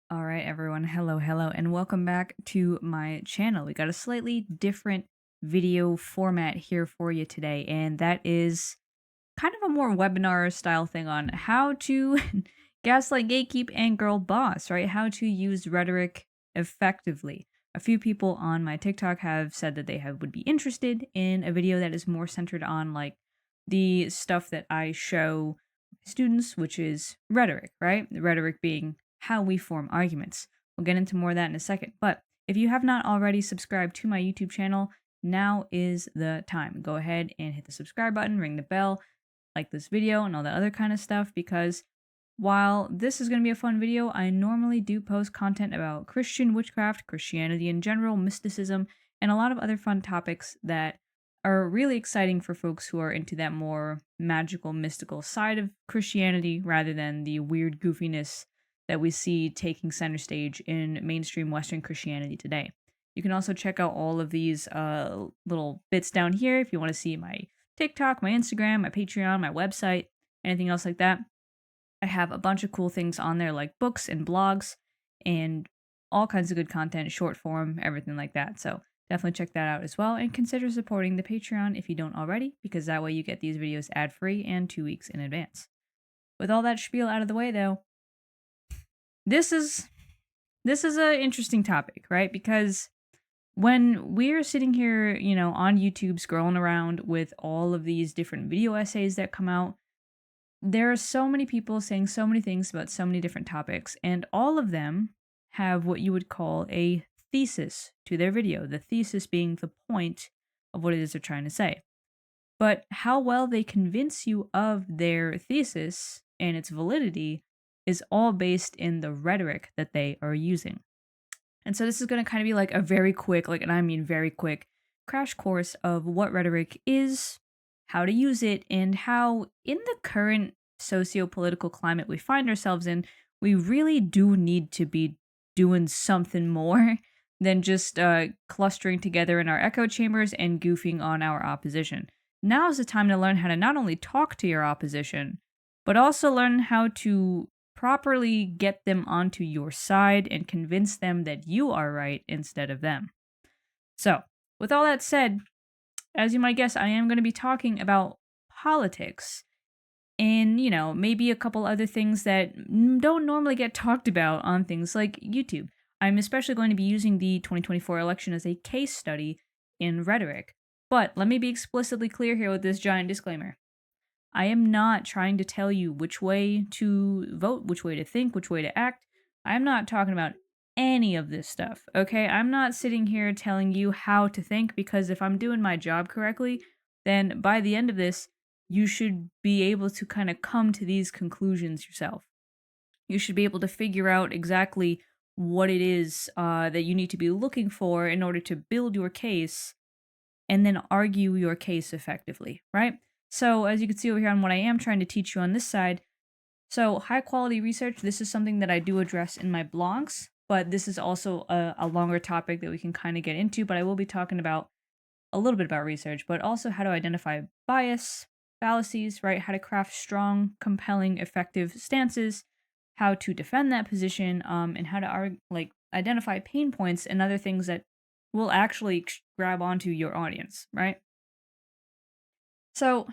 All right, everyone. Hello, and welcome back to my channel. We got a slightly different video format here for you today, and that is kind of a more webinar style thing on how to gaslight, gatekeep, and girl boss, right? How to use rhetoric effectively. A few people on my TikTok have said that they would be interested in a video that is more centered on like the stuff that I show students, which is rhetoric, right? The rhetoric being how we form arguments. We'll get into more of that in a second. But if you have not already subscribed to my YouTube channel, now is the time. Go ahead and hit the subscribe button, ring the bell, like this video, and all that other kind of stuff, because while this is going to be a fun video, I normally do post content about Christian witchcraft, Christianity in general, mysticism, and a lot of other fun topics that are really exciting for folks who are into that more magical, mystical side of Christianity rather than the weird goofiness that we see taking center stage in mainstream Western Christianity today. You can also check out all of these little bits down here if you want to see my TikTok, my Instagram, my Patreon, my website, anything else like that. I have a bunch of cool things on there like books and blogs and all kinds of good content, short form, everything like that. So definitely check that out as well, and consider supporting the Patreon if you don't already, because that way you get these videos ad-free and 2 weeks in advance. With all that spiel out of the way though, this is an interesting topic, right? Because when we're sitting here, on YouTube scrolling around with all of these different video essays that come out, there are so many people saying so many things about so many different topics, and all of them have what you would call a thesis to their video, the thesis being the point of what it is they're trying to say. But how well they convince you of their thesis and its validity is all based in the rhetoric that they are using. And so this is going to kind of be like a very quick, and I mean very quick, crash course of what rhetoric is, how to use it, and how in the current socio-political climate we find ourselves in, we really do need to be doing something more than just clustering together in our echo chambers and goofing on our opposition. Now is the time to learn how to not only talk to your opposition, but also learn how to properly get them onto your side and convince them that you are right instead of them. So, with all that said, as you might guess, I am going to be talking about politics and, maybe a couple other things that don't normally get talked about on things like YouTube. I'm especially going to be using the 2024 election as a case study in rhetoric. But let me be explicitly clear here with this giant disclaimer. I am not trying to tell you which way to vote, which way to think, which way to act. I'm not talking about any of this stuff, okay? I'm not sitting here telling you how to think, because if I'm doing my job correctly, then by the end of this, you should be able to kind of come to these conclusions yourself. You should be able to figure out exactly what it is that you need to be looking for in order to build your case and then argue your case effectively, right? So as you can see over here on what I am trying to teach you on this side, so high quality research, this is something that I do address in my blogs, but this is also a longer topic that we can kind of get into, but I will be talking about a little bit about research, but also how to identify bias, fallacies, right? How to craft strong, compelling, effective stances, how to defend that position, and how to identify pain points and other things that will actually grab onto your audience, right? So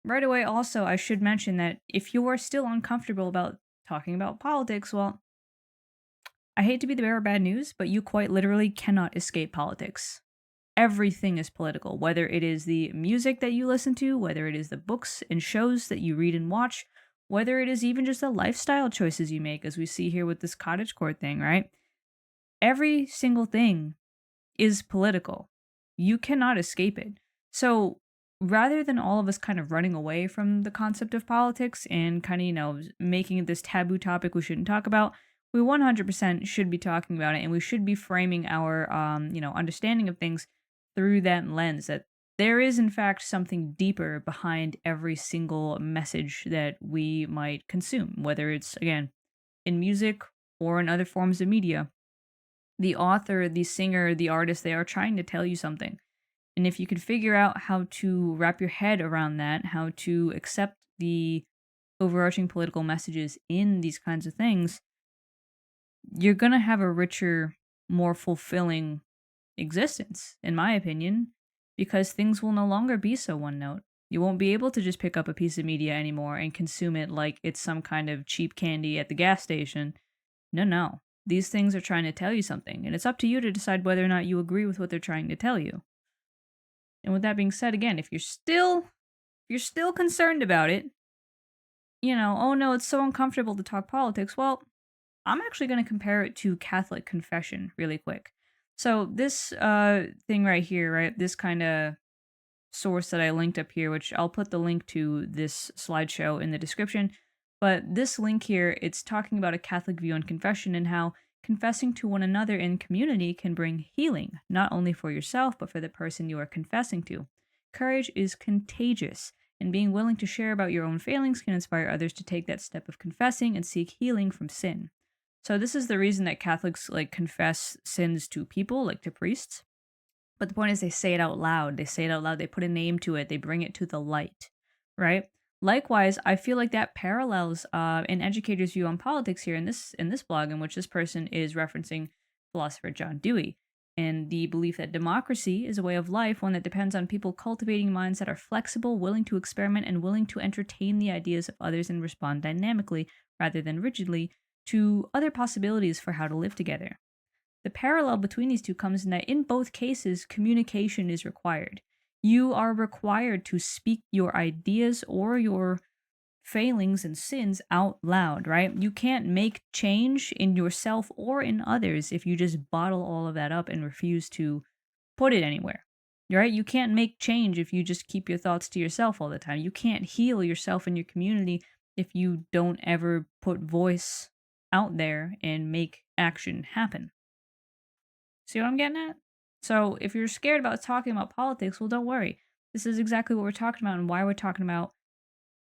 right away, also, I should mention that if you are still uncomfortable about talking about politics, well, I hate to be the bearer of bad news, but you quite literally cannot escape politics. Everything is political, whether it is the music that you listen to, whether it is the books and shows that you read and watch, whether it is even just the lifestyle choices you make, as we see here with this cottagecore thing, right? Every single thing is political. You cannot escape it. So rather than all of us kind of running away from the concept of politics and kind of, making it this taboo topic we shouldn't talk about, we 100% should be talking about it, and we should be framing our, understanding of things through that lens, that there is in fact something deeper behind every single message that we might consume, whether it's, again, in music or in other forms of media. The author, the singer, the artist, they are trying to tell you something. And if you can figure out how to wrap your head around that, how to accept the overarching political messages in these kinds of things, you're gonna have a richer, more fulfilling existence, in my opinion, because things will no longer be so one note. You won't be able to just pick up a piece of media anymore and consume it like it's some kind of cheap candy at the gas station. No, no. These things are trying to tell you something, and it's up to you to decide whether or not you agree with what they're trying to tell you. And with that being said, again, if you're still concerned about it, oh no, it's so uncomfortable to talk politics. Well, I'm actually going to compare it to Catholic confession really quick. So this thing right here, right, this kind of source that I linked up here, which I'll put the link to this slideshow in the description. But this link here, it's talking about a Catholic view on confession and how confessing to one another in community can bring healing, not only for yourself, but for the person you are confessing to. Courage is contagious, and being willing to share about your own failings can inspire others to take that step of confessing and seek healing from sin. So this is the reason that Catholics confess sins to people, like to priests. But the point is they say it out loud. They say it out loud. They put a name to it. They bring it to the light, right? Likewise, I feel like that parallels an educator's view on politics here in this blog, in which this person is referencing philosopher John Dewey and the belief that democracy is a way of life, one that depends on people cultivating minds that are flexible, willing to experiment, and willing to entertain the ideas of others and respond dynamically rather than rigidly to other possibilities for how to live together. The parallel between these two comes in that in both cases, communication is required. You are required to speak your ideas or your failings and sins out loud, right? You can't make change in yourself or in others if you just bottle all of that up and refuse to put it anywhere, right? You can't make change if you just keep your thoughts to yourself all the time. You can't heal yourself and your community if you don't ever put voice out there and make action happen. See what I'm getting at? So if you're scared about talking about politics, well, don't worry. This is exactly what we're talking about and why we're talking about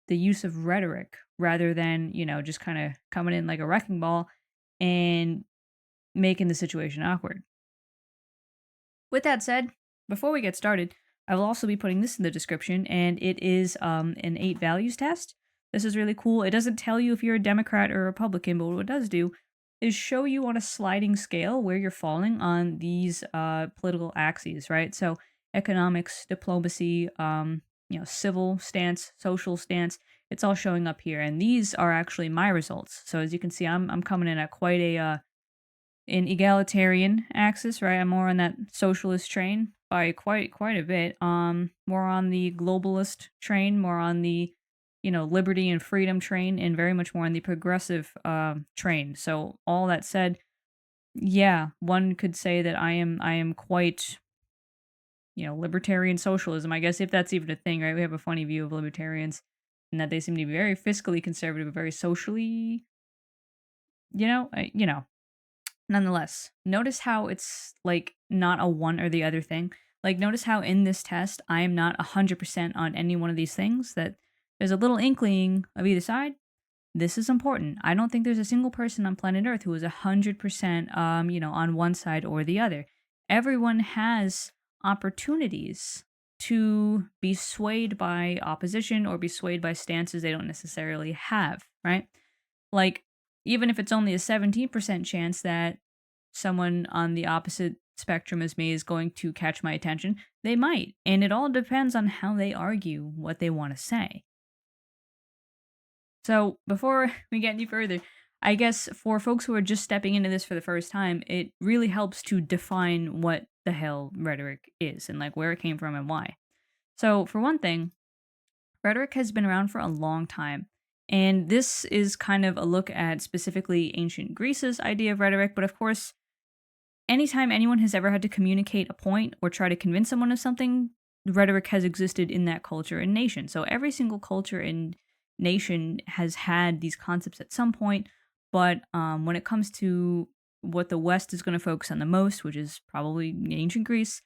the use of rhetoric rather than, just kind of coming in like a wrecking ball and making the situation awkward. With that said, before we get started, I will also be putting this in the description, and it is an 8 values test. This is really cool. It doesn't tell you if you're a Democrat or a Republican, but what it does do is show you on a sliding scale where you're falling on these political axes, right? So economics, diplomacy, civil stance, social stance, it's all showing up here. And these are actually my results. So as you can see, I'm coming in at quite an egalitarian axis, right? I'm more on that socialist train by quite a bit. More on the globalist train, more on the liberty and freedom train, and very much more on the progressive train. So all that said, yeah, one could say that I am quite libertarian socialism, I guess, if that's even a thing, right? We have a funny view of libertarians and that they seem to be very fiscally conservative, very socially, nonetheless, notice how it's not a one or the other thing. Notice how in this test I am not 100% on any one of these things, that there's a little inkling of either side. This is important. I don't think there's a single person on planet Earth who is 100% on one side or the other. Everyone has opportunities to be swayed by opposition or be swayed by stances they don't necessarily have, right? Even if it's only a 17% chance that someone on the opposite spectrum as me is going to catch my attention, they might. And it all depends on how they argue what they want to say. So before we get any further, I guess for folks who are just stepping into this for the first time, it really helps to define what the hell rhetoric is and where it came from and why. So for one thing, rhetoric has been around for a long time. And this is kind of a look at specifically ancient Greece's idea of rhetoric, but of course, anytime anyone has ever had to communicate a point or try to convince someone of something, rhetoric has existed in that culture and nation. So every single culture and nation has had these concepts at some point, but when it comes to what the West is going to focus on the most, which is probably ancient Greece,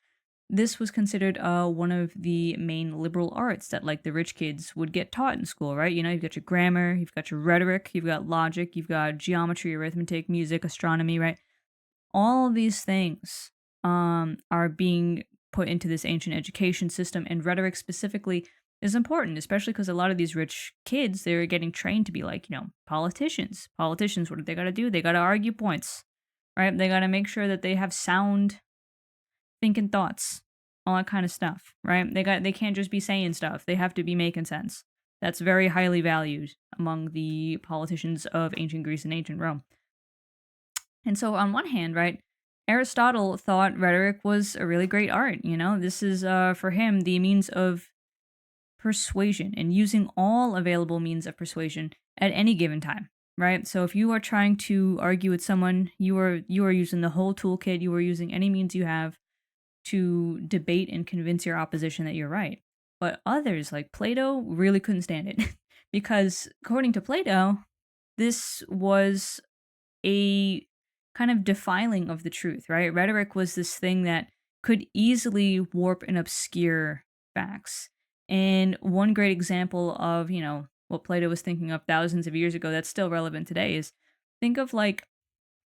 this was considered one of the main liberal arts that the rich kids would get taught in school, right? You've got your grammar, you've got your rhetoric, you've got logic, you've got geometry, arithmetic, music, astronomy, right? All of these things are being put into this ancient education system, and rhetoric specifically is important, especially because a lot of these rich kids, they're getting trained to be politicians. Politicians, what do they got to do? They got to argue points. right? They got to make sure that they have sound thinking thoughts, all that kind of stuff, right? They can't just be saying stuff. They have to be making sense. That's very highly valued among the politicians of ancient Greece and ancient Rome. And so on one hand, right, Aristotle thought rhetoric was a really great art, you know? This is for him the means of persuasion and using all available means of persuasion at any given time, right? So if you are trying to argue with someone, you are using the whole toolkit, you are using any means you have to debate and convince your opposition that you're right. But others, like Plato, really couldn't stand it because, according to Plato, this was a kind of defiling of the truth, right? Rhetoric was this thing that could easily warp and obscure facts. And one great example of, what Plato was thinking of thousands of years ago that's still relevant today is think of like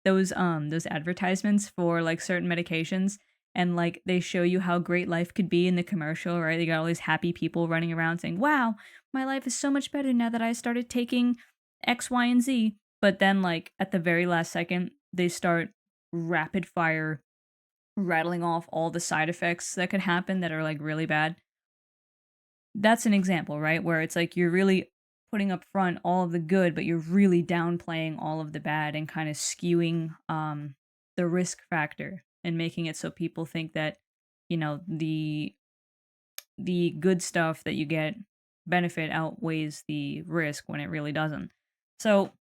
those advertisements for like certain medications, and like they show you how great life could be in the commercial, right? They got all these happy people running around saying, "Wow, my life is so much better now that I started taking X, Y, and Z." But then like at the very last second, they start rapid fire rattling off all the side effects that could happen that are like really bad. That's an example, right? Where it's like you're really putting up front all of the good, but you're really downplaying all of the bad and kind of skewing the risk factor and making it so people think that, the good stuff that you get benefit outweighs the risk when it really doesn't. So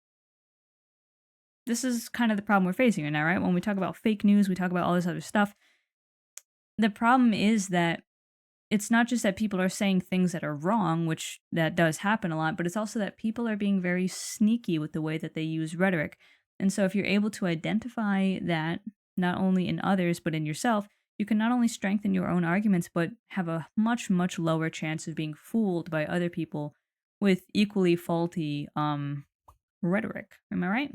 this is kind of the problem we're facing right now, right? When we talk about fake news, we talk about all this other stuff. The problem is that it's not just that people are saying things that are wrong, which that does happen a lot, but it's also that people are being very sneaky with the way that they use rhetoric. And so if you're able to identify that not only in others but in yourself, you can not only strengthen your own arguments but have a much much lower chance of being fooled by other people with equally faulty rhetoric. Am I right?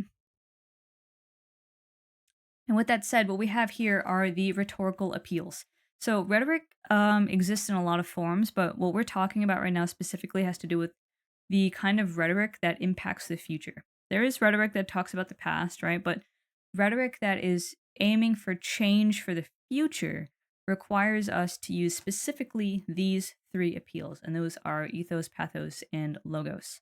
And with that said, what we have here are the rhetorical appeals. So rhetoric exists in a lot of forms, but what we're talking about right now specifically has to do with the kind of rhetoric that impacts the future. There is rhetoric that talks about the past, right? But rhetoric that is aiming for change for the future requires us to use specifically these three appeals, and those are ethos, pathos, and logos.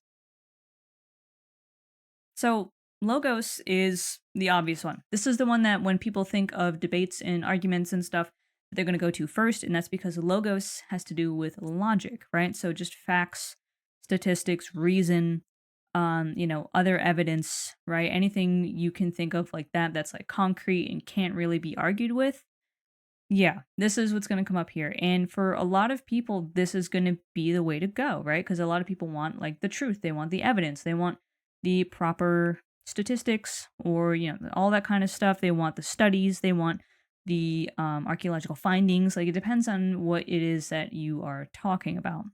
So logos is the obvious one. This is the one that when people think of debates and arguments and stuff, they're going to go to first, and that's because logos has to do with logic, right? So just facts, statistics, reason, other evidence, right? Anything you can think of like that that's like concrete and can't really be argued with. Yeah, this is what's going to come up here. And for a lot of people, this is going to be the way to go, right? Because a lot of people want like the truth, they want the evidence, they want the proper statistics or, all that kind of stuff. They want the studies, they want the archaeological findings. Like it depends on what it is that you are talking about.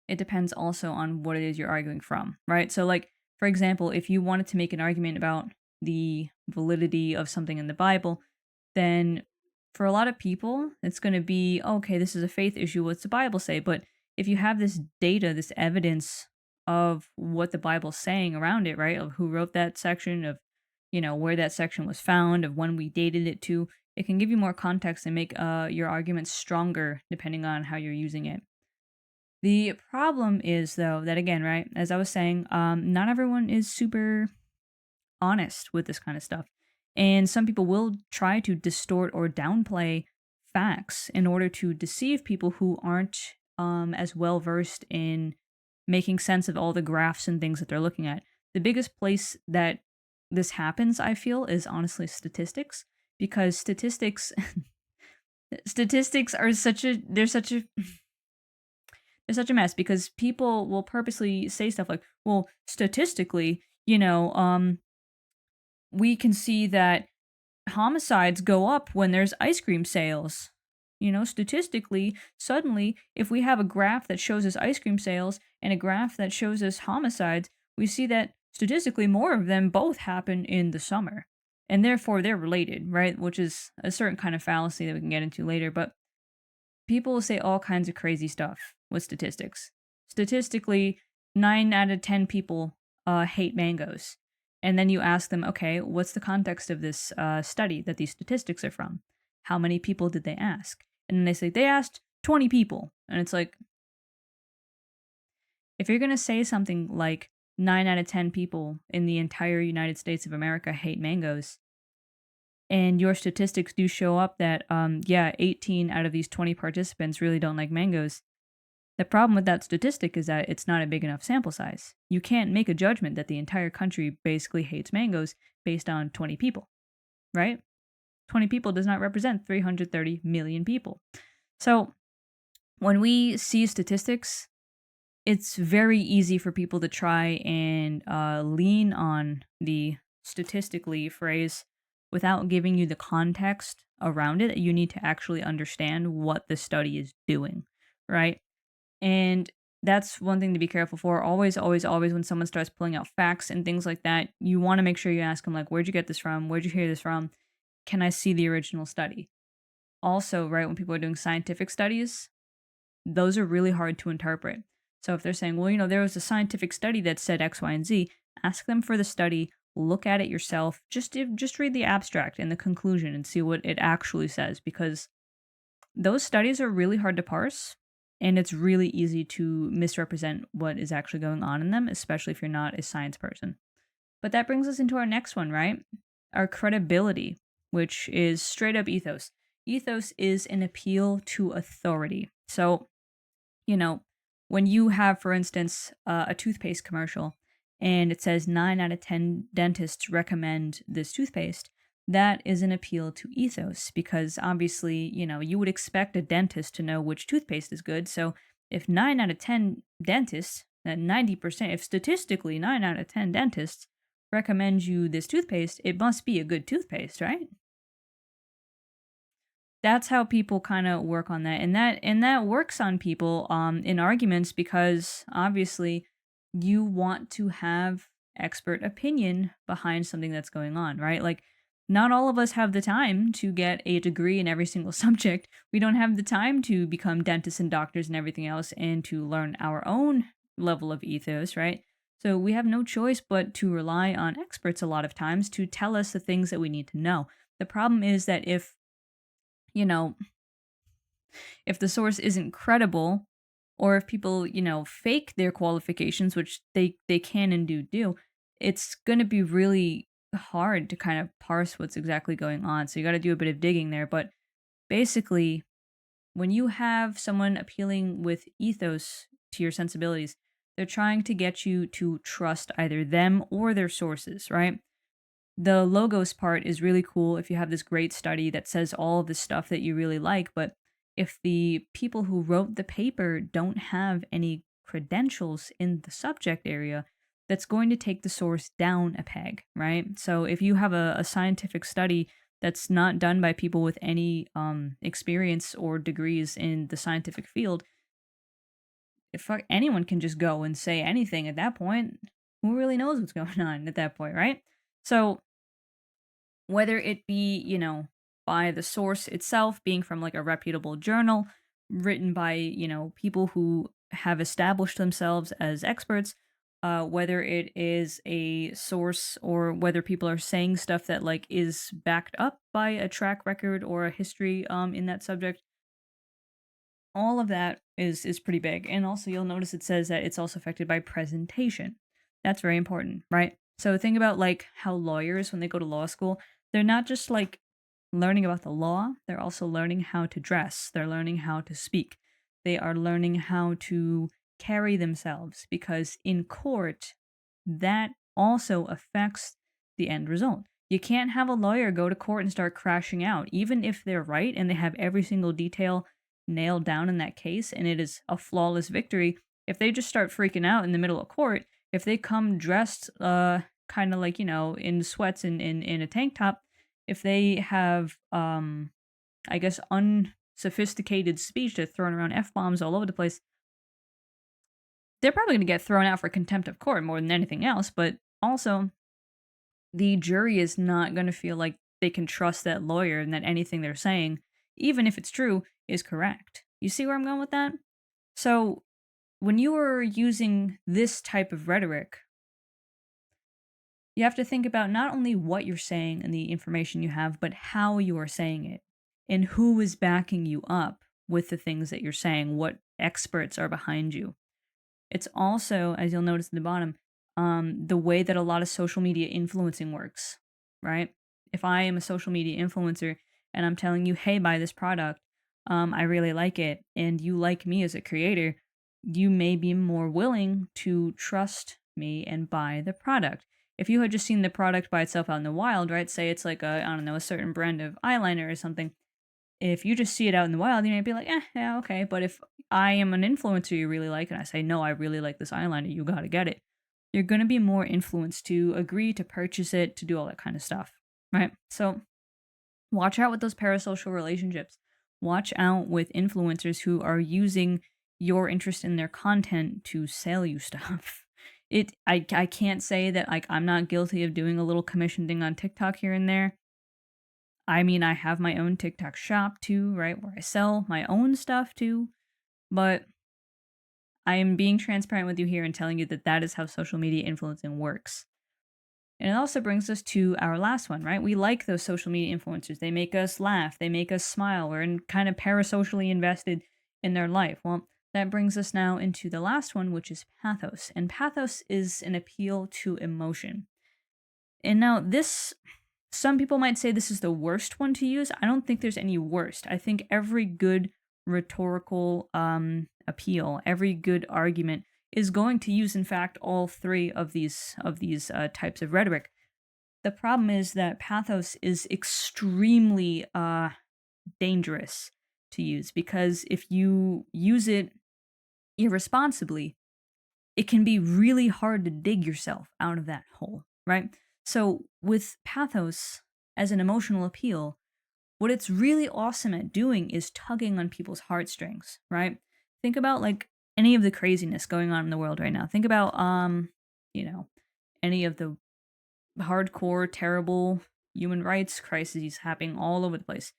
It depends also on what it is you're arguing from, right? So, like, for example, if you wanted to make an argument about the validity of something in the Bible, then for a lot of people, it's going to be, okay, this is a faith issue. What's the Bible say? But if you have this data, this evidence of what the Bible's saying around it, right? Of who wrote that section, of, where that section was found, of when we dated it to, it can give you more context and make your arguments stronger depending on how you're using it. The problem is, though, that again, right, as I was saying, not everyone is super honest with this kind of stuff. And some people will try to distort or downplay facts in order to deceive people who aren't as well versed in making sense of all the graphs and things that they're looking at. The biggest place that this happens, I feel, is honestly statistics, because statistics are it's such a mess, because people will purposely say stuff like, well, statistically, we can see that homicides go up when there's ice cream sales. Statistically, suddenly, if we have a graph that shows us ice cream sales and a graph that shows us homicides, we see that statistically more of them both happen in the summer. And therefore, they're related, right? Which is a certain kind of fallacy that we can get into later. But people will say all kinds of crazy stuff with statistics. Statistically, 9 out of 10 people hate mangoes. And then you ask them, okay, what's the context of this study that these statistics are from? How many people did they ask? And then they say, they asked 20 people. And it's like, if you're going to say something like 9 out of 10 people in the entire United States of America hate mangoes, and your statistics do show up that, 18 out of these 20 participants really don't like mangoes, the problem with that statistic is that it's not a big enough sample size. You can't make a judgment that the entire country basically hates mangoes based on 20 people, right? 20 people does not represent 330 million people. So when we see statistics, it's very easy for people to try and lean on the statistically phrase without giving you the context around it. You need to actually understand what the study is doing, right? And that's one thing to be careful for. Always, always, always, when someone starts pulling out facts and things like that, you want to make sure you ask them, like, where'd you get this from? Where'd you hear this from? Can I see the original study? Also, right, when people are doing scientific studies, those are really hard to interpret. So if they're saying, well, there was a scientific study that said X, Y, and Z, ask them for the study, look at it yourself, just read the abstract and the conclusion and see what it actually says, because those studies are really hard to parse, and it's really easy to misrepresent what is actually going on in them, especially if you're not a science person. But that brings us into our next one, right? Our credibility, which is straight up ethos. Ethos is an appeal to authority. So, when you have, for instance, a toothpaste commercial and it says 9 out of 10 dentists recommend this toothpaste, that is an appeal to ethos, because obviously, you would expect a dentist to know which toothpaste is good. So if 9 out of 10 dentists, that 90%, if statistically 9 out of 10 dentists recommend you this toothpaste, it must be a good toothpaste, right? That's how people kind of work on that. And that works on people in arguments, because obviously you want to have expert opinion behind something that's going on, right? Like, not all of us have the time to get a degree in every single subject. We don't have the time to become dentists and doctors and everything else and to learn our own level of ethos, right? So we have no choice but to rely on experts a lot of times to tell us the things that we need to know. The problem is that you know, if the source isn't credible, or if people, fake their qualifications, which they can and do, it's going to be really hard to kind of parse what's exactly going on. So you got to do a bit of digging there. But basically, when you have someone appealing with ethos to your sensibilities, they're trying to get you to trust either them or their sources, right? The logos part is really cool if you have this great study that says all of this stuff that you really like, but if the people who wrote the paper don't have any credentials in the subject area, that's going to take the source down a peg, right? So if you have a scientific study that's not done by people with any experience or degrees in the scientific field, if anyone can just go and say anything at that point, who really knows what's going on at that point, right? So whether it be, by the source itself being from like a reputable journal written by, people who have established themselves as experts, whether it is a source or whether people are saying stuff that like is backed up by a track record or a history in that subject, all of that is pretty big. And also you'll notice it says that it's also affected by presentation. That's very important, right? So think about like how lawyers, when they go to law school, they're not just like learning about the law, they're also learning how to dress, they're learning how to speak, they are learning how to carry themselves, because in court, that also affects the end result. You can't have a lawyer go to court and start crashing out, even if they're right and they have every single detail nailed down in that case and it is a flawless victory. If they just start freaking out in the middle of court, if they come dressed kind of like, in sweats and in a tank top, if they have I guess unsophisticated speech that's throwing around F-bombs all over the place, they're probably going to get thrown out for contempt of court more than anything else. But also, the jury is not going to feel like they can trust that lawyer and that anything they're saying, even if it's true, is correct. You see where I'm going with that? So when you are using this type of rhetoric, You have to think about not only what you're saying and the information you have, but how you are saying it and who is backing you up with the things that you're saying, what experts are behind you. It's also, as you'll notice at the bottom, the way that a lot of social media influencing works, right? If I am a social media influencer and I'm telling you, hey, buy this product, I really like it, and you like me as a creator, you may be more willing to trust me and buy the product. If you had just seen the product by itself out in the wild, right? Say it's like a, I don't know, a certain brand of eyeliner or something. If you just see it out in the wild, you might be like, yeah, okay. But if I am an influencer you really like, and I say, no, I really like this eyeliner, you gotta get it, you're gonna be more influenced to agree to purchase it, to do all that kind of stuff, right? So watch out with those parasocial relationships. Watch out with influencers who are using your interest in their content to sell you stuff. I can't say that like I'm not guilty of doing a little commission thing on TikTok here and there. I mean, I have my own TikTok shop too, right, where I sell my own stuff too, but I am being transparent with you here and telling you that that is how social media influencing works. And it also brings us to our last one, right? We like those social media influencers. They make us laugh, they make us smile. We're kind of parasocially invested in their life. Well, that brings us now into the last one, which is pathos. And pathos is an appeal to emotion. And now this, some people might say this is the worst one to use. I don't think there's any worst. I think every good rhetorical appeal, every good argument is going to use, in fact, all three of these types of rhetoric. The problem is that pathos is extremely dangerous to use because if you use it irresponsibly, it can be really hard to dig yourself out of that hole, right? So, with pathos as an emotional appeal, what it's really awesome at doing is tugging on people's heartstrings, right? Think about like any of the craziness going on in the world right now. Think about you know, any of the hardcore, terrible human rights crises happening all over the place.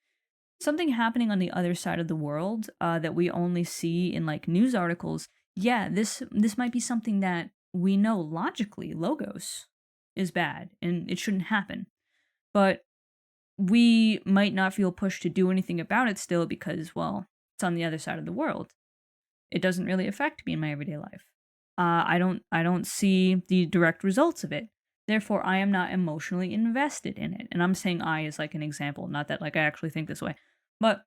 Something happening on the other side of the world that we only see in like news articles. Yeah, this might be something that we know logically, logos is bad and it shouldn't happen. But we might not feel pushed to do anything about it still because, well, it's on the other side of the world. It doesn't really affect me in my everyday life. I don't see the direct results of it. Therefore, I am not emotionally invested in it. And I'm saying I as like an example, not that like I actually think this way. But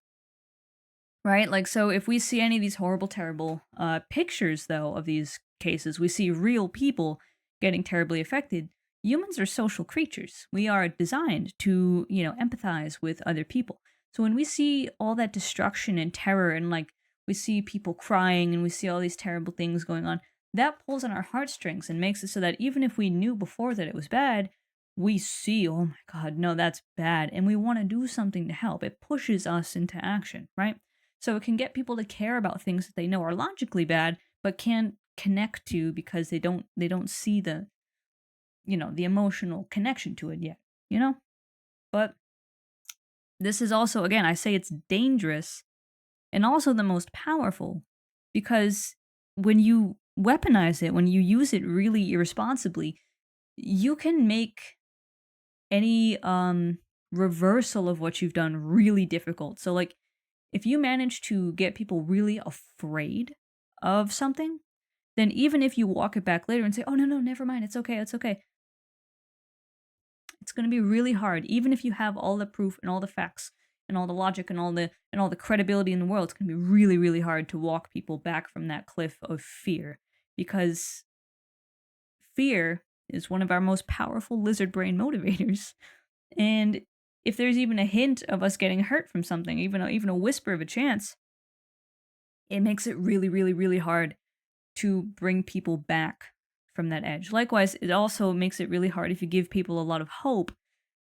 right, like so if we see any of these horrible, terrible pictures though of these cases, we see real people getting terribly affected. Humans are social creatures. We are designed to, empathize with other people. So when we see all that destruction and terror and like we see people crying and we see all these terrible things going on, that pulls on our heartstrings and makes it so that even if we knew before that it was bad, we see, oh my God, no, that's bad. And we want to do something to help. It pushes us into action, right? So it can get people to care about things that they know are logically bad, but can't connect to because they don't see the emotional connection to it yet, you know? But this is also, again, I say it's dangerous and also the most powerful because when you weaponize it, when you use it really irresponsibly, you can make any reversal of what you've done really difficult. So like if you manage to get people really afraid of something, then even if you walk it back later and say, "Oh no, never mind, it's okay." It's going to be really hard even if you have all the proof and all the facts and all the logic and all the credibility in the world. It's going to be really really hard to walk people back from that cliff of fear because fear is one of our most powerful lizard brain motivators. And if there's even a hint of us getting hurt from something, even a whisper of a chance, it makes it really, really, really hard to bring people back from that edge. Likewise, it also makes it really hard if you give people a lot of hope.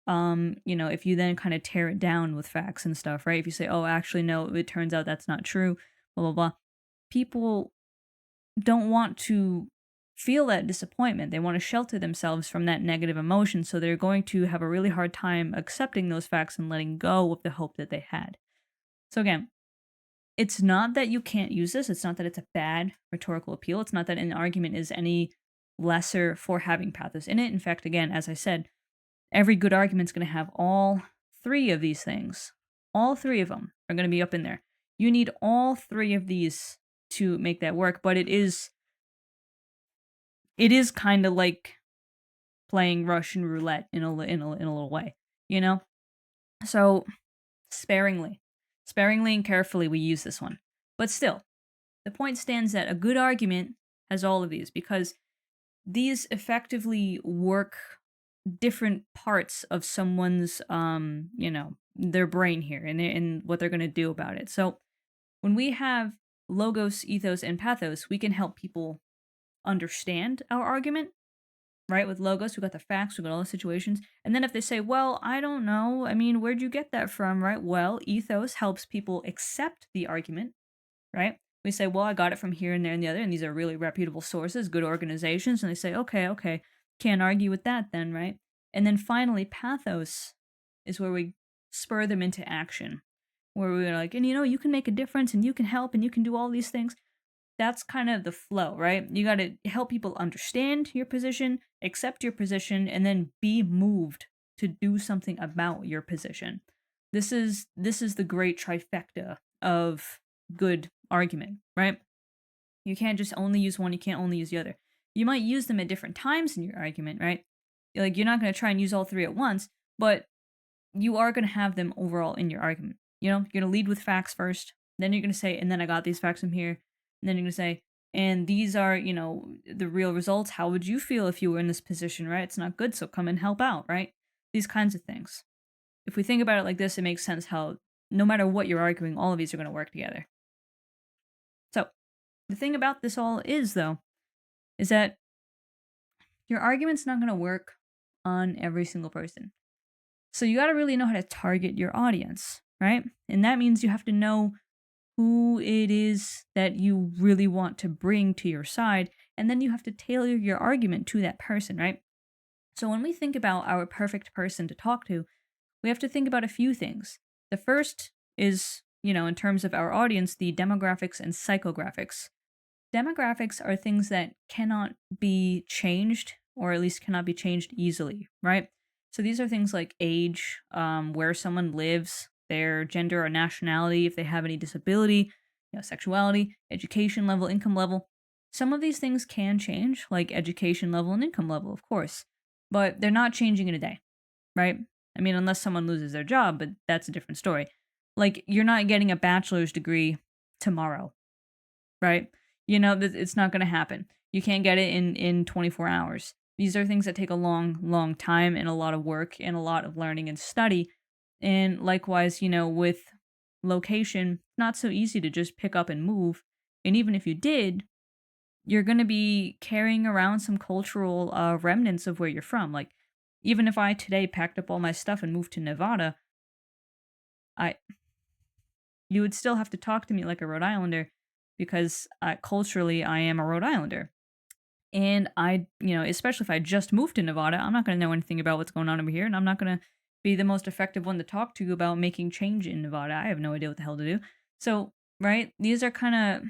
If you then kind of tear it down with facts and stuff, right? If you say, oh, actually, no, it turns out that's not true, blah, blah, blah. People don't want to feel that disappointment. They want to shelter themselves from that negative emotion. So they're going to have a really hard time accepting those facts and letting go of the hope that they had. So again, it's not that you can't use this. It's not that it's a bad rhetorical appeal. It's not that an argument is any lesser for having pathos in it. In fact, again, as I said, every good argument's going to have all three of these things. All three of them are going to be up in there. You need all three of these to make that work, but it is kind of like playing Russian roulette in a little way, you know? So sparingly and carefully we use this one. But still, the point stands that a good argument has all of these because these effectively work different parts of someone's their brain here and what they're going to do about it. So when we have logos, ethos, and pathos, we can help people understand our argument, right? With logos, we got the facts, we got all the situations. And then if they say, well, I don't know, I mean, where'd you get that from, right? Well, ethos helps people accept the argument, right? We say, well, I got it from here and there and the other, and these are really reputable sources, good organizations. And they say, okay, can't argue with that then, right? And then finally, pathos is where we spur them into action, where we're like, and you can make a difference and you can help and you can do all these things. That's kind of the flow, right? You got to help people understand your position, accept your position, and then be moved to do something about your position. This is the great trifecta of good argument, right? You can't just only use one, you can't only use the other. You might use them at different times in your argument, right? Like, you're not going to try and use all three at once, but you are going to have them overall in your argument. You're going to lead with facts first, then you're going to say, and then I got these facts from here, and then you're going to say, and these are, the real results. How would you feel if you were in this position, right? It's not good, so come and help out, right? These kinds of things. If we think about it like this, it makes sense how no matter what you're arguing, all of these are going to work together. So, the thing about this all is, though, is that your argument's not going to work on every single person. So you got to really know how to target your audience, right? And that means you have to know who it is that you really want to bring to your side, and then you have to tailor your argument to that person, right? So when we think about our perfect person to talk to, we have to think about a few things. The first is, in terms of our audience, the demographics and psychographics. Demographics are things that cannot be changed, or at least cannot be changed easily, right? So these are things like age, where someone lives, their gender or nationality, if they have any disability, sexuality, education level, income level. Some of these things can change, like education level and income level, of course, but they're not changing in a day, right? I mean, unless someone loses their job, but that's a different story. Like, you're not getting a bachelor's degree tomorrow, right? It's not going to happen. You can't get it in 24 hours. These are things that take a long, long time and a lot of work and a lot of learning and study. And likewise, with location, not so easy to just pick up and move. And even if you did, you're going to be carrying around some cultural remnants of where you're from. Like, even if I today packed up all my stuff and moved to Nevada, you would still have to talk to me like a Rhode Islander because culturally I am a Rhode Islander. And especially if I just moved to Nevada, I'm not going to know anything about what's going on over here, and I'm not going to be the most effective one to talk to about making change in Nevada. I have no idea what the hell to do. So, right, these are kind of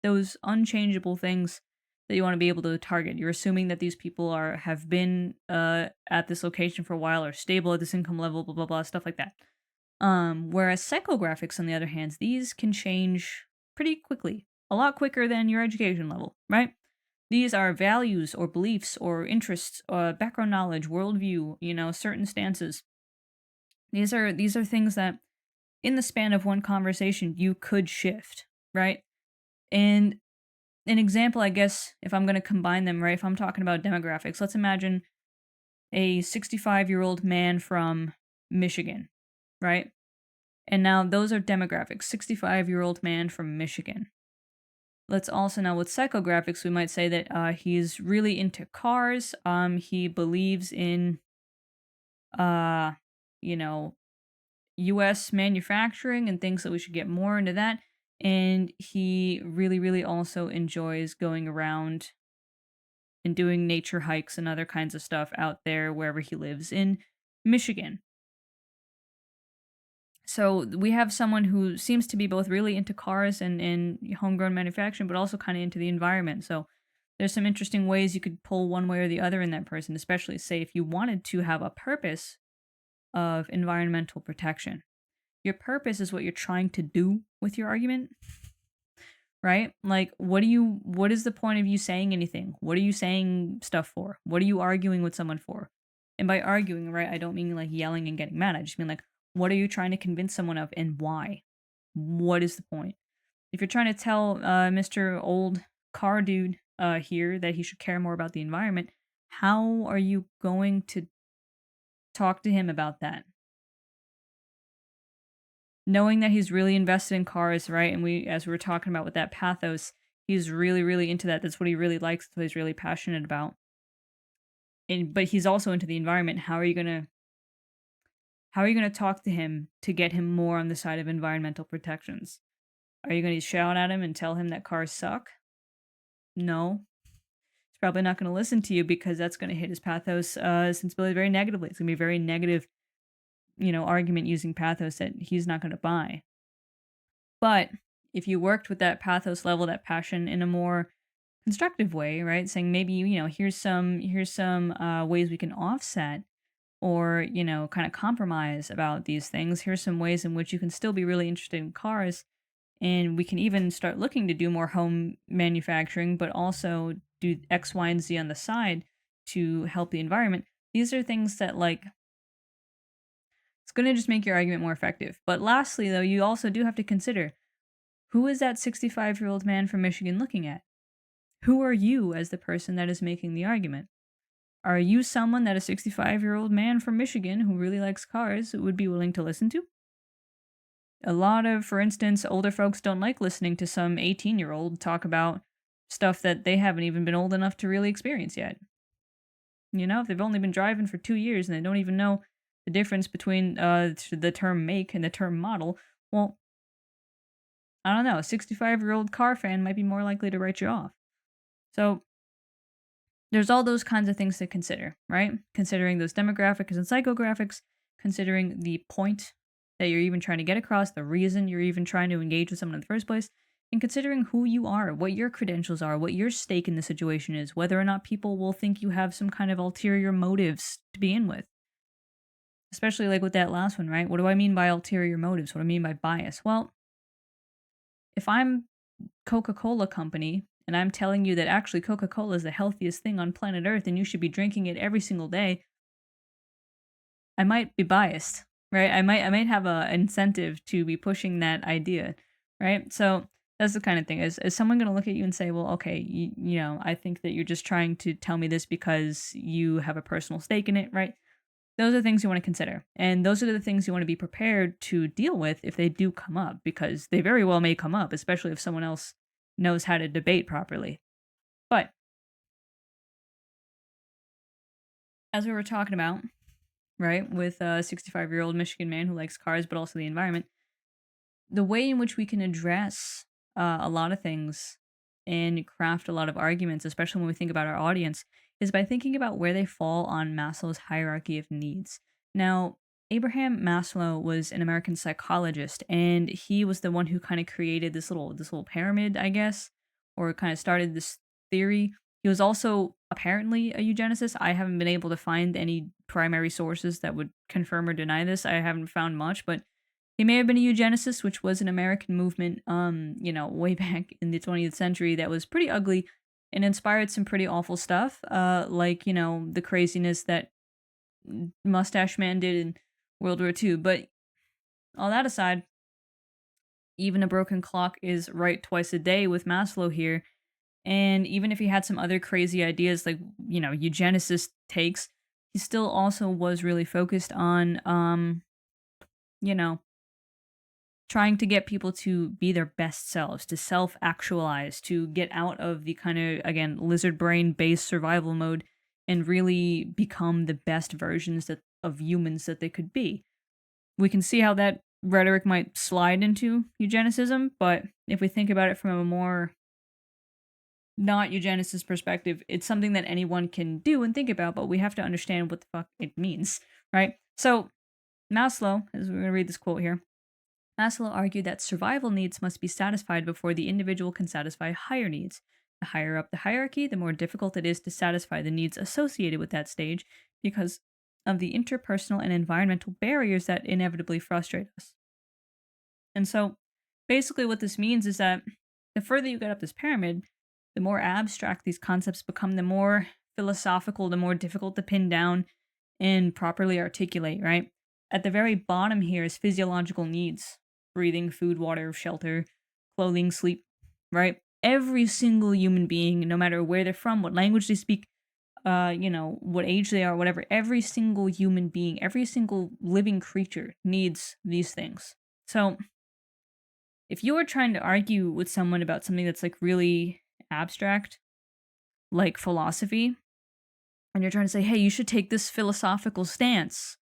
those unchangeable things that you want to be able to target. You're assuming that these people have been at this location for a while, or stable at this income level, blah blah blah, stuff like that. Whereas psychographics, on the other hand, these can change pretty quickly, a lot quicker than your education level, right? These are values or beliefs or interests, background knowledge, worldview, certain stances. These are things that in the span of one conversation you could shift, right? And an example, I guess, if I'm going to combine them, right, if I'm talking about demographics, let's imagine a 65-year-old man from Michigan, right? And now those are demographics, 65-year-old man from Michigan. Let's also know with psychographics, we might say that he's really into cars. He believes in, U.S. manufacturing and thinks that we should get more into that. And he really, really also enjoys going around and doing nature hikes and other kinds of stuff out there wherever he lives in Michigan. So we have someone who seems to be both really into cars and homegrown manufacturing, but also kind of into the environment. So There's some interesting ways you could pull one way or the other in that person, especially say if you wanted to have a purpose of environmental protection. Your purpose is what you're trying to do with your argument, right? Like what is the point of you saying anything? What are you saying stuff for? What are you arguing with someone for? And by arguing, right, I don't mean like yelling and getting mad. I just mean like what are you trying to convince someone of and why? What is the point? If you're trying to tell Mr. Old Car Dude here that he should care more about the environment, how are you going to talk to him about that? Knowing that he's really invested in cars, right? And as we were talking about with that pathos, he's really, really into that. That's what he really likes. That's what he's really passionate about. But he's also into the environment. How are you gonna talk to him to get him more on the side of environmental protections? Are you gonna shout at him and tell him that cars suck? No. He's probably not gonna listen to you because that's gonna hit his pathos sensibility very negatively. It's gonna be a very negative, argument using pathos that he's not gonna buy. But if you worked with that pathos level, that passion in a more constructive way, right? Saying maybe, here's some ways we can offset or, kind of compromise about these things. Here's some ways in which you can still be really interested in cars. And we can even start looking to do more home manufacturing, but also do X, Y, and Z on the side to help the environment. These are things that, like, it's going to just make your argument more effective. But lastly, though, you also do have to consider who is that 65-year-old man from Michigan looking at? Who are you as the person that is making the argument? Are you someone that a 65-year-old man from Michigan who really likes cars would be willing to listen to? A lot of, for instance, older folks don't like listening to some 18-year-old talk about stuff that they haven't even been old enough to really experience yet. If they've only been driving for 2 years and they don't even know the difference between the term make and the term model, well, I don't know. A 65-year-old car fan might be more likely to write you off. So there's all those kinds of things to consider, right? Considering those demographics and psychographics, considering the point that you're even trying to get across, the reason you're even trying to engage with someone in the first place, and considering who you are, what your credentials are, what your stake in the situation is, whether or not people will think you have some kind of ulterior motives to begin with. Especially like with that last one, right? What do I mean by ulterior motives? What do I mean by bias? Well, if I'm Coca-Cola Company and I'm telling you that actually Coca-Cola is the healthiest thing on planet Earth and you should be drinking it every single day, I might be biased, right? I might have a incentive to be pushing that idea, right? So that's the kind of thing. Is someone going to look at you and say, well, okay, I think that you're just trying to tell me this because you have a personal stake in it, right? Those are things you want to consider. And those are the things you want to be prepared to deal with if they do come up, because they very well may come up, especially if someone else knows how to debate properly. But as we were talking about, right, with a 65-year-old Michigan man who likes cars but also the environment, the way in which we can address a lot of things and craft a lot of arguments, especially when we think about our audience, is by thinking about where they fall on Maslow's hierarchy of needs. Now, Abraham Maslow was an American psychologist, and he was the one who kind of created this little pyramid, I guess, or kind of started this theory. He was also apparently a eugenicist. I haven't been able to find any primary sources that would confirm or deny this. I haven't found much, but he may have been a eugenicist, which was an American movement, way back in the 20th century that was pretty ugly and inspired some pretty awful stuff, like, the craziness that Mustache Man did in World War II. But all that aside, even a broken clock is right twice a day with Maslow here. And even if he had some other crazy ideas like, eugenicist takes, he still also was really focused on, you know, trying to get people to be their best selves, to self-actualize, to get out of the kind of, again, lizard brain based survival mode and really become the best versions of humans that they could be. We can see how that rhetoric might slide into eugenicism, but if we think about it from a more not eugenicist perspective, it's something that anyone can do and think about, but we have to understand what the fuck it means, right? So Maslow, as we're going to read this quote here, Maslow argued that survival needs must be satisfied before the individual can satisfy higher needs. The higher up the hierarchy, the more difficult it is to satisfy the needs associated with that stage because of the interpersonal and environmental barriers that inevitably frustrate us. And so, basically, what this means is that the further you get up this pyramid, the more abstract these concepts become, the more philosophical, the more difficult to pin down and properly articulate, right? At the very bottom here is physiological needs: breathing, food, water, shelter, clothing, sleep, right? Every single human being, no matter where they're from, what language they speak, what age they are, whatever, every single human being, every single living creature needs these things. So, if you are trying to argue with someone about something that's like really abstract, like philosophy, and you're trying to say, hey, you should take this philosophical stance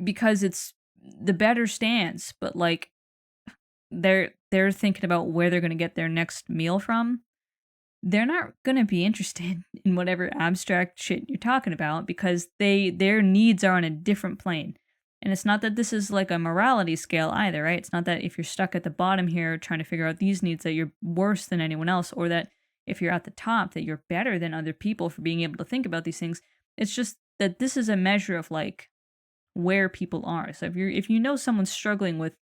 because it's the better stance, but like they're thinking about where they're gonna get their next meal from, they're not gonna be interested in whatever abstract shit you're talking about because their needs are on a different plane. And it's not that this is like a morality scale either, right? It's not that if you're stuck at the bottom here trying to figure out these needs that you're worse than anyone else, or that if you're at the top that you're better than other people for being able to think about these things. It's just that this is a measure of like where people are. So if you know someone's struggling with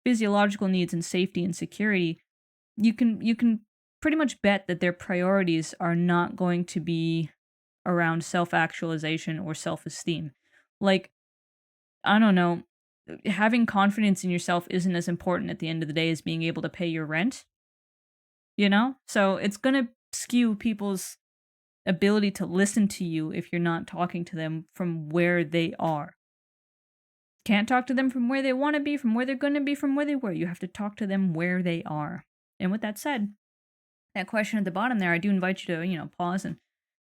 physiological needs and safety and security, you can pretty much bet that their priorities are not going to be around self-actualization or self-esteem. Like, I don't know, having confidence in yourself isn't as important at the end of the day as being able to pay your rent, you know? So it's going to skew people's ability to listen to you if you're not talking to them from where they are. Can't talk to them from where they want to be, from where they're going to be, from where they were. You have to talk to them where they are. And with that said, that question at the bottom there, I do invite you to, pause and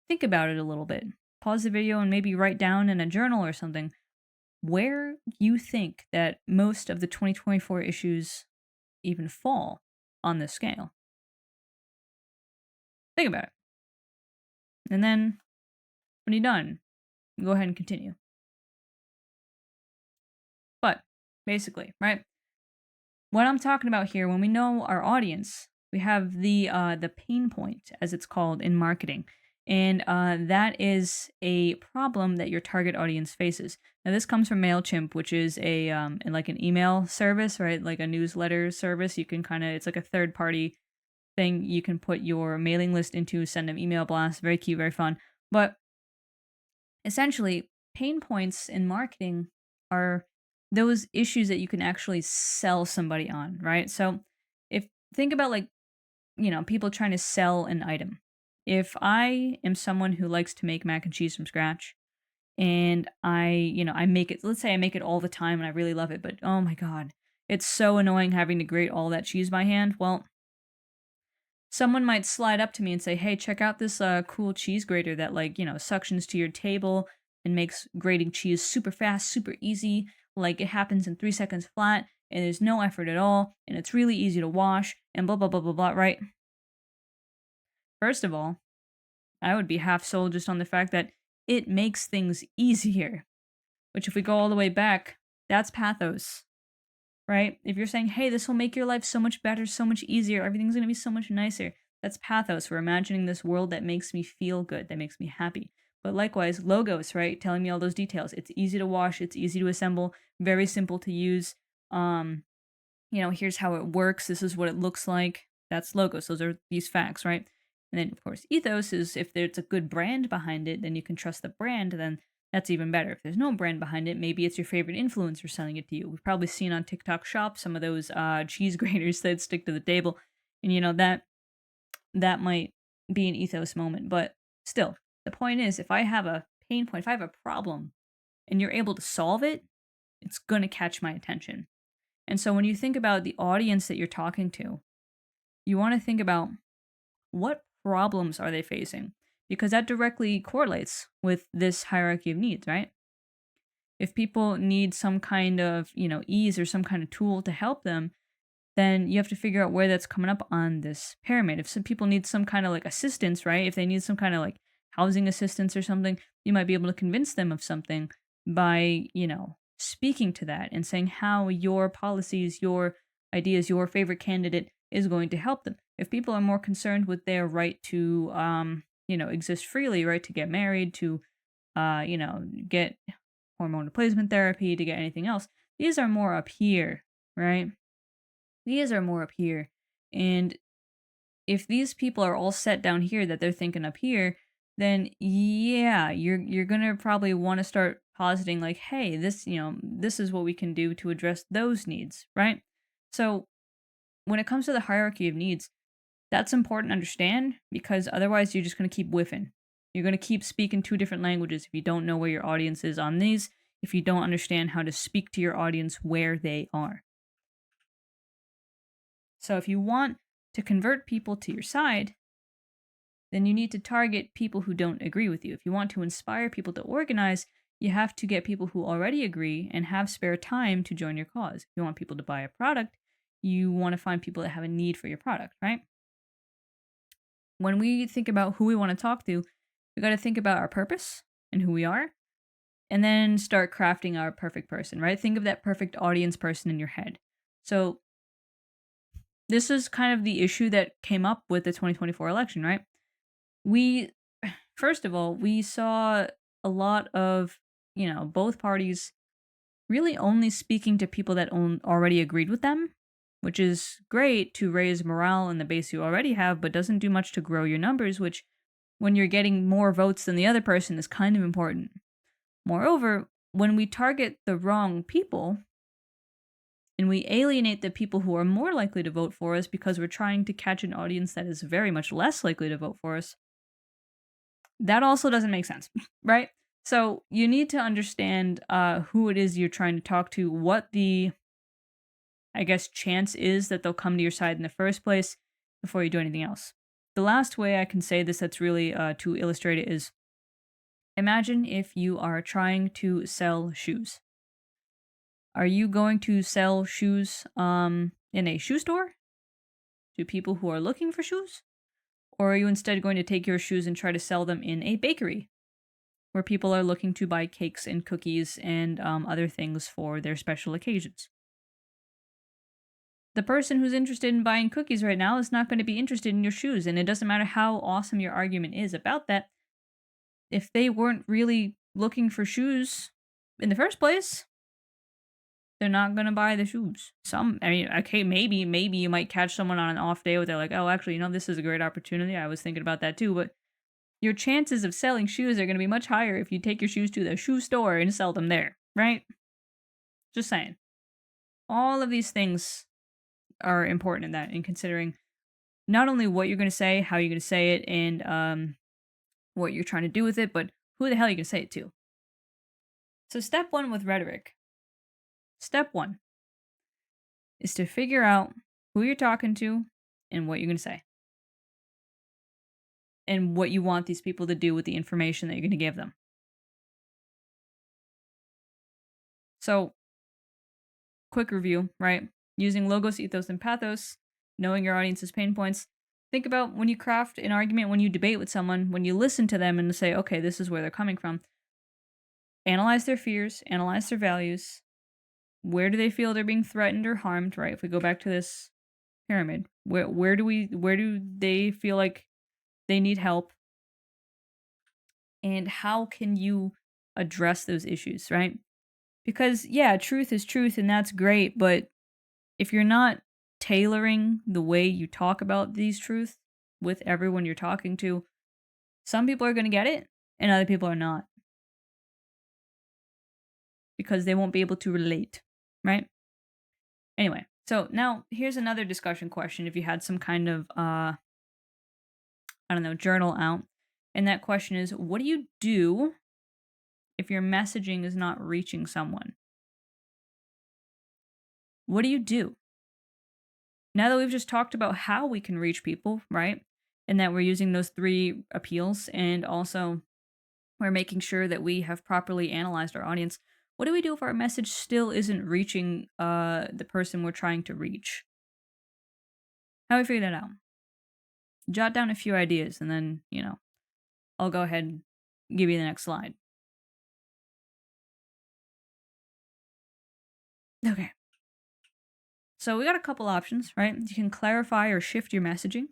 think about it a little bit. Pause the video and maybe write down in a journal or something where you think that most of the 2024 issues even fall on this scale. Think about it. And then when you're done, go ahead and continue. But basically, right? What I'm talking about here, when we know our audience, we have the pain point, as it's called in marketing. And that is a problem that your target audience faces. Now, this comes from MailChimp, which is like an email service, right? Like a newsletter service. You can it's like a third party thing you can put your mailing list into, send them email blasts. Very cute, very fun. But essentially, pain points in marketing are those issues that you can actually sell somebody on, right? So if think about like, people trying to sell an item. If I am someone who likes to make mac and cheese from scratch and I make it, let's say I make it all the time and I really love it, but oh my God, it's so annoying having to grate all that cheese by hand. Well, someone might slide up to me and say, hey, check out this cool cheese grater that suctions to your table and makes grating cheese super fast, super easy. Like it happens in 3 seconds flat and there's no effort at all and it's really easy to wash and blah, blah, blah, blah, blah, right? First of all, I would be half sold just on the fact that it makes things easier, which if we go all the way back, that's pathos, right? If you're saying, hey, this will make your life so much better, so much easier, everything's going to be so much nicer, that's pathos. We're imagining this world that makes me feel good, that makes me happy. But likewise, logos, right? Telling me all those details. It's easy to wash, it's easy to assemble, very simple to use. Here's how it works, this is what it looks like. That's logos. Those are these facts, right? And then, of course, ethos is if there's a good brand behind it, then you can trust the brand, then that's even better. If there's no brand behind it, maybe it's your favorite influencer selling it to you. We've probably seen on TikTok Shop some of those cheese graters that stick to the table. And, that might be an ethos moment. But still, the point is, if I have a pain point, if I have a problem, and you're able to solve it, it's going to catch my attention. And so when you think about the audience that you're talking to, you want to think about what problems are they facing? Because that directly correlates with this hierarchy of needs, right? If people need some kind of, ease or some kind of tool to help them, then you have to figure out where that's coming up on this pyramid. If some people need some kind of like assistance, right? If they need some kind of like housing assistance or something, you might be able to convince them of something by, speaking to that and saying how your policies, your ideas, your favorite candidate is going to help them. If people are more concerned with their right to, exist freely, right to get married, to, get hormone replacement therapy, to get anything else, these are more up here, right? These are more up here. And if these people are all set down here that they're thinking up here, then yeah, you're gonna probably want to start positing like, hey, this is what we can do to address those needs, right? So when it comes to the hierarchy of needs, that's important to understand because otherwise you're just gonna keep whiffing. You're gonna keep speaking two different languages if you don't know where your audience is on these, if you don't understand how to speak to your audience where they are. So if you want to convert people to your side, then you need to target people who don't agree with you. If you want to inspire people to organize, you have to get people who already agree and have spare time to join your cause. If you want people to buy a product, you want to find people that have a need for your product, right? When we think about who we want to talk to, we got to think about our purpose and who we are, and then start crafting our perfect person, right? Think of that perfect audience person in your head. So this is kind of the issue that came up with the 2024 election, right? First of all, we saw a lot of, both parties really only speaking to people that already agreed with them, which is great to raise morale in the base you already have, but doesn't do much to grow your numbers, which, when you're getting more votes than the other person, is kind of important. Moreover, when we target the wrong people, and we alienate the people who are more likely to vote for us because we're trying to catch an audience that is very much less likely to vote for us, that also doesn't make sense, right? So you need to understand who it is you're trying to talk to, what the, chance is that they'll come to your side in the first place before you do anything else. The last way I can say this that's really to illustrate it is, imagine if you are trying to sell shoes. Are you going to sell shoes in a shoe store to people who are looking for shoes? Or are you instead going to take your shoes and try to sell them in a bakery where people are looking to buy cakes and cookies and other things for their special occasions? The person who's interested in buying cookies right now is not going to be interested in your shoes, and it doesn't matter how awesome your argument is about that. If they weren't really looking for shoes in the first place, they're not going to buy the shoes. Okay, maybe you might catch someone on an off day where they're like, oh, actually, this is a great opportunity. I was thinking about that too, but your chances of selling shoes are going to be much higher if you take your shoes to the shoe store and sell them there, right? Just saying. All of these things are important in that, in considering not only what you're going to say, how you're going to say it, and what you're trying to do with it, but who the hell are you going to say it to? So step one with rhetoric. Step one is to figure out who you're talking to and what you're going to say. And what you want these people to do with the information that you're going to give them. So, quick review, right? Using logos, ethos, and pathos, knowing your audience's pain points. Think about when you craft an argument, when you debate with someone, when you listen to them and say, okay, this is where they're coming from. Analyze their fears, analyze their values. Where do they feel they're being threatened or harmed, right? If we go back to this pyramid, where do they feel like they need help? And how can you address those issues, right? Because, yeah, truth is truth, and that's great, but if you're not tailoring the way you talk about these truths with everyone you're talking to, some people are going to get it, and other people are not. Because they won't be able to relate, right? Anyway, so now here's another discussion question if you had some kind of, journal out. And that question is, what do you do if your messaging is not reaching someone? What do you do? Now that we've just talked about how we can reach people, right? And that we're using those 3 appeals, and also we're making sure that we have properly analyzed our audience. What do we do if our message still isn't reaching the person we're trying to reach? How do we figure that out? Jot down a few ideas, and then, I'll go ahead and give you the next slide. Okay. So we got a couple options, right? You can clarify or shift your messaging,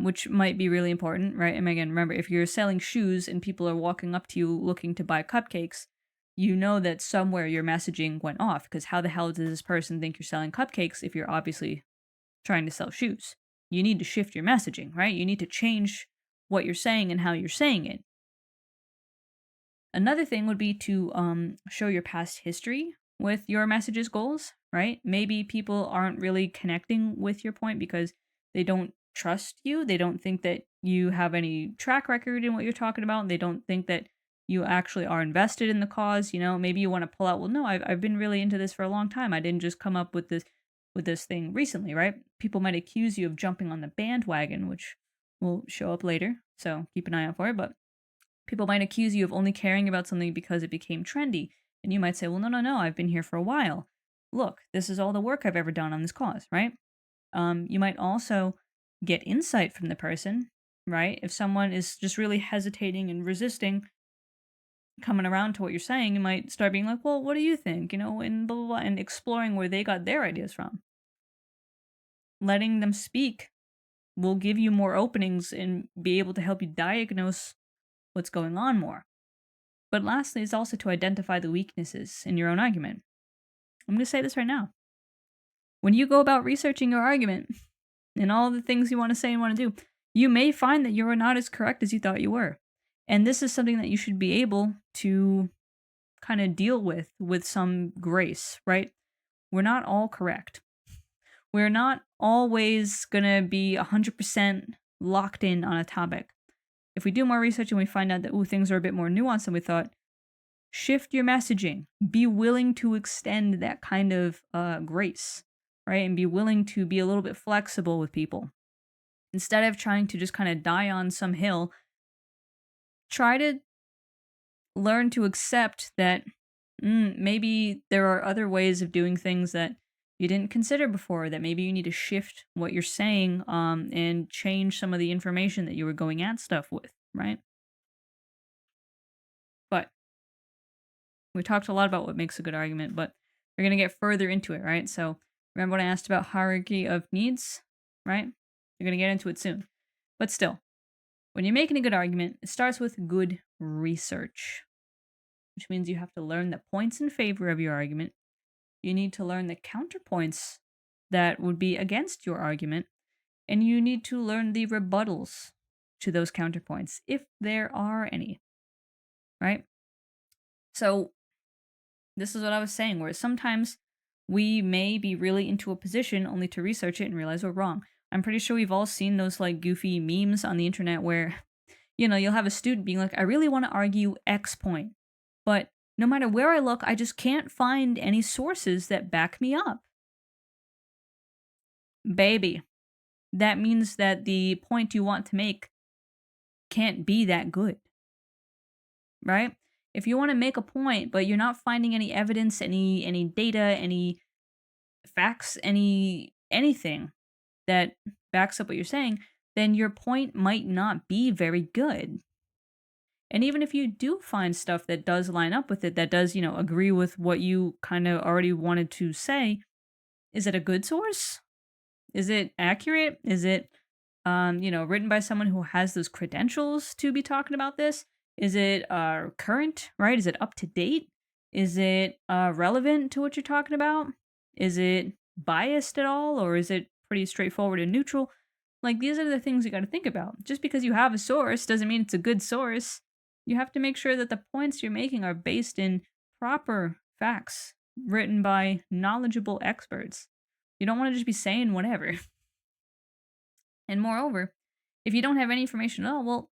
which might be really important, right? And again, remember, if you're selling shoes and people are walking up to you looking to buy cupcakes, you know that somewhere your messaging went off, because how the hell does this person think you're selling cupcakes if you're obviously trying to sell shoes? You need to shift your messaging, right? You need to change what you're saying and how you're saying it. Another thing would be to show your past history with your message's goals, right? Maybe people aren't really connecting with your point because they don't trust you. They don't think that you have any track record in what you're talking about. They don't think that you actually are invested in the cause. Maybe you want to pull out, well, no, I've been really into this for a long time. I didn't just come up with this thing recently, right? People might accuse you of jumping on the bandwagon, which will show up later. So keep an eye out for it. But people might accuse you of only caring about something because it became trendy. And you might say, well, no, I've been here for a while. Look, this is all the work I've ever done on this cause, right? You might also get insight from the person, right? If someone is just really hesitating and resisting coming around to what you're saying, you might start being like, well, what do you think? And blah, blah, blah, and exploring where they got their ideas from. Letting them speak will give you more openings and be able to help you diagnose what's going on more. But lastly is also to identify the weaknesses in your own argument. I'm going to say this right now. When you go about researching your argument and all the things you want to say and want to do, you may find that you are not as correct as you thought you were. And this is something that you should be able to kind of deal with some grace, right? We're not all correct. We're not always going to be 100% locked in on a topic. If we do more research and we find out that things are a bit more nuanced than we thought, shift your messaging. Be willing to extend that kind of grace, right? And be willing to be a little bit flexible with people. Instead of trying to just kind of die on some hill, try to learn to accept that maybe there are other ways of doing things that you didn't consider before, that maybe you need to shift what you're saying and change some of the information that you were going at stuff with, right? But we talked a lot about what makes a good argument, but we're going to get further into it, right? So remember when I asked about hierarchy of needs, right? You're going to get into it soon. But still, when you're making a good argument, it starts with good research, which means you have to learn the points in favor of your argument. You need to learn the counterpoints that would be against your argument, and you need to learn the rebuttals to those counterpoints, if there are any, right? So this is what I was saying, where sometimes we may be really into a position only to research it and realize we're wrong. I'm pretty sure we've all seen those like goofy memes on the internet where, you'll have a student being like, I really want to argue X point, but no matter where I look, I just can't find any sources that back me up. Baby, that means that the point you want to make can't be that good, right? If you want to make a point, but you're not finding any evidence, any data, any facts, anything that backs up what you're saying, then your point might not be very good. And even if you do find stuff that does line up with it, that does, agree with what you kind of already wanted to say, is it a good source? Is it accurate? Is it, written by someone who has those credentials to be talking about this? Is it current, right? Is it up to date? Is it relevant to what you're talking about? Is it biased at all? Or is it pretty straightforward and neutral? Like, these are the things you got to think about. Just because you have a source doesn't mean it's a good source. You have to make sure that the points you're making are based in proper facts written by knowledgeable experts. You don't want to just be saying whatever. And moreover, if you don't have any information at all, well,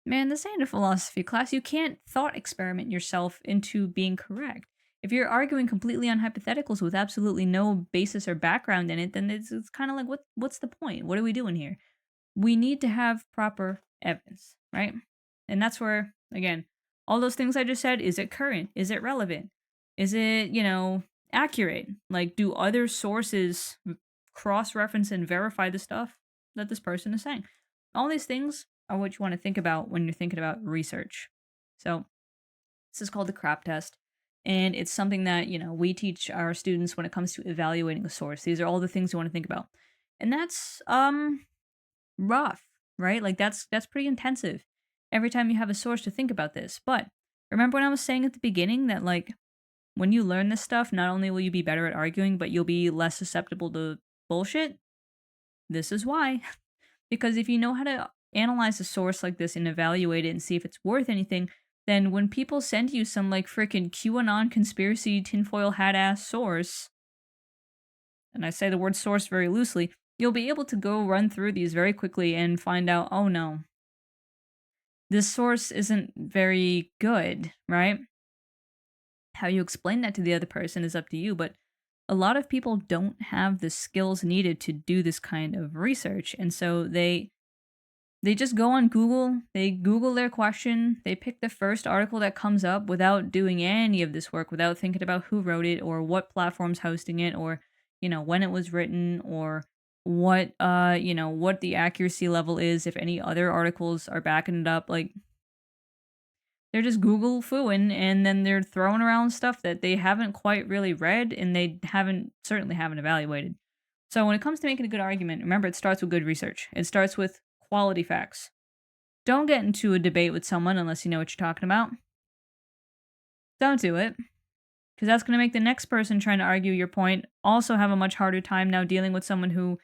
man, this ain't a philosophy class. You can't thought experiment yourself into being correct. If you're arguing completely on hypotheticals with absolutely no basis or background in it, then it's kind of like, what's the point? What are we doing here? We need to have proper evidence, right? And that's where, again, all those things I just said, is it current? Is it relevant? Is it, accurate? Like, do other sources cross-reference and verify the stuff that this person is saying? All these things are what you want to think about when you're thinking about research. So this is called the crap test. And it's something that, we teach our students when it comes to evaluating a source. These are all the things you want to think about. And that's rough, right? Like that's pretty intensive. Every time you have a source to think about this. But remember when I was saying at the beginning that like when you learn this stuff, not only will you be better at arguing, but you'll be less susceptible to bullshit? This is why. Because if you know how to analyze a source like this and evaluate it and see if it's worth anything, then when people send you some like freaking QAnon conspiracy tinfoil hat ass source, and I say the word source very loosely, you'll be able to go run through these very quickly and find out, oh no, this source isn't very good, right? How you explain that to the other person is up to you, but a lot of people don't have the skills needed to do this kind of research, and so they just go on Google, they Google their question, they pick the first article that comes up without doing any of this work, without thinking about who wrote it or what platform's hosting it or, when it was written or what the accuracy level is if any other articles are backing it up. Like they're just Google fooing and then they're throwing around stuff that they haven't quite really read and they certainly haven't evaluated. So when it comes to making a good argument, remember it starts with good research. It starts with quality facts. Don't get into a debate with someone unless you know what you're talking about. Don't do it. Because that's going to make the next person trying to argue your point also have a much harder time now dealing with someone who,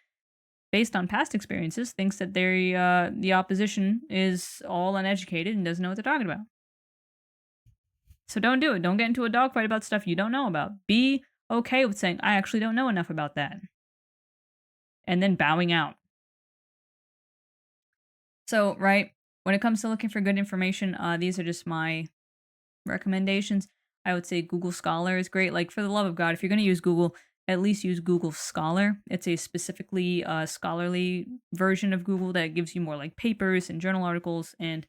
based on past experiences, thinks that the opposition is all uneducated and doesn't know what they're talking about. So don't do it. Don't get into a dogfight about stuff you don't know about. Be okay with saying, I actually don't know enough about that. And then bowing out. So, right, when it comes to looking for good information, these are just my recommendations. I would say Google Scholar is great. Like, for the love of God, if you're going to use Google, at least use Google Scholar. It's a specifically scholarly version of Google that gives you more like papers and journal articles and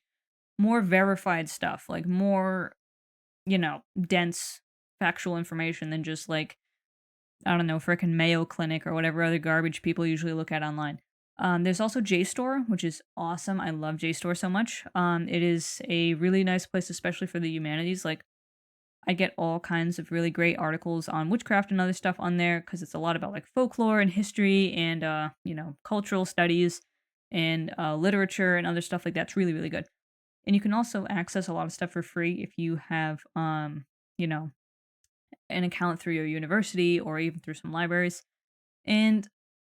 more verified stuff, like more, dense factual information than just like, I don't know, frickin' Mayo Clinic or whatever other garbage people usually look at online. There's also JSTOR, which is awesome. I love JSTOR so much. It is a really nice place, especially for the humanities. Like, I get all kinds of really great articles on witchcraft and other stuff on there because it's a lot about like folklore and history and cultural studies and literature and other stuff like that. It's really, really good. And you can also access a lot of stuff for free if you have an account through your university or even through some libraries. And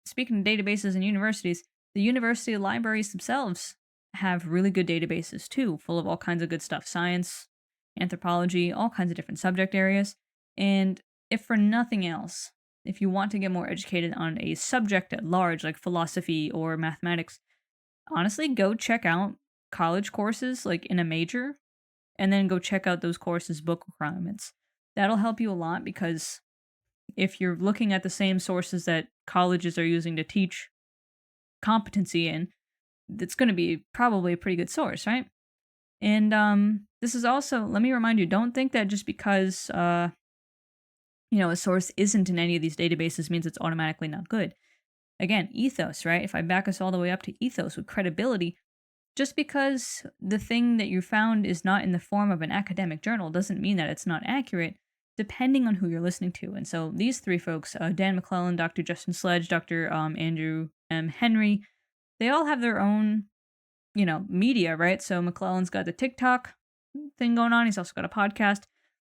speaking of databases and universities, the university libraries themselves have really good databases too, full of all kinds of good stuff. Science, anthropology, all kinds of different subject areas. And if for nothing else, if you want to get more educated on a subject at large, like philosophy or mathematics, honestly, go check out college courses like in a major, and then go check out those courses' book requirements. That'll help you a lot because if you're looking at the same sources that colleges are using to teach competency in, it's going to be probably a pretty good source, right? And this is also, let me remind you, don't think that just because a source isn't in any of these databases means it's automatically not good. Again, ethos, right? If I back us all the way up to ethos with credibility, just because the thing that you found is not in the form of an academic journal doesn't mean that it's not accurate, depending on who you're listening to. And so these three folks, Dan McClellan, Dr. Justin Sledge, Dr. Andrew M. Henry, they all have their own, media, right? So McClellan's got the TikTok thing going on. He's also got a podcast.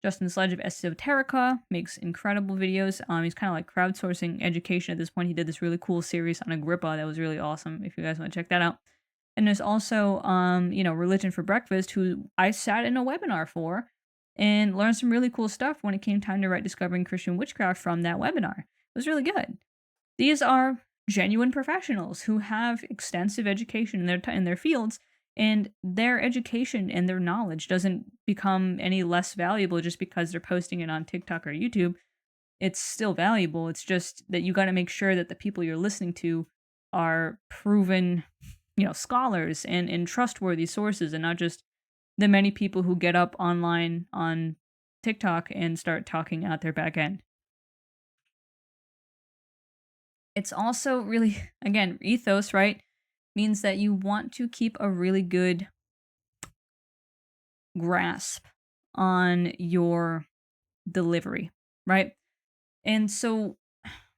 Justin Sledge of Esoterica makes incredible videos. He's kind of like crowdsourcing education at this point. He did this really cool series on Agrippa that was really awesome, if you guys want to check that out. And there's also, Religion for Breakfast, who I sat in a webinar for and learned some really cool stuff when it came time to write Discovering Christian Witchcraft from that webinar. It was really good. These are genuine professionals who have extensive education in their fields, and their education and their knowledge doesn't become any less valuable just because they're posting it on TikTok or YouTube. It's still valuable. It's just that you got to make sure that the people you're listening to are proven scholars and trustworthy sources and not just the many people who get up online on TikTok and start talking out their back end. It's also really, again, ethos, right? Means that you want to keep a really good grasp on your delivery, right? And so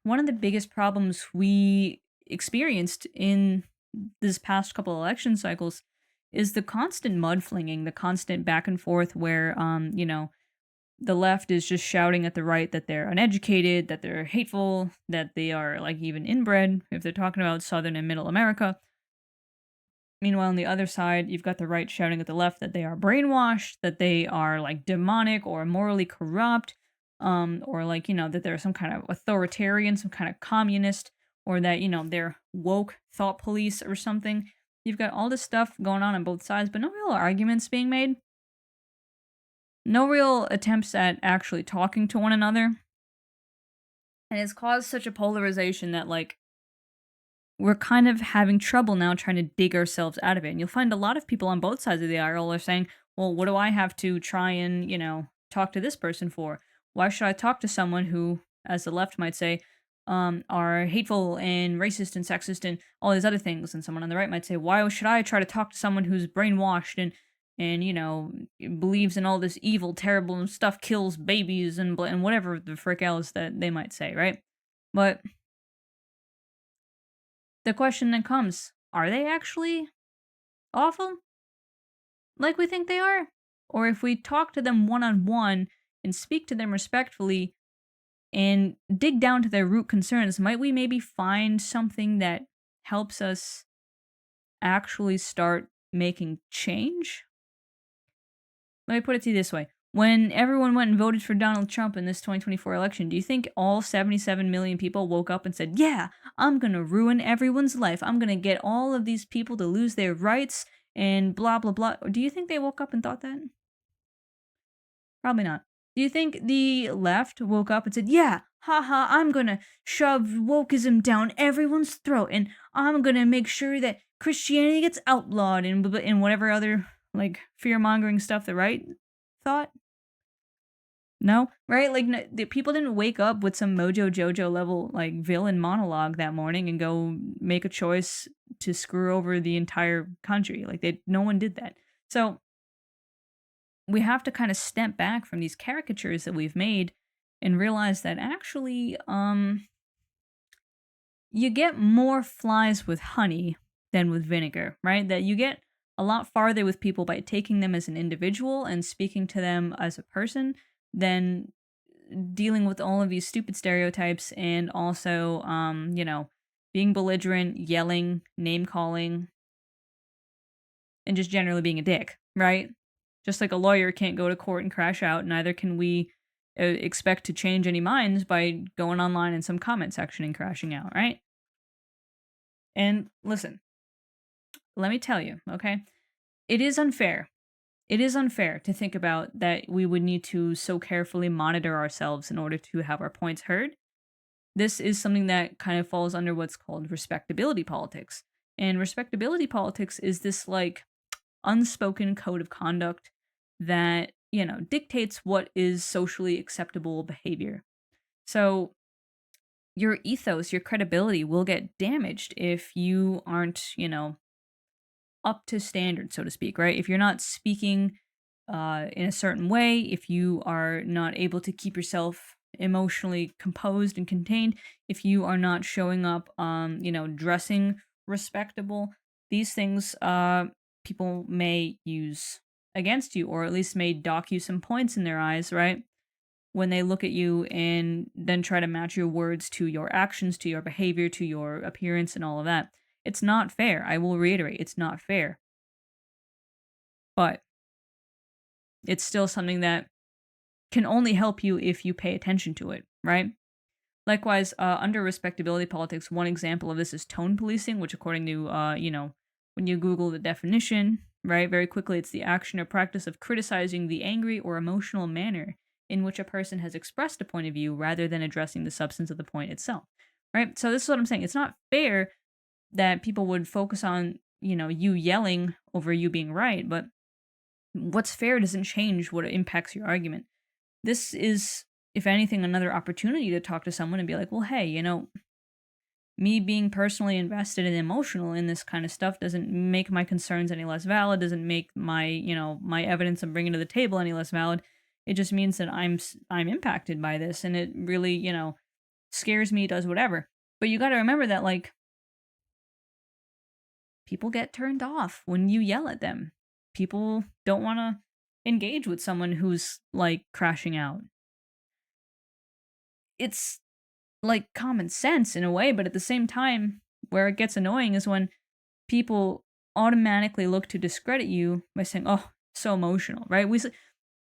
one of the biggest problems we experienced in this past couple election cycles is the constant mudflinging, the constant back and forth where the left is just shouting at the right that they're uneducated, that they're hateful, that they are like even inbred if they're talking about southern and middle America. Meanwhile, on the other side, you've got the right shouting at the left that they are brainwashed, that they are like demonic or morally corrupt, or like, that they're some kind of authoritarian, some kind of communist, or that, they're woke thought police or something. You've got all this stuff going on both sides, but no real arguments being made. No real attempts at actually talking to one another. And it's caused such a polarization that, like, we're kind of having trouble now trying to dig ourselves out of it. And you'll find a lot of people on both sides of the aisle are saying, well, what do I have to try and, talk to this person for? Why should I talk to someone who, as the left might say, are hateful and racist and sexist and all these other things? And someone on the right might say, why should I try to talk to someone who's brainwashed and believes in all this evil, terrible stuff, kills babies and whatever the frick else that they might say, right? But the question then comes, are they actually awful? Like we think they are? Or if we talk to them one-on-one and speak to them respectfully and dig down to their root concerns, might we maybe find something that helps us actually start making change? Let me put it to you this way. When everyone went and voted for Donald Trump in this 2024 election, do you think all 77 million people woke up and said, yeah, I'm going to ruin everyone's life. I'm going to get all of these people to lose their rights and blah, blah, blah. Do you think they woke up and thought that? Probably not. Do you think the left woke up and said, yeah, haha, I'm going to shove wokeism down everyone's throat and I'm going to make sure that Christianity gets outlawed and whatever other like fear-mongering stuff the right thought? No, right? Like, the people didn't wake up with some Mojo Jojo level, like, villain monologue that morning and go make a choice to screw over the entire country. Like, no one did that. So, we have to kind of step back from these caricatures that we've made and realize that actually, you get more flies with honey than with vinegar, right? That you get a lot farther with people by taking them as an individual and speaking to them as a person than dealing with all of these stupid stereotypes and also, being belligerent, yelling, name calling, and just generally being a dick, right? Just like a lawyer can't go to court and crash out, neither can we expect to change any minds by going online in some comment section and crashing out, right? And listen, let me tell you, okay? It is unfair. It is unfair to think about that we would need to so carefully monitor ourselves in order to have our points heard. This is something that kind of falls under what's called respectability politics. And respectability politics is this like unspoken code of conduct that, dictates what is socially acceptable behavior. So your ethos, your credibility will get damaged if you aren't, up to standard, so to speak, right? If you're not speaking in a certain way, if you are not able to keep yourself emotionally composed and contained, if you are not showing up, dressing respectable, these things people may use against you, or at least may dock you some points in their eyes, right? When they look at you and then try to match your words to your actions, to your behavior, to your appearance, and all of that. It's not fair. I will reiterate, it's not fair. But it's still something that can only help you if you pay attention to it, right? Likewise, under respectability politics, one example of this is tone policing, which according to, when you Google the definition, right, very quickly, it's the action or practice of criticizing the angry or emotional manner in which a person has expressed a point of view rather than addressing the substance of the point itself, right? So this is what I'm saying. It's not fair that people would focus on, you yelling over you being right, but what's fair doesn't change what impacts your argument. This is, if anything, another opportunity to talk to someone and be like, well, hey, me being personally invested and emotional in this kind of stuff doesn't make my concerns any less valid, doesn't make my, my evidence I'm bringing to the table any less valid. It just means that I'm impacted by this, and it really, scares me, does whatever. But you got to remember that, like, people get turned off when you yell at them. People don't want to engage with someone who's like crashing out. It's like common sense in a way, but at the same time, where it gets annoying is when people automatically look to discredit you by saying, "Oh, so emotional," right?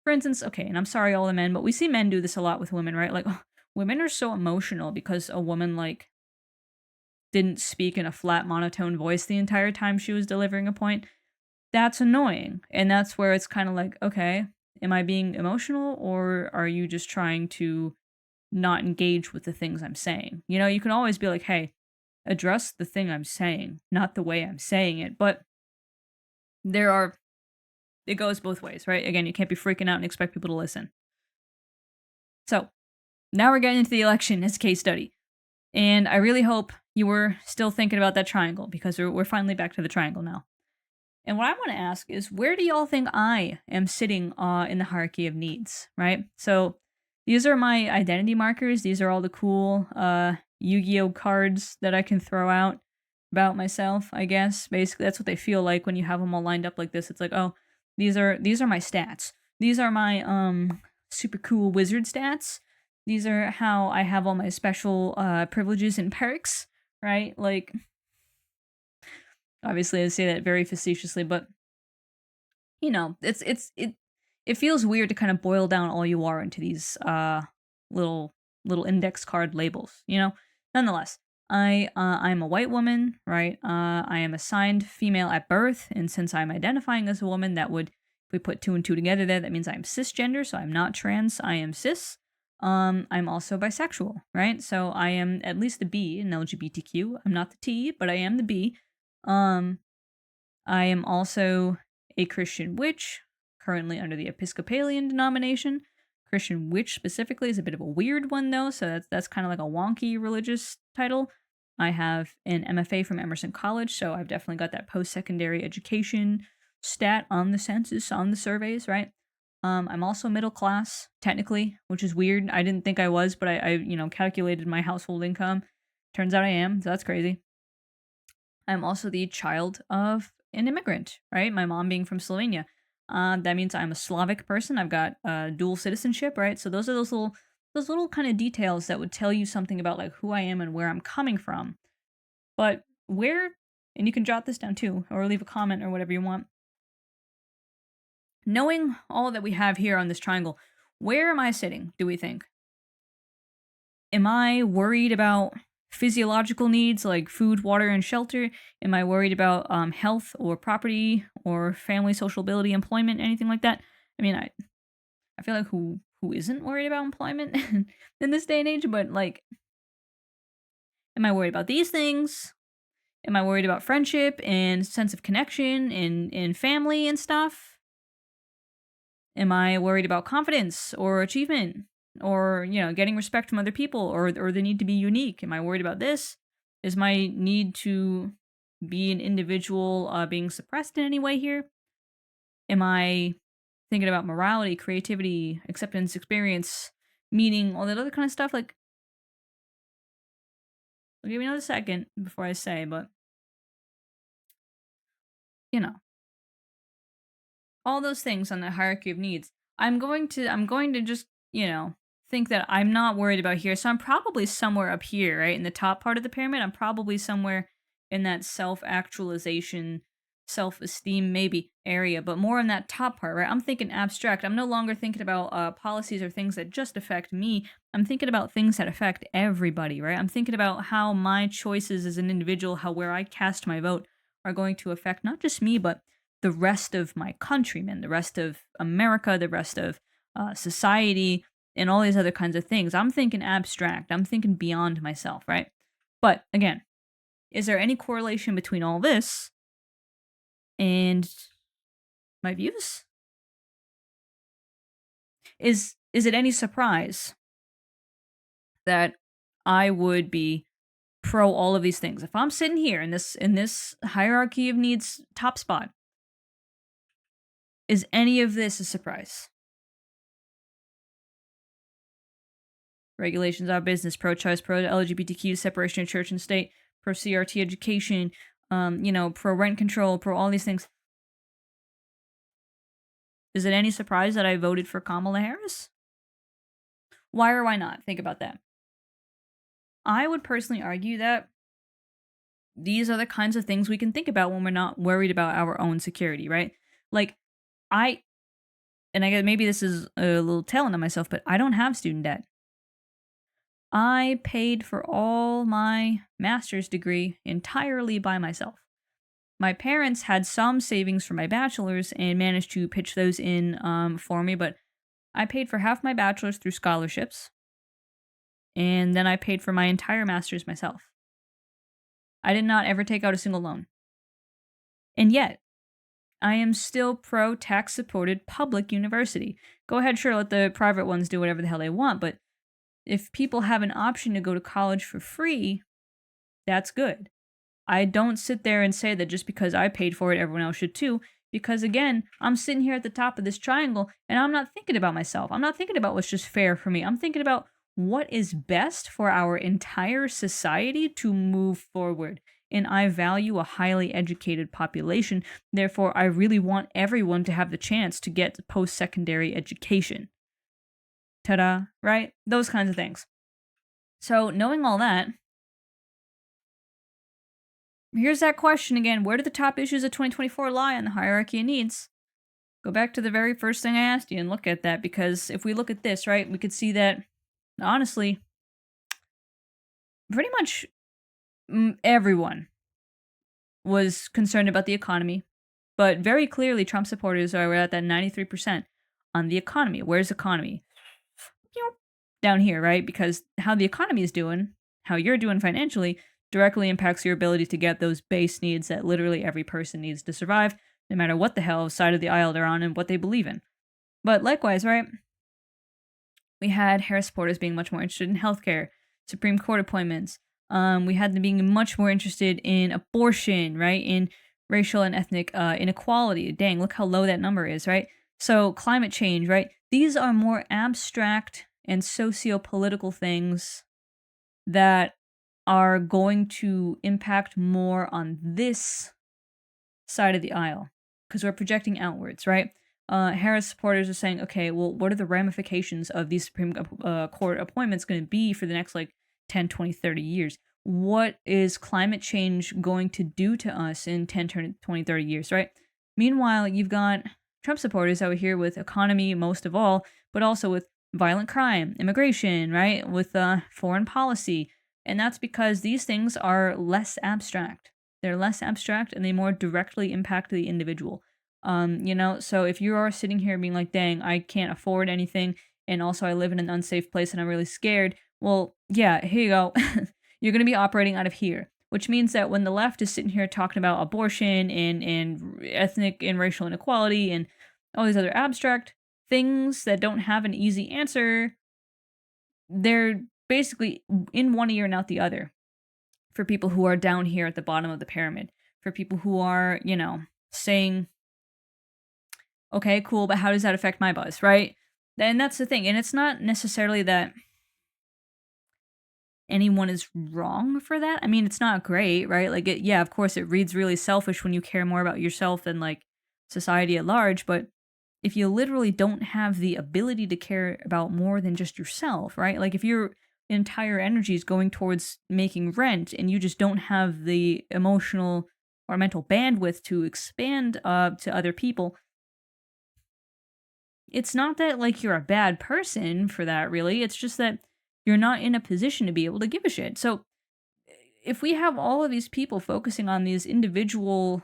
For instance, okay, and I'm sorry, all the men, but we see men do this a lot with women, right? Like, oh, women are so emotional because a woman like didn't speak in a flat monotone voice the entire time she was delivering a point. That's annoying, and that's where it's kind of like, okay, am I being emotional, or are you just trying to not engage with the things I'm saying? You can always be like, hey, address the thing I'm saying, not the way I'm saying it. But it goes both ways, right? Again, you can't be freaking out and expect people to listen. So now we're getting into the election as a case study. And I really hope you were still thinking about that triangle, because we're finally back to the triangle now. And what I want to ask is, where do y'all think I am sitting in the hierarchy of needs, right? So these are my identity markers. These are all the cool Yu-Gi-Oh cards that I can throw out about myself, I guess. Basically, that's what they feel like when you have them all lined up like this. It's like, oh, these are my stats. These are my super cool wizard stats. These are how I have all my special privileges and perks, right? Like, obviously, I say that very facetiously, but it feels weird to kind of boil down all you are into these little index card labels. Nonetheless, I'm a white woman, right? I am assigned female at birth, and since I'm identifying as a woman, if we put 2 and 2 together there, that means I'm cisgender, so I'm not trans, I am cis. I'm also bisexual, right? So I am at least the B in LGBTQ. I'm not the T, but I am the B. I am also a Christian witch, currently under the Episcopalian denomination. Christian witch specifically is a bit of a weird one, though, so that's kind of like a wonky religious title. I have an MFA from Emerson College, so I've definitely got that post-secondary education stat on the census, on the surveys, right? I'm also middle class, technically, which is weird. I didn't think I was, but I calculated my household income. Turns out I am, so that's crazy. I'm also the child of an immigrant, right? My mom being from Slovenia. That means I'm a Slavic person. I've got dual citizenship, right? So those are those little kind of details that would tell you something about like who I am and where I'm coming from. But and you can jot this down too, or leave a comment or whatever you want. Knowing all that we have here on this triangle, where am I sitting, do we think? Am I worried about physiological needs like food, water, and shelter? Am I worried about health or property or family, social ability, employment, anything like that? I mean, I feel like who isn't worried about employment in this day and age? But like, am I worried about these things? Am I worried about friendship and sense of connection and family and stuff? Am I worried about confidence or achievement or, getting respect from other people or the need to be unique? Am I worried about this? Is my need to be an individual being suppressed in any way here? Am I thinking about morality, creativity, acceptance, experience, meaning, all that other kind of stuff? Like, I'll give me another second before I say, but, you know, all those things on the hierarchy of needs. I'm going to just, think that I'm not worried about here. So I'm probably somewhere up here, right? In the top part of the pyramid, I'm probably somewhere in that self-actualization, self-esteem maybe area, but more in that top part, right? I'm thinking abstract. I'm no longer thinking about policies or things that just affect me. I'm thinking about things that affect everybody, right? I'm thinking about how my choices as an individual, where I cast my vote are going to affect not just me, but the rest of my countrymen, the rest of America, the rest of society, and all these other kinds of things. I'm thinking abstract. I'm thinking beyond myself, right? But again, is there any correlation between all this and my views? Is it any surprise that I would be pro all of these things? If I'm sitting here in this hierarchy of needs top spot, is any of this a surprise? regulations of business, pro-choice, pro-LGBTQ, separation of church and state, pro-CRT education, pro-rent control, pro-all these things. Is it any surprise that I voted for Kamala Harris? Why or why not? Think about that. I would personally argue that these are the kinds of things we can think about when we're not worried about our own security, right? Like, I guess maybe this is a little telling on myself, but I don't have student debt. I paid for all my master's degree entirely by myself. My parents had some savings for my bachelor's and managed to pitch those in for me, but I paid for half my bachelor's through scholarships, and then I paid for my entire master's myself. I did not ever take out a single loan. And yet, I am still pro tax supported public university. Go ahead, sure, let the private ones do whatever the hell they want, but if people have an option to go to college for free, that's good. I don't sit there and say that just because I paid for it, everyone else should too. Because again, I'm sitting here at the top of this triangle and I'm not thinking about myself. I'm not thinking about what's just fair for me. I'm thinking about what is best for our entire society to move forward. And I value a highly educated population. Therefore, I really want everyone to have the chance to get post-secondary education. Ta-da, right? Those kinds of things. So, knowing all that, here's that question again. Where do the top issues of 2024 lie on the hierarchy of needs? Go back to the very first thing I asked you and look at that, because if we look at this, right, we could see that, honestly, pretty much everyone was concerned about the economy. But very clearly, Trump supporters are at that 93% on the economy. Where's economy? Down here, right? Because how the economy is doing, how you're doing financially, directly impacts your ability to get those base needs that literally every person needs to survive, no matter what the hell side of the aisle they're on and what they believe in. But likewise, right? We had Harris supporters being much more interested in healthcare, Supreme Court appointments. We had them being much more interested in abortion, right? In racial and ethnic inequality. Dang, look how low that number is, right? So climate change, right? These are more abstract and socio-political things that are going to impact more on this side of the aisle because we're projecting outwards, right? Harris supporters are saying, okay, well, what are the ramifications of these Supreme Court appointments going to be for the next 10, 20, 30 years? What is climate change going to do to us in 10, 20, 30 years, right? Meanwhile, you've got Trump supporters over here with economy most of all, but also with violent crime, immigration, right? With foreign policy. And that's because these things are less abstract. They're less abstract and they more directly impact the individual. So if you are sitting here being like, dang, I can't afford anything, and also I live in an unsafe place and I'm really scared, well, yeah, here you go. You're going to be operating out of here, which means that when the left is sitting here talking about abortion and ethnic and racial inequality and all these other abstract things that don't have an easy answer, they're basically in one ear and out the other for people who are down here at the bottom of the pyramid, for people who are, saying, okay, cool, but how does that affect my buzz, right? And that's the thing. And it's not necessarily that anyone is wrong for that. I mean, it's not great, right? Of course, it reads really selfish when you care more about yourself than society at large, but if you literally don't have the ability to care about more than just yourself, right? If your entire energy is going towards making rent and you just don't have the emotional or mental bandwidth to expand to other people, it's not that you're a bad person for that, really. It's just that you're not in a position to be able to give a shit. So if we have all of these people focusing on these individual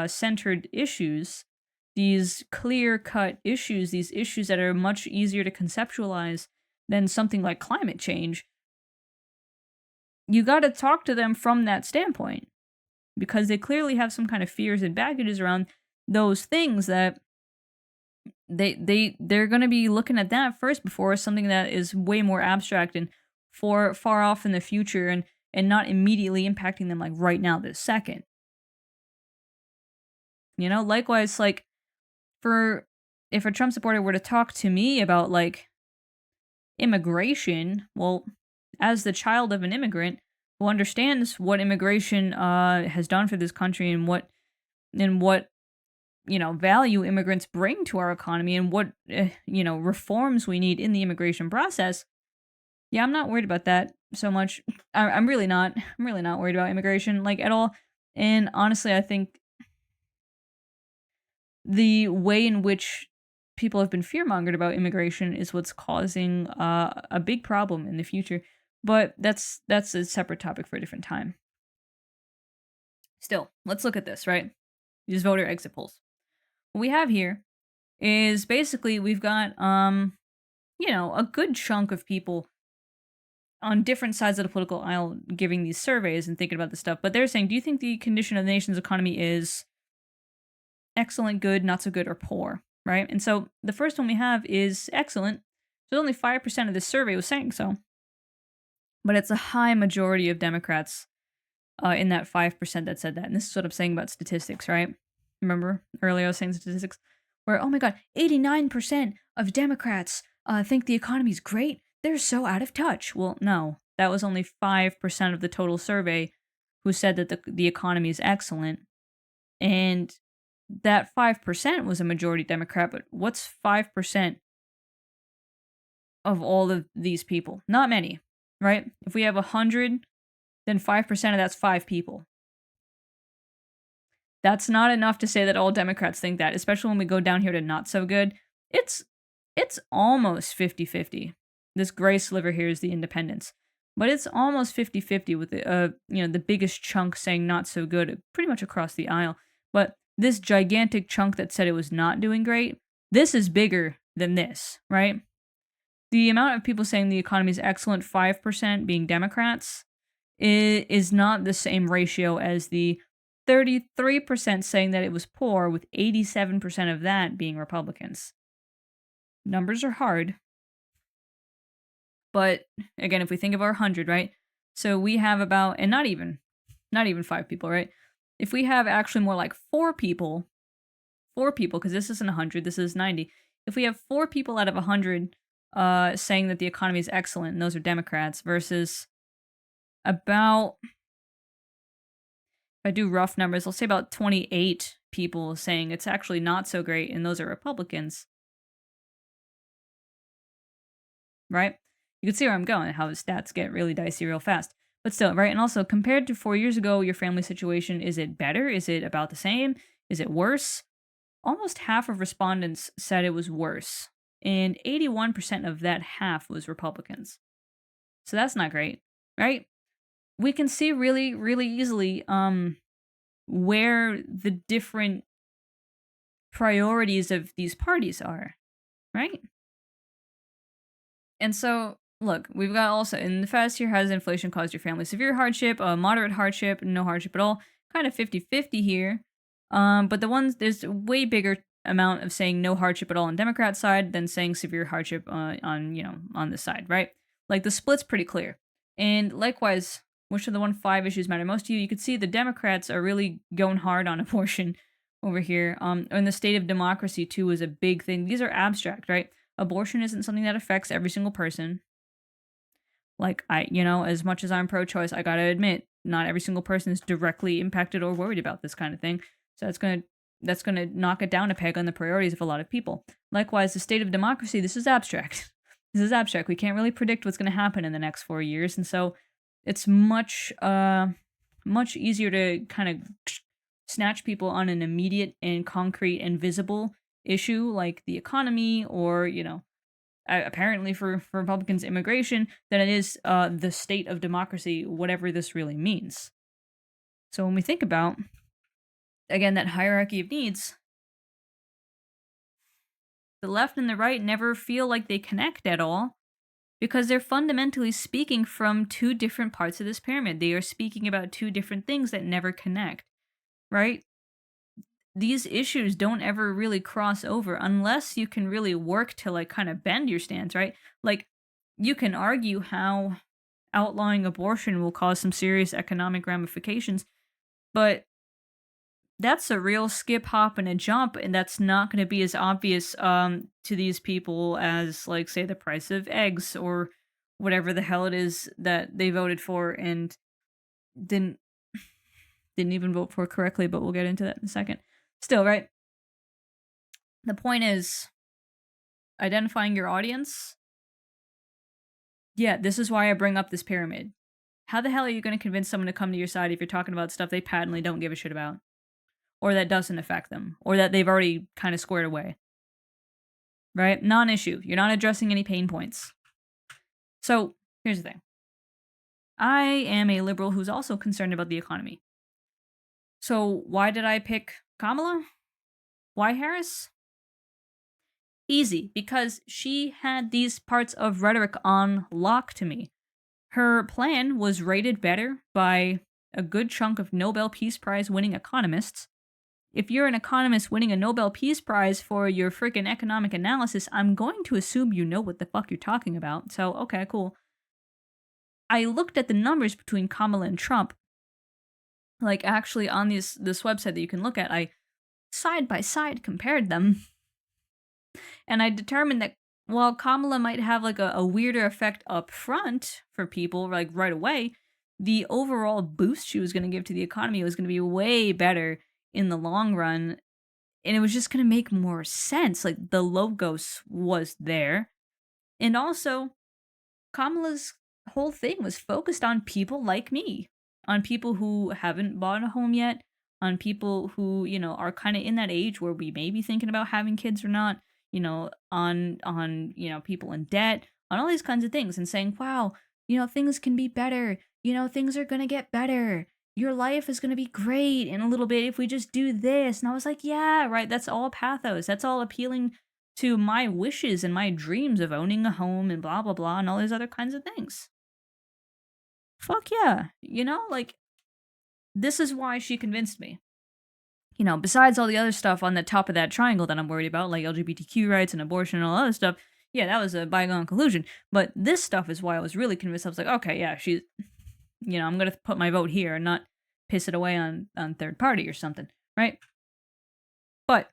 centered issues, these clear-cut issues, these issues that are much easier to conceptualize than something like climate change, you got to talk to them from that standpoint, because they clearly have some kind of fears and baggages around those things that they're going to be looking at that first before something that is way more abstract and far off in the future and not immediately impacting them right now, this second. Likewise, if a Trump supporter were to talk to me about immigration, well, as the child of an immigrant who understands what immigration has done for this country and what value immigrants bring to our economy and what reforms we need in the immigration process. Yeah, I'm not worried about that so much. I'm really not. I'm really not worried about immigration like at all. And honestly, I think the way in which people have been fearmongered about immigration is what's causing a big problem in the future. But that's a separate topic for a different time. Still, let's look at this, right? These voter exit polls. What we have here is basically we've got a good chunk of people on different sides of the political aisle giving these surveys and thinking about this stuff. But they're saying, do you think the condition of the nation's economy is excellent, good, not so good, or poor? Right? And so the first one we have is excellent. So only 5% of this survey was saying so. But it's a high majority of Democrats in that 5% that said that. And this is what I'm saying about statistics, right? Remember earlier I was saying statistics where, oh my god, 89% of Democrats think the economy's great. They're so out of touch. Well, no, that was only 5% of the total survey who said that the economy is excellent. And that 5% was a majority Democrat, but what's 5% of all of these people? Not many, right? If we have 100, then 5% of that's 5 people. That's not enough to say that all Democrats think that, especially when we go down here to not so good. It's almost 50-50. This gray sliver here is the independents. But it's almost 50-50 with the biggest chunk saying not so good pretty much across the aisle. But this gigantic chunk that said it was not doing great, this is bigger than this, right? The amount of people saying the economy is excellent, 5% being Democrats, is not the same ratio as the 33% saying that it was poor, with 87% of that being Republicans. Numbers are hard. But again, if we think of our 100, right? So we have about, and not even 5 people, right? If we have actually more like 4 people, because this isn't 100, this is 90. If we have 4 people out of 100 saying that the economy is excellent, and those are Democrats, versus about, if I do rough numbers, I'll say about 28 people saying it's actually not so great, and those are Republicans. Right? You can see where I'm going, how the stats get really dicey real fast. But still, right? And also, compared to 4 years ago, your family situation, is it better? Is it about the same? Is it worse? Almost half of respondents said it was worse. And 81% of that half was Republicans. So that's not great, right? We can see really, really easily where the different priorities of these parties are, right? And so, look, we've got also, in the past year, has inflation caused your family severe hardship, moderate hardship, no hardship at all? Kind of 50-50 here. But there's a way bigger amount of saying no hardship at all on Democrat side than saying severe hardship on this side, right? Like, the split's pretty clear. And likewise, which of the 5 issues matter most to you? You could see the Democrats are really going hard on abortion over here. And the state of democracy, too, is a big thing. These are abstract, right? Abortion isn't something that affects every single person. Like, as much as I'm pro-choice, I gotta admit, not every single person is directly impacted or worried about this kind of thing. So that's gonna knock it down a peg on the priorities of a lot of people. Likewise, the state of democracy, this is abstract. This is abstract. We can't really predict what's gonna happen in the next 4 years, and so it's much easier to kind of snatch people on an immediate and concrete and visible issue like the economy or, apparently for Republicans, immigration, than it is the state of democracy, whatever this really means. So when we think about, again, that hierarchy of needs, the left and the right never feel like they connect at all because they're fundamentally speaking from 2 different parts of this pyramid. They are speaking about 2 different things that never connect, right? These issues don't ever really cross over unless you can really work to, like, kind of bend your stance, right? Like, you can argue how outlawing abortion will cause some serious economic ramifications, but that's a real skip, hop, and a jump, and that's not gonna be as obvious, to these people as, like, say, the price of eggs or whatever the hell it is that they voted for and didn't didn't even vote for correctly, but we'll get into that in a second. Still, right? The point is identifying your audience. Yeah, this is why I bring up this pyramid. How the hell are you going to convince someone to come to your side if you're talking about stuff they patently don't give a shit about? Or that doesn't affect them? Or that they've already kind of squared away? Right? Non-issue. You're not addressing any pain points. So, here's the thing. I am a liberal who's also concerned about the economy. So, why did I pick Kamala? Why Harris? Easy, because she had these parts of rhetoric on lock to me. Her plan was rated better by a good chunk of Nobel Peace Prize winning economists. If you're an economist winning a Nobel Peace Prize for your freaking economic analysis, I'm going to assume you know what the fuck you're talking about. So, okay, cool. I looked at the numbers between Kamala and Trump. Like, actually, on this website that you can look at, I side by side compared them. And I determined that while Kamala might have like a weirder effect up front for people, like right away, the overall boost she was going to give to the economy was going to be way better in the long run. And it was just going to make more sense. Like the logos was there. And also, Kamala's whole thing was focused on people like me, on people who haven't bought a home yet, on people who, you know, are kind of in that age where we may be thinking about having kids or not, you know, on, you know, people in debt, on all these kinds of things and saying, "Wow, you know, things can be better. You know, things are going to get better. Your life is going to be great in a little bit if we just do this." And I was like, "Yeah, right, that's all pathos. That's all appealing to my wishes and my dreams of owning a home and blah blah blah and all these other kinds of things." Fuck yeah. You know, like this is why she convinced me. You know, besides all the other stuff on the top of that triangle that I'm worried about, like LGBTQ rights and abortion and all other stuff, yeah, that was a bygone conclusion. But this stuff is why I was really convinced. I was like, okay, yeah, she's, you know, I'm gonna put my vote here and not piss it away on third party or something, right? But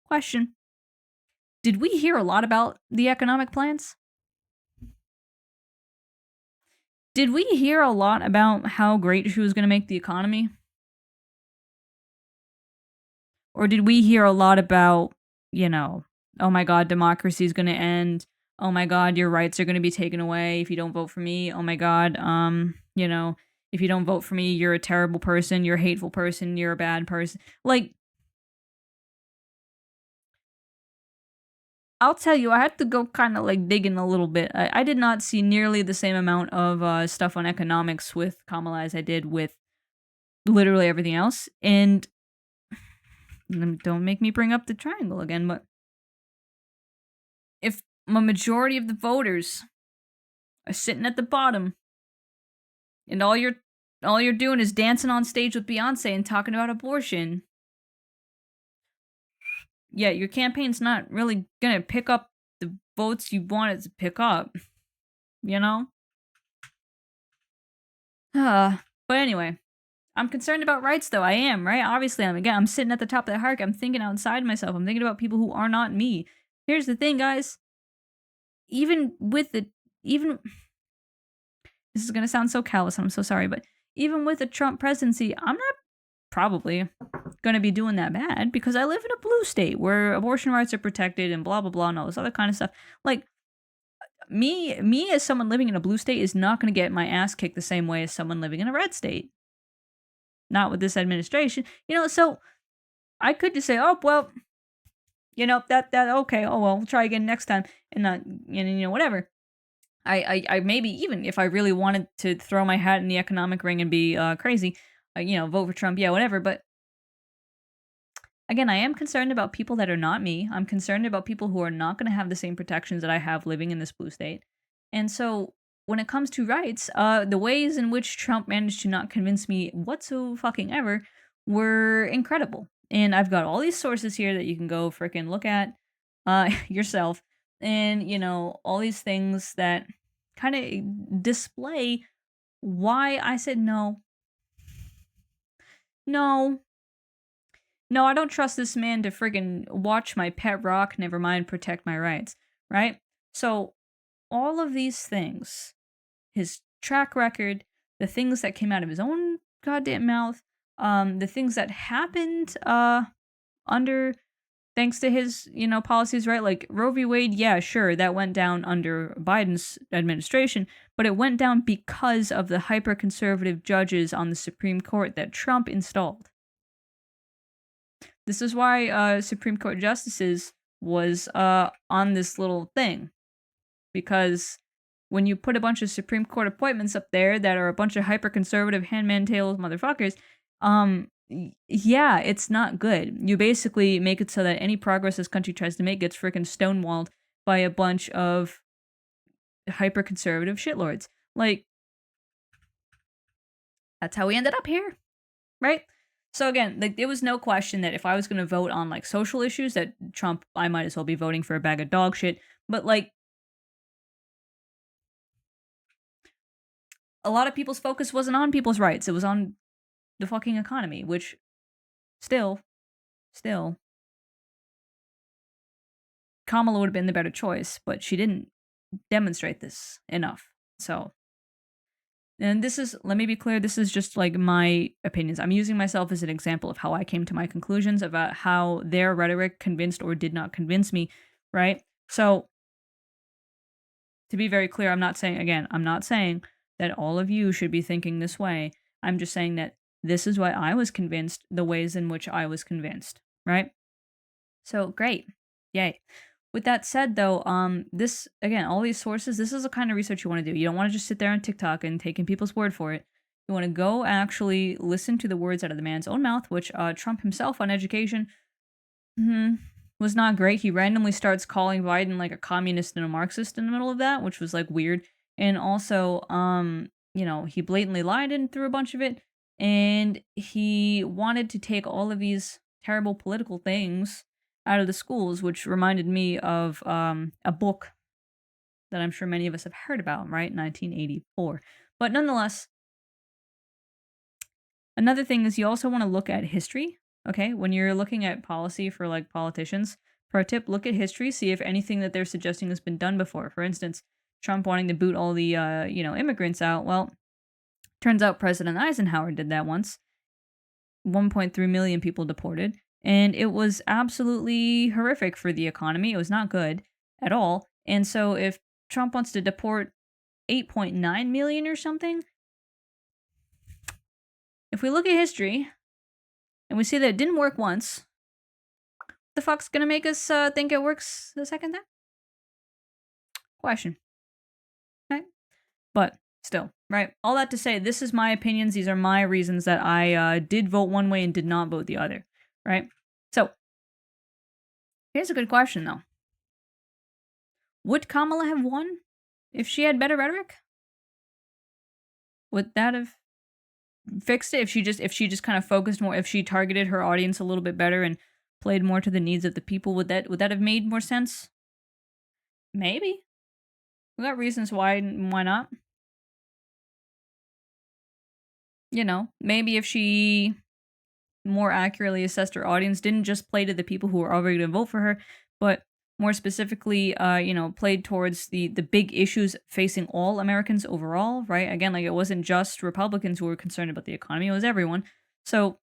question: did we hear a lot about the economic plans? Did we hear a lot about how great she was going to make the economy? Or did we hear a lot about, you know, oh my god, democracy is going to end. Oh my god, your rights are going to be taken away if you don't vote for me. Oh my god, you know, if you don't vote for me, you're a terrible person, you're a hateful person, you're a bad person. Like, I'll tell you, I had to go kind of like digging a little bit. I did not see nearly the same amount of stuff on economics with Kamala as I did with literally everything else. And don't make me bring up the triangle again, but if a majority of the voters are sitting at the bottom and all you're doing is dancing on stage with Beyonce and talking about abortion, yeah, your campaign's not really gonna pick up the votes you want it to pick up, you know? But anyway, I'm concerned about rights though. I am, right? Obviously, I'm sitting at the top of the hierarchy. I'm thinking outside myself. I'm thinking about people who are not me. Here's the thing, guys. Even with the even this is gonna sound so callous, I'm so sorry, but even with the Trump presidency, I'm not probably gonna be doing that bad because I live in a blue state where abortion rights are protected and blah blah blah and all this other kind of stuff. Like me as someone living in a blue state is not gonna get my ass kicked the same way as someone living in a red state. Not with this administration. You know, so I could just say, oh well, you know, that okay, oh well, we'll try again next time and not and you know, whatever. I maybe even if I really wanted to throw my hat in the economic ring and be crazy, you know, vote for Trump, yeah, whatever. But again, I am concerned about people that are not me. I'm concerned about people who are not going to have the same protections that I have living in this blue state. And so when it comes to rights, the ways in which Trump managed to not convince me whatsoever fucking ever were incredible. And I've got all these sources here that you can go freaking look at yourself. And, you know, all these things that kind of display why I said no. No. No, I don't trust this man to friggin' watch my pet rock, never mind protect my rights, right? So, all of these things, his track record, the things that came out of his own goddamn mouth, the things that happened, under thanks to his, policies, right? Like Roe v. Wade, yeah, sure, that went down under Biden's administration, but it went down because of the hyper conservative judges on the Supreme Court that Trump installed. This is why Supreme Court justices was on this little thing, because when you put a bunch of Supreme Court appointments up there that are a bunch of hyper conservative handman tails motherfuckers, yeah, it's not good. You basically make it so that any progress this country tries to make gets freaking stonewalled by a bunch of hyper conservative shitlords. Like, that's how we ended up here, right? So again, like there was no question that if I was going to vote on like social issues that Trump, I might as well be voting for a bag of dog shit. But like a lot of people's focus wasn't on people's rights. It was on the fucking economy, which still, Kamala would have been the better choice, but she didn't demonstrate this enough. So, and this is, let me be clear, this is just like my opinions. I'm using myself as an example of how I came to my conclusions about how their rhetoric convinced or did not convince me, right? So, to be very clear, I'm not saying that all of you should be thinking this way. I'm just saying that this is why I was convinced, the ways in which I was convinced, right? So, great. Yay. With that said, though, this, again, all these sources, this is the kind of research you want to do. You don't want to just sit there on TikTok and taking people's word for it. You want to go actually listen to the words out of the man's own mouth, which Trump himself on education was not great. He randomly starts calling Biden like a communist and a Marxist in the middle of that, which was like weird. And also, he blatantly lied and threw a bunch of it. And he wanted to take all of these terrible political things out of the schools, which reminded me of a book that I'm sure many of us have heard about, right? 1984. But nonetheless, another thing is you also want to look at history, okay? When you're looking at policy for like politicians, pro tip, look at history, see if anything that they're suggesting has been done before. For instance, Trump wanting to boot all the, immigrants out. Well, turns out President Eisenhower did that once. 1.3 million people deported. And it was absolutely horrific for the economy. It was not good at all. And so if Trump wants to deport 8.9 million or something, if we look at history and we see that it didn't work once, what the fuck's gonna make us think it works the second time? Question. Right? But still, right? All that to say, this is my opinions. These are my reasons that I did vote one way and did not vote the other, right? So, here's a good question, though. Would Kamala have won if she had better rhetoric? Would that have fixed it if she just kind of focused more, if she targeted her audience a little bit better and played more to the needs of the people? Would that have made more sense? Maybe. We got reasons why not. Maybe if she more accurately assessed her audience, didn't just play to the people who were already going to vote for her, but more specifically, played towards the big issues facing all Americans overall, right? Again, like it wasn't just Republicans who were concerned about the economy, it was everyone. So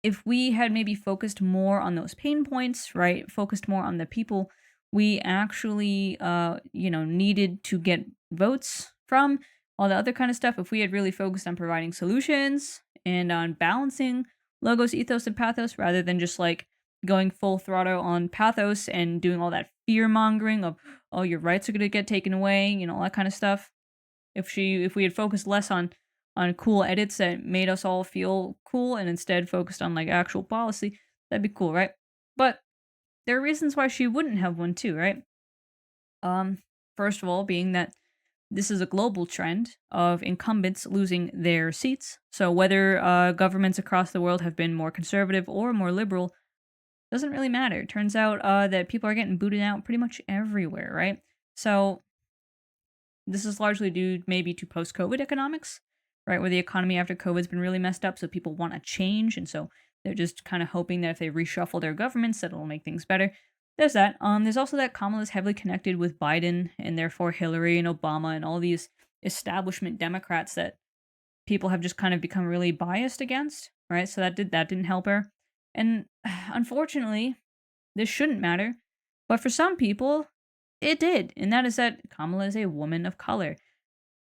if we had maybe focused more on those pain points, right? Focused more on the people we actually, needed to get votes from, all the other kind of stuff, if we had really focused on providing solutions and on balancing logos, ethos, and pathos rather than just like going full throttle on pathos and doing all that fear mongering of, oh, your rights are going to get taken away, all that kind of stuff. If we had focused less on cool edits that made us all feel cool and instead focused on like actual policy, that'd be cool, right? But there are reasons why she wouldn't have one too, right? First of all, being that this is a global trend of incumbents losing their seats. So whether governments across the world have been more conservative or more liberal doesn't really matter. It turns out that people are getting booted out pretty much everywhere, right? So this is largely due maybe to post-COVID economics, right? Where the economy after COVID's been really messed up, so people want a change, and so they're just kind of hoping that if they reshuffle their governments, that it'll make things better. There's that. There's also that Kamala is heavily connected with Biden, and therefore Hillary and Obama and all these establishment Democrats that people have just kind of become really biased against, right? So that didn't help her. And unfortunately, this shouldn't matter, but for some people, it did. And that is that Kamala is a woman of color.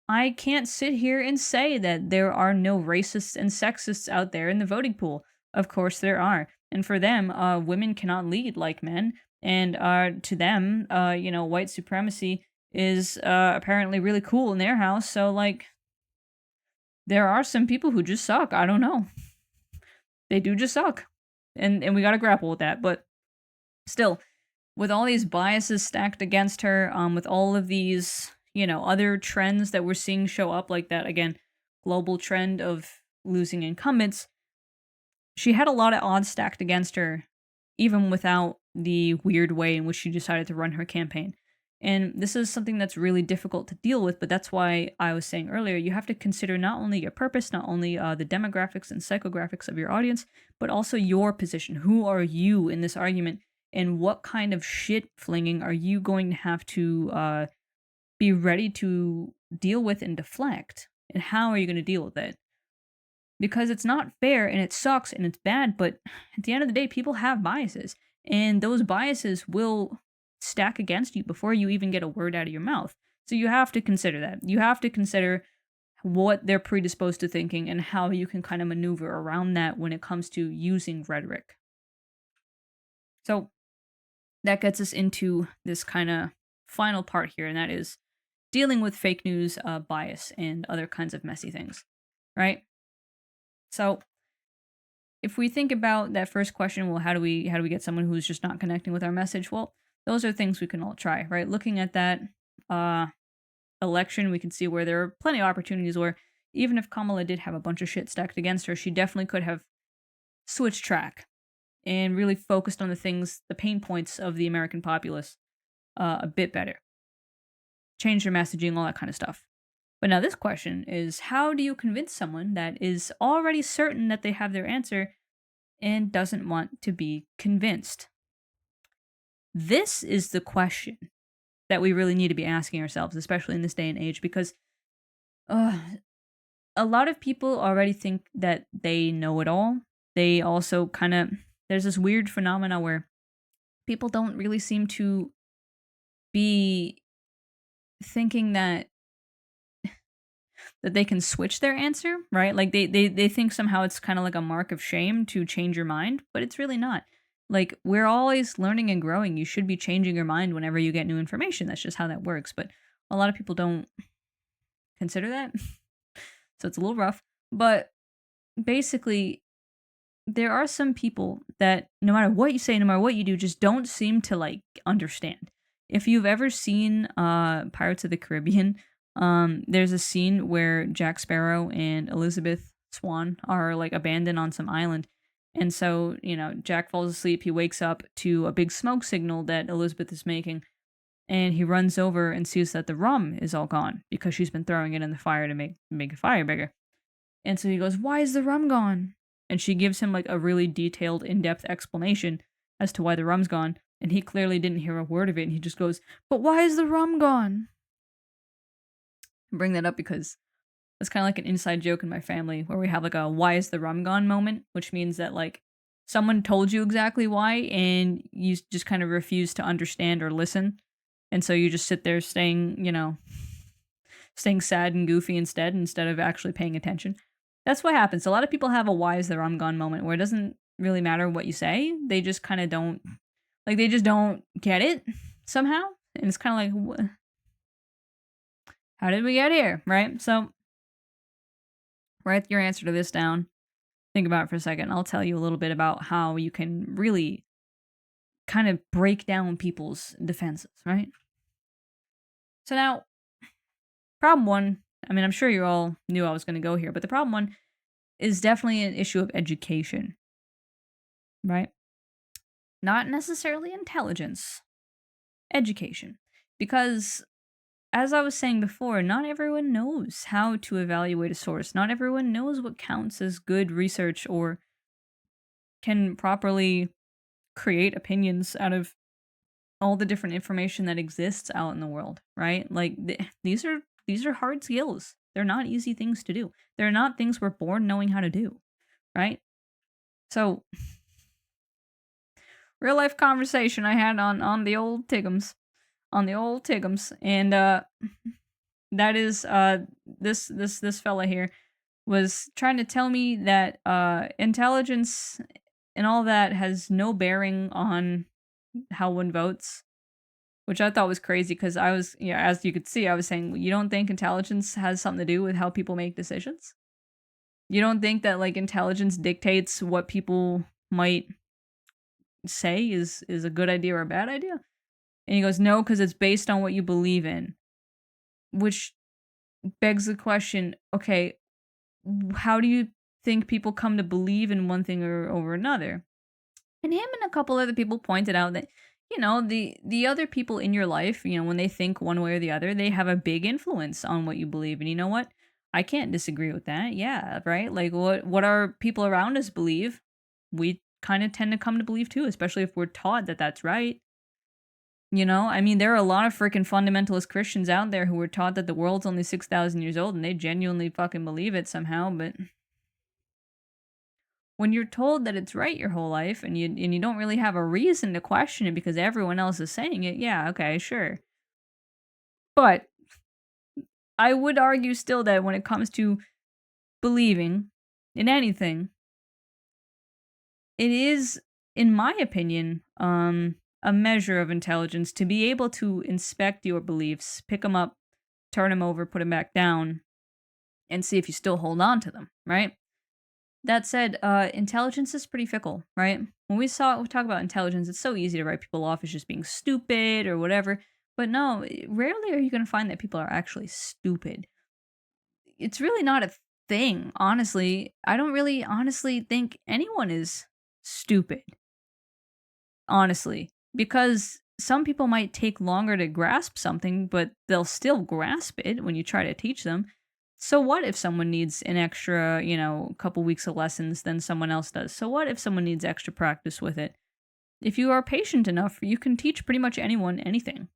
I can't sit here and say that there are no racists and sexists out there in the voting pool. Of course there are. And for them, women cannot lead like men. And to them, white supremacy is apparently really cool in their house. So, like, there are some people who just suck. I don't know. They do just suck. And we got to grapple with that. But still, with all these biases stacked against her, with all of these, other trends that we're seeing show up, like that, again, global trend of losing incumbents, she had a lot of odds stacked against her, even without the weird way in which she decided to run her campaign. And this is something that's really difficult to deal with, but that's why I was saying earlier, you have to consider not only your purpose, not only the demographics and psychographics of your audience, but also your position. Who are you in this argument? And what kind of shit flinging are you going to have to be ready to deal with and deflect? And how are you going to deal with it? Because it's not fair and it sucks and it's bad, but at the end of the day, people have biases. And those biases will stack against you before you even get a word out of your mouth. So you have to consider that. You have to consider what they're predisposed to thinking and how you can kind of maneuver around that when it comes to using rhetoric. So that gets us into this kind of final part here, and that is dealing with fake news, bias, and other kinds of messy things, right? So if we think about that first question, well, how do we get someone who's just not connecting with our message? Well, those are things we can all try, right? Looking at that election, we can see where there are plenty of opportunities where even if Kamala did have a bunch of shit stacked against her, she definitely could have switched track and really focused on the things, the pain points of the American populace a bit better. Change their messaging, all that kind of stuff. But now this question is, how do you convince someone that is already certain that they have their answer and doesn't want to be convinced? This is the question that we really need to be asking ourselves, especially in this day and age, because a lot of people already think that they know it all. They also kind of, there's this weird phenomena where people don't really seem to be thinking that they can switch their answer, right? Like they think somehow it's kind of like a mark of shame to change your mind, but it's really not. Like, we're always learning and growing. You should be changing your mind whenever you get new information. That's just how that works. But a lot of people don't consider that. So it's a little rough. But basically, there are some people that no matter what you say, no matter what you do, just don't seem to like understand. If you've ever seen Pirates of the Caribbean, there's a scene where Jack Sparrow and Elizabeth Swann are like abandoned on some island. And so, Jack falls asleep. He wakes up to a big smoke signal that Elizabeth is making. And he runs over and sees that the rum is all gone because she's been throwing it in the fire to make the fire bigger. And so he goes, "Why is the rum gone?" And she gives him like a really detailed, in-depth explanation as to why the rum's gone. And he clearly didn't hear a word of it. And he just goes, "But why is the rum gone?" I bring that up because it's kind of like an inside joke in my family where we have like a "why is the rum gone" moment, which means that like someone told you exactly why and you just kind of refuse to understand or listen. And so you just sit there staying sad and goofy instead of actually paying attention. That's what happens. A lot of people have a "why is the rum gone" moment where it doesn't really matter what you say. They just kind of don't, like, they just don't get it somehow. And it's kind of like, how did we get here, right? So write your answer to this down. Think about it for a second. I'll tell you a little bit about how you can really kind of break down people's defenses, right? So now, problem one, I mean, I'm sure you all knew I was going to go here, but the problem one is definitely an issue of education, right? Not necessarily intelligence, education. Because as I was saying before, not everyone knows how to evaluate a source. Not everyone knows what counts as good research or can properly create opinions out of all the different information that exists out in the world, right? Like these are hard skills. They're not easy things to do. They're not things we're born knowing how to do, right? So, real life conversation I had on the old Tiggums, and that is this fella here was trying to tell me that intelligence and all that has no bearing on how one votes, which I thought was crazy because I was, as you could see, I was saying, you don't think intelligence has something to do with how people make decisions? You don't think that like intelligence dictates what people might say is a good idea or a bad idea? And he goes, no, because it's based on what you believe in, which begs the question, okay, how do you think people come to believe in one thing or over another? And him and a couple other people pointed out that, the other people in your life, when they think one way or the other, they have a big influence on what you believe. And you know what? I can't disagree with that. Yeah, right? Like what our people around us believe, we kind of tend to come to believe too, especially if we're taught that that's right. I mean, there are a lot of freaking fundamentalist Christians out there who were taught that the world's only 6,000 years old and they genuinely fucking believe it somehow, but when you're told that it's right your whole life and you don't really have a reason to question it because everyone else is saying it, yeah, okay, sure. But I would argue still that when it comes to believing in anything, it is, in my opinion, a measure of intelligence to be able to inspect your beliefs, pick them up, turn them over, put them back down, and see if you still hold on to them, right? That said, intelligence is pretty fickle, right? When we talk about intelligence, it's so easy to write people off as just being stupid or whatever. But no, rarely are you going to find that people are actually stupid. It's really not a thing, honestly. I don't really honestly think anyone is stupid, honestly, because some people might take longer to grasp something, but they'll still grasp it when you try to teach them. So what if someone needs an extra, couple weeks of lessons than someone else does? So what if someone needs extra practice with it? If you are patient enough, you can teach pretty much anyone anything,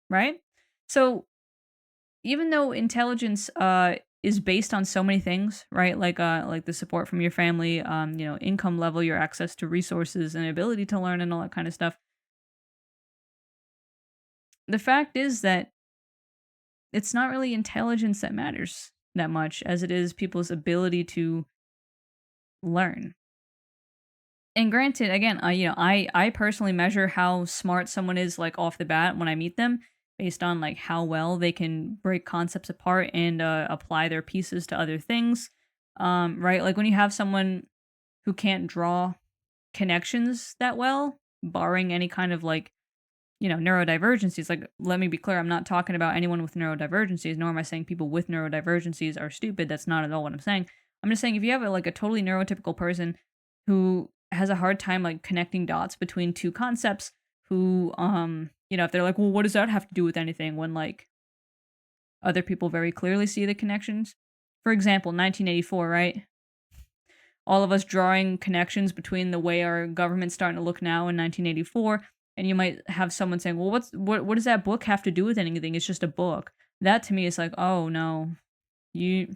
right? So even though intelligence is based on so many things, right? Like the support from your family, income level, your access to resources and ability to learn and all that kind of stuff. The fact is that it's not really intelligence that matters that much as it is people's ability to learn. And granted, again, I personally measure how smart someone is like off the bat when I meet them based on like how well they can break concepts apart and apply their pieces to other things. Right? Like when you have someone who can't draw connections that well, barring any kind of like, neurodivergencies. Like, let me be clear, I'm not talking about anyone with neurodivergencies, nor am I saying people with neurodivergencies are stupid. That's not at all what I'm saying. I'm just saying if you have like a totally neurotypical person who has a hard time like connecting dots between two concepts, who if they're like, well, what does that have to do with anything, when like other people very clearly see the connections. For example, 1984, right? All of us drawing connections between the way our government's starting to look now in 1984, and you might have someone saying, well, what does that book have to do with anything? It's just a book. That to me is like, oh no, you're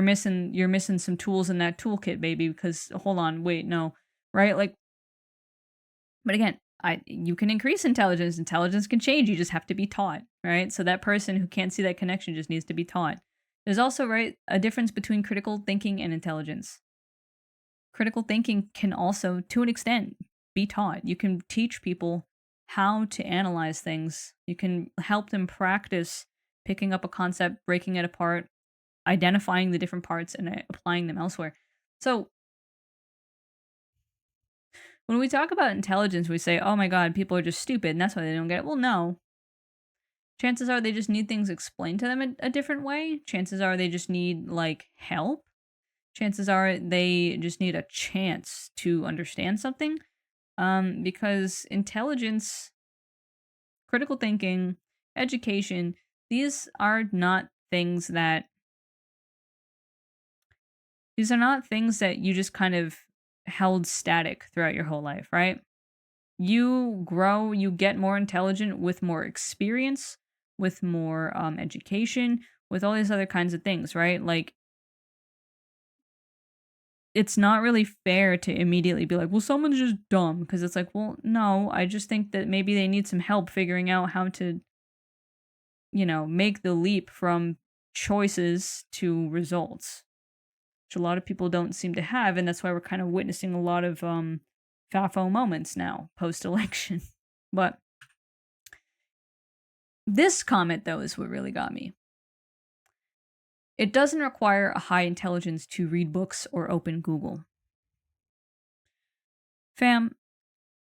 missing some tools in that toolkit, baby, because hold on, wait, no. Right? Like, but again, you can increase intelligence. Intelligence can change. You just have to be taught, right? So that person who can't see that connection just needs to be taught. There's also, right, a difference between critical thinking and intelligence. Critical thinking can also, to an extent, be taught. You can teach people how to analyze things. You can help them practice picking up a concept, breaking it apart, identifying the different parts, and applying them elsewhere. So when we talk about intelligence, we say, oh my god, people are just stupid, and that's why they don't get it. Well, no. Chances are they just need things explained to them a different way. Chances are they just need, like, help. Chances are they just need a chance to understand something. Because intelligence, critical thinking, education, these are not things that you just kind of held static throughout your whole life, right? You grow, you get more intelligent with more experience, with more education, with all these other kinds of things, right? Like, it's not really fair to immediately be like, well, someone's just dumb. Because it's like, well, no, I just think that maybe they need some help figuring out how to, make the leap from choices to results, which a lot of people don't seem to have. And that's why we're kind of witnessing a lot of FAFO moments now post election. But this comment, though, is what really got me. It doesn't require a high intelligence to read books or open Google. Fam,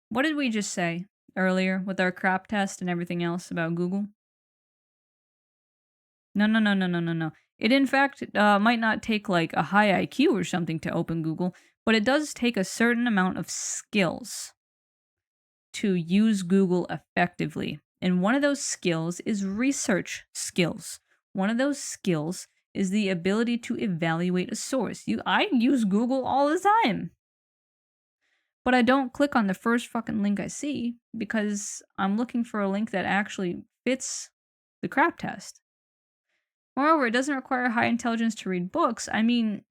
what did we just say earlier with our crap test and everything else about Google? No, no, no, no, no, no, no. It, in fact, might not take like a high IQ or something to open Google, but it does take a certain amount of skills to use Google effectively. And one of those skills is research skills. One of those skills is the ability to evaluate a source. I use Google all the time. But I don't click on the first fucking link I see because I'm looking for a link that actually fits the crap test. Moreover, it doesn't require high intelligence to read books. I mean,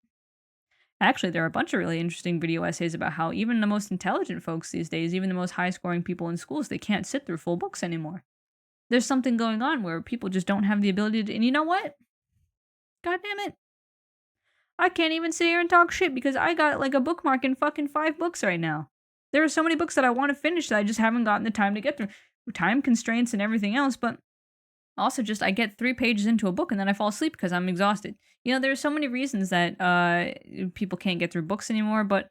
actually, there are a bunch of really interesting video essays about how even the most intelligent folks these days, even the most high-scoring people in schools, they can't sit through full books anymore. There's something going on where people just don't have the ability to... And you know what? God damn it. I can't even sit here and talk shit because I got like a bookmark in fucking 5 books right now. There are so many books that I want to finish that I just haven't gotten the time to get through. Time constraints and everything else, but also just I get 3 pages into a book and then I fall asleep because I'm exhausted. There are so many reasons that people can't get through books anymore, but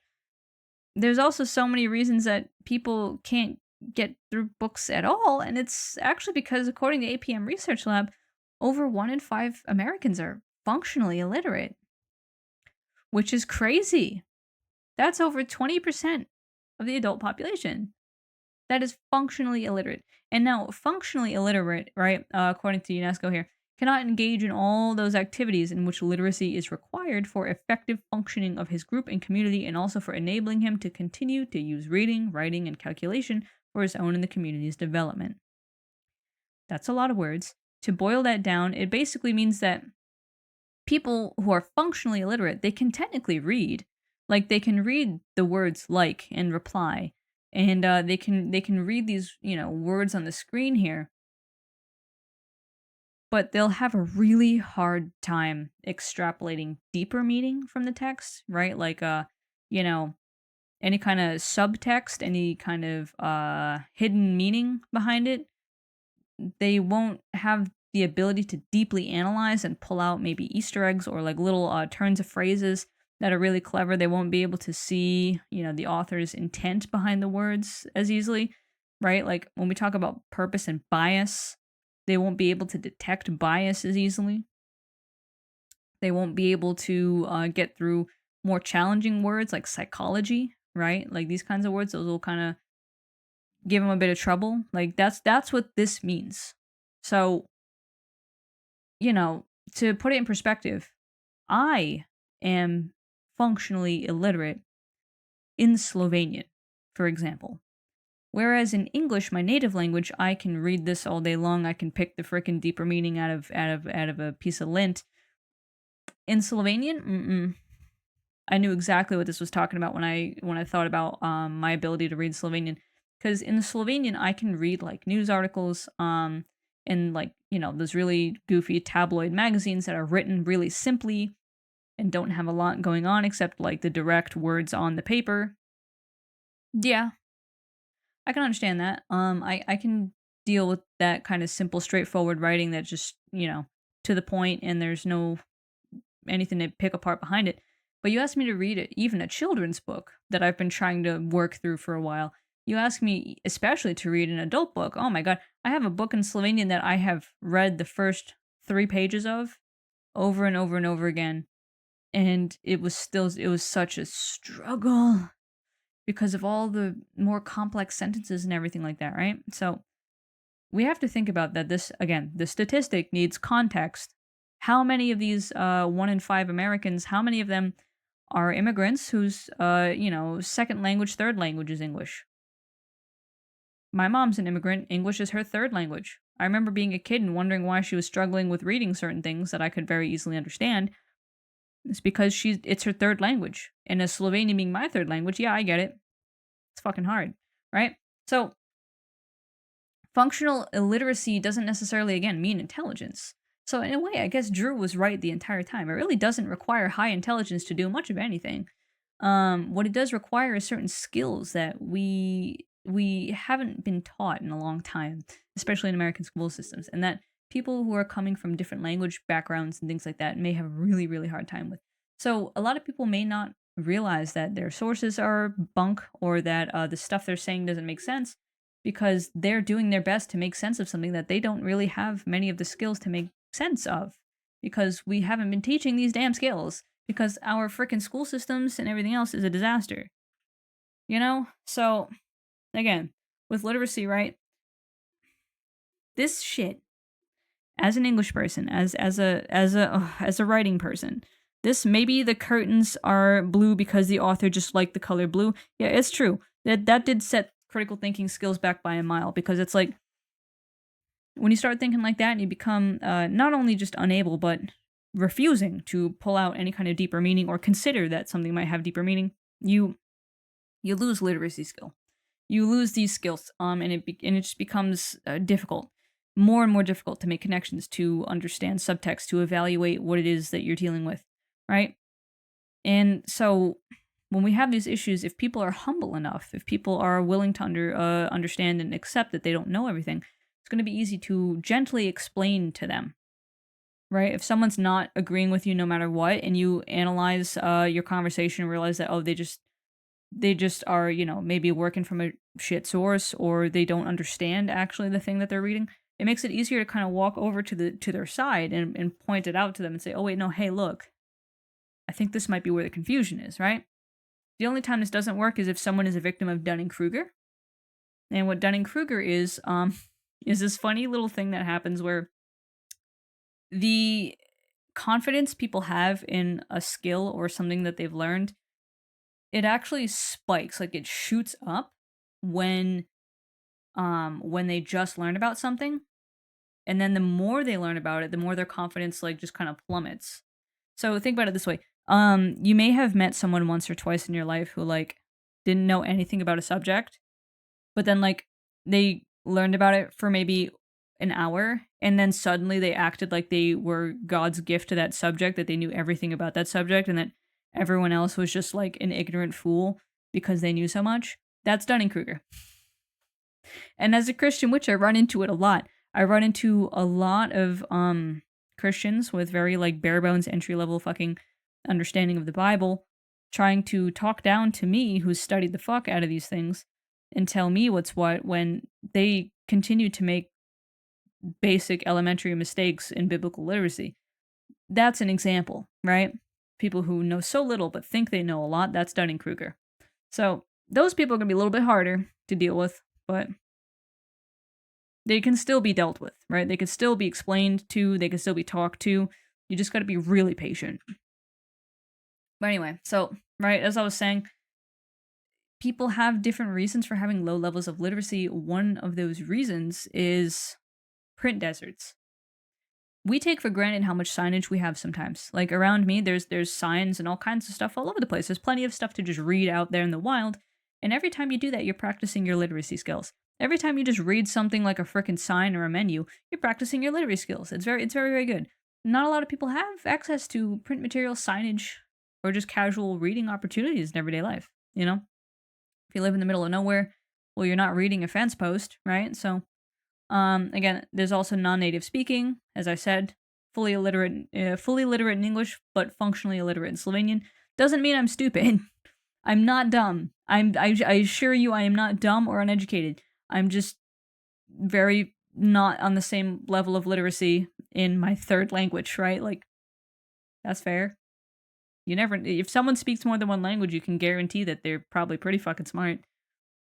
there's also so many reasons that people can't get through books at all, and it's actually because, according to APM Research Lab, over 1 in 5 Americans are functionally illiterate, which is crazy. That's over 20% of the adult population that is functionally illiterate. And now, functionally illiterate, right, according to UNESCO here, cannot engage in all those activities in which literacy is required for effective functioning of his group and community, and also for enabling him to continue to use reading, writing, and calculation for his own and the community's development. That's a lot of words. To boil that down, it basically means that people who are functionally illiterate, they can technically read. Like, they can read the words like and reply, and they can read these, words on the screen here, but they'll have a really hard time extrapolating deeper meaning from the text, right? Like, any kind of subtext, any kind of hidden meaning behind it. They won't have the ability to deeply analyze and pull out maybe Easter eggs or like little turns of phrases that are really clever. They won't be able to see, the author's intent behind the words as easily, right? Like when we talk about purpose and bias, they won't be able to detect bias as easily. They won't be able to get through more challenging words like psychology, right? Like these kinds of words, those will kind of give them a bit of trouble. Like that's what this means. So, to put it in perspective, I am functionally illiterate in Slovenian, for example. Whereas in English, my native language, I can read this all day long. I can pick the frickin' deeper meaning out of a piece of lint. In Slovenian, I knew exactly what this was talking about when I thought about my ability to read Slovenian, because in Slovenian I can read like news articles, in like those really goofy tabloid magazines that are written really simply and don't have a lot going on except like the direct words on the paper. Yeah, I can understand that. I can deal with that kind of simple, straightforward writing that just to the point, and there's no anything to pick apart behind it. But you asked me to read it, even a children's book that I've been trying to work through for a while. You asked me especially to read an adult book. Oh my god, I have a book in Slovenian that I have read the first 3 pages of over and over and over again. And it was such a struggle because of all the more complex sentences and everything like that, right? So we have to think about that. This, again, the statistic needs context. How many of these 1 in 5 Americans, how many of them are immigrants whose, second language, third language is English? My mom's an immigrant. English is her third language. I remember being a kid and wondering why she was struggling with reading certain things that I could very easily understand. It's because it's her third language. And as Slovenian being my third language, yeah, I get it. It's fucking hard, right? So, functional illiteracy doesn't necessarily, again, mean intelligence. So, in a way, I guess Drew was right the entire time. It really doesn't require high intelligence to do much of anything. What it does require is certain skills that we haven't been taught in a long time, especially in American school systems, and that people who are coming from different language backgrounds and things like that may have a really, really hard time with. So, a lot of people may not realize that their sources are bunk or that the stuff they're saying doesn't make sense because they're doing their best to make sense of something that they don't really have many of the skills to make sense of because we haven't been teaching these damn skills because our freaking school systems and everything else is a disaster. You know? So, again, with literacy, right? This shit, as an English person, as a writing person, this maybe the curtains are blue because the author just liked the color blue. Yeah, it's true. That did set critical thinking skills back by a mile because it's like when you start thinking like that and you become not only just unable but refusing to pull out any kind of deeper meaning or consider that something might have deeper meaning, you lose literacy skill. You lose these skills, and it just becomes difficult, more and more difficult to make connections, to understand subtext, to evaluate what it is that you're dealing with, right? And so, when we have these issues, if people are humble enough, if people are willing to understand and accept that they don't know everything, it's going to be easy to gently explain to them, right? If someone's not agreeing with you no matter what, and you analyze your conversation and realize that, oh, they just are, maybe working from a shit source or they don't understand actually the thing that they're reading. It makes it easier to kind of walk over to their side and point it out to them and say, oh wait, no, hey, look, I think this might be where the confusion is, right? The only time this doesn't work is if someone is a victim of Dunning-Kruger. And what Dunning-Kruger is this funny little thing that happens where the confidence people have in a skill or something that they've learned, it actually spikes, like it shoots up when they just learn about something. And then the more they learn about it, the more their confidence like just kind of plummets. So think about it this way. You may have met someone once or twice in your life who like didn't know anything about a subject, but then like they learned about it for maybe an hour and then suddenly they acted like they were God's gift to that subject, that they knew everything about that subject and that everyone else was just like an ignorant fool because they knew so much. That's Dunning-Kruger. And as a Christian witch, I run into it a lot. I run into a lot of Christians with very like bare bones entry level fucking understanding of the Bible trying to talk down to me who's studied the fuck out of these things and tell me what's what when they continue to make basic elementary mistakes in biblical literacy. That's an example, right? People who know so little but think they know a lot, that's Dunning-Kruger. So those people are going to be a little bit harder to deal with, but they can still be dealt with, right? They can still be explained to, they can still be talked to. You just got to be really patient. But anyway, so, right, as I was saying, people have different reasons for having low levels of literacy. One of those reasons is print deserts. We take for granted how much signage we have sometimes. Like around me, there's signs and all kinds of stuff all over the place. There's plenty of stuff to just read out there in the wild. And every time you do that, you're practicing your literacy skills. Every time you just read something like a frickin' sign or a menu, you're practicing your literacy skills. It's very, very good. Not a lot of people have access to print material, signage, or just casual reading opportunities in everyday life, you know? If you live in the middle of nowhere, well, you're not reading a fence post, right? So, again, there's also non-native speaking, as I said, fully literate in English, but functionally illiterate in Slovenian. Doesn't mean I'm stupid. I'm not dumb. I assure you I am not dumb or uneducated. I'm just very not on the same level of literacy in my third language, right? Like, that's fair. If someone speaks more than one language, you can guarantee that they're probably pretty fucking smart.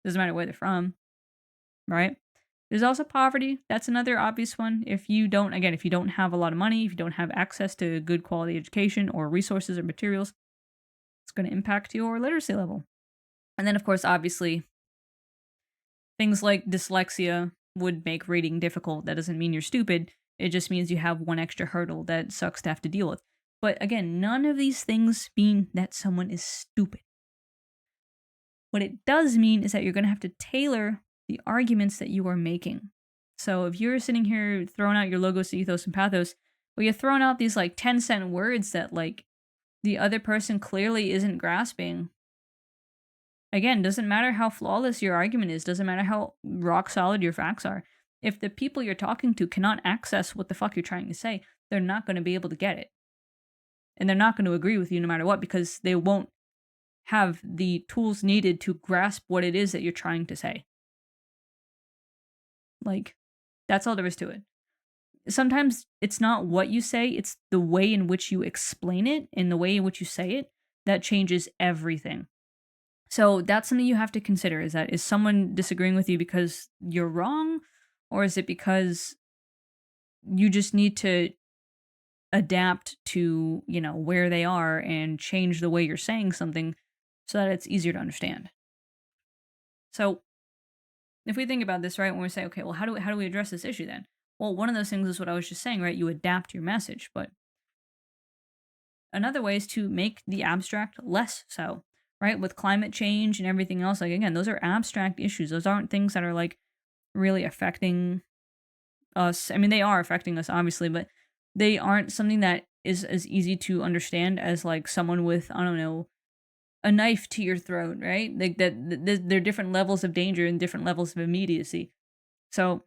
Doesn't matter where they're from, right? There's also poverty. That's another obvious one. If you don't, again, if you don't have a lot of money, if you don't have access to good quality education or resources or materials, it's going to impact your literacy level. And then, of course, obviously, things like dyslexia would make reading difficult. That doesn't mean you're stupid. It just means you have one extra hurdle that sucks to have to deal with. But again, none of these things mean that someone is stupid. What it does mean is that you're going to have to tailor the arguments that you are making. So if you're sitting here throwing out your logos, ethos, and pathos, but you're throwing out these like 10-cent words that like the other person clearly isn't grasping. Again, doesn't matter how flawless your argument is, doesn't matter how rock solid your facts are. If the people you're talking to cannot access what the fuck you're trying to say, they're not going to be able to get it. And they're not going to agree with you no matter what, because they won't have the tools needed to grasp what it is that you're trying to say. Like, that's all there is to it. Sometimes it's not what you say, it's the way in which you explain it and the way in which you say it that changes everything. So that's something you have to consider, is someone disagreeing with you because you're wrong, or is it because you just need to adapt to, where they are and change the way you're saying something so that it's easier to understand. So if we think about this, right, when we say, okay, well, how do we address this issue then? Well, one of those things is what I was just saying, right? You adapt your message, but another way is to make the abstract less so, right? With climate change and everything else, like, again, those are abstract issues. Those aren't things that are like really affecting us. I mean, they are affecting us, obviously, but they aren't something that is as easy to understand as like someone with, I don't know, a knife to your throat, right? Like there are different levels of danger and different levels of immediacy. So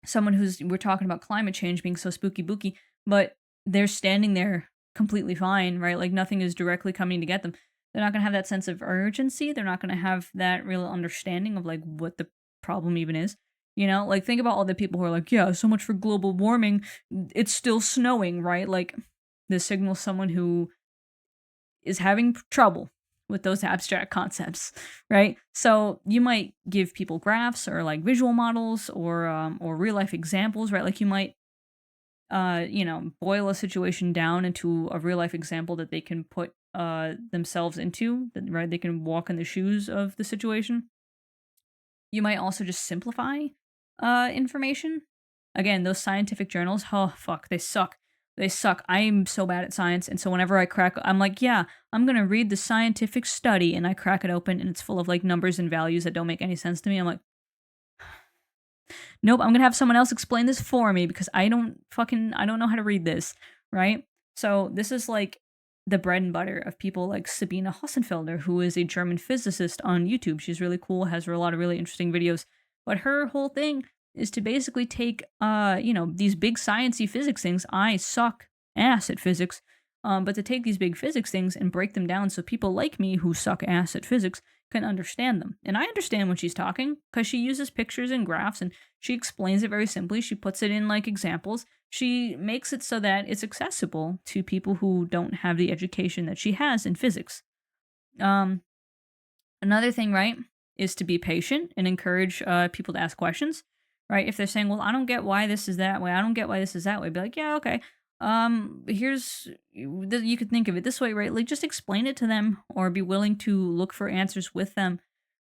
someone we're talking about climate change being so spooky booky, but they're standing there completely fine, right? Like nothing is directly coming to get them. They're not going to have that sense of urgency. They're not going to have that real understanding of like what the problem even is. Like think about all the people who are like, yeah, so much for global warming. It's still snowing, right? Like this signals someone who is having trouble with those abstract concepts, right? So you might give people graphs or like visual models or real life examples, right? Like you might boil a situation down into a real life example that they can put themselves into, right? They can walk in the shoes of the situation. You might also just simplify information. Again, those scientific journals, oh fuck, they suck. They suck. I'm so bad at science, and so whenever I'm like, yeah, I'm gonna read the scientific study, and I crack it open, and it's full of like numbers and values that don't make any sense to me. I'm like, nope, I'm gonna have someone else explain this for me because I don't know how to read this, right? So this is like the bread and butter of people like Sabine Hossenfelder, who is a German physicist on YouTube. She's really cool, has a lot of really interesting videos, but her whole thing is to basically take, these big sciencey physics things. I suck ass at physics, but to take these big physics things and break them down so people like me who suck ass at physics can understand them. And I understand when she's talking because she uses pictures and graphs and she explains it very simply. She puts it in like examples. She makes it so that it's accessible to people who don't have the education that she has in physics. Another thing, right, is to be patient and encourage people to ask questions. Right? If they're saying, well, I don't get why this is that way. I don't get why this is that way. Be like, yeah, okay. You could think of it this way, right? Like, just explain it to them or be willing to look for answers with them.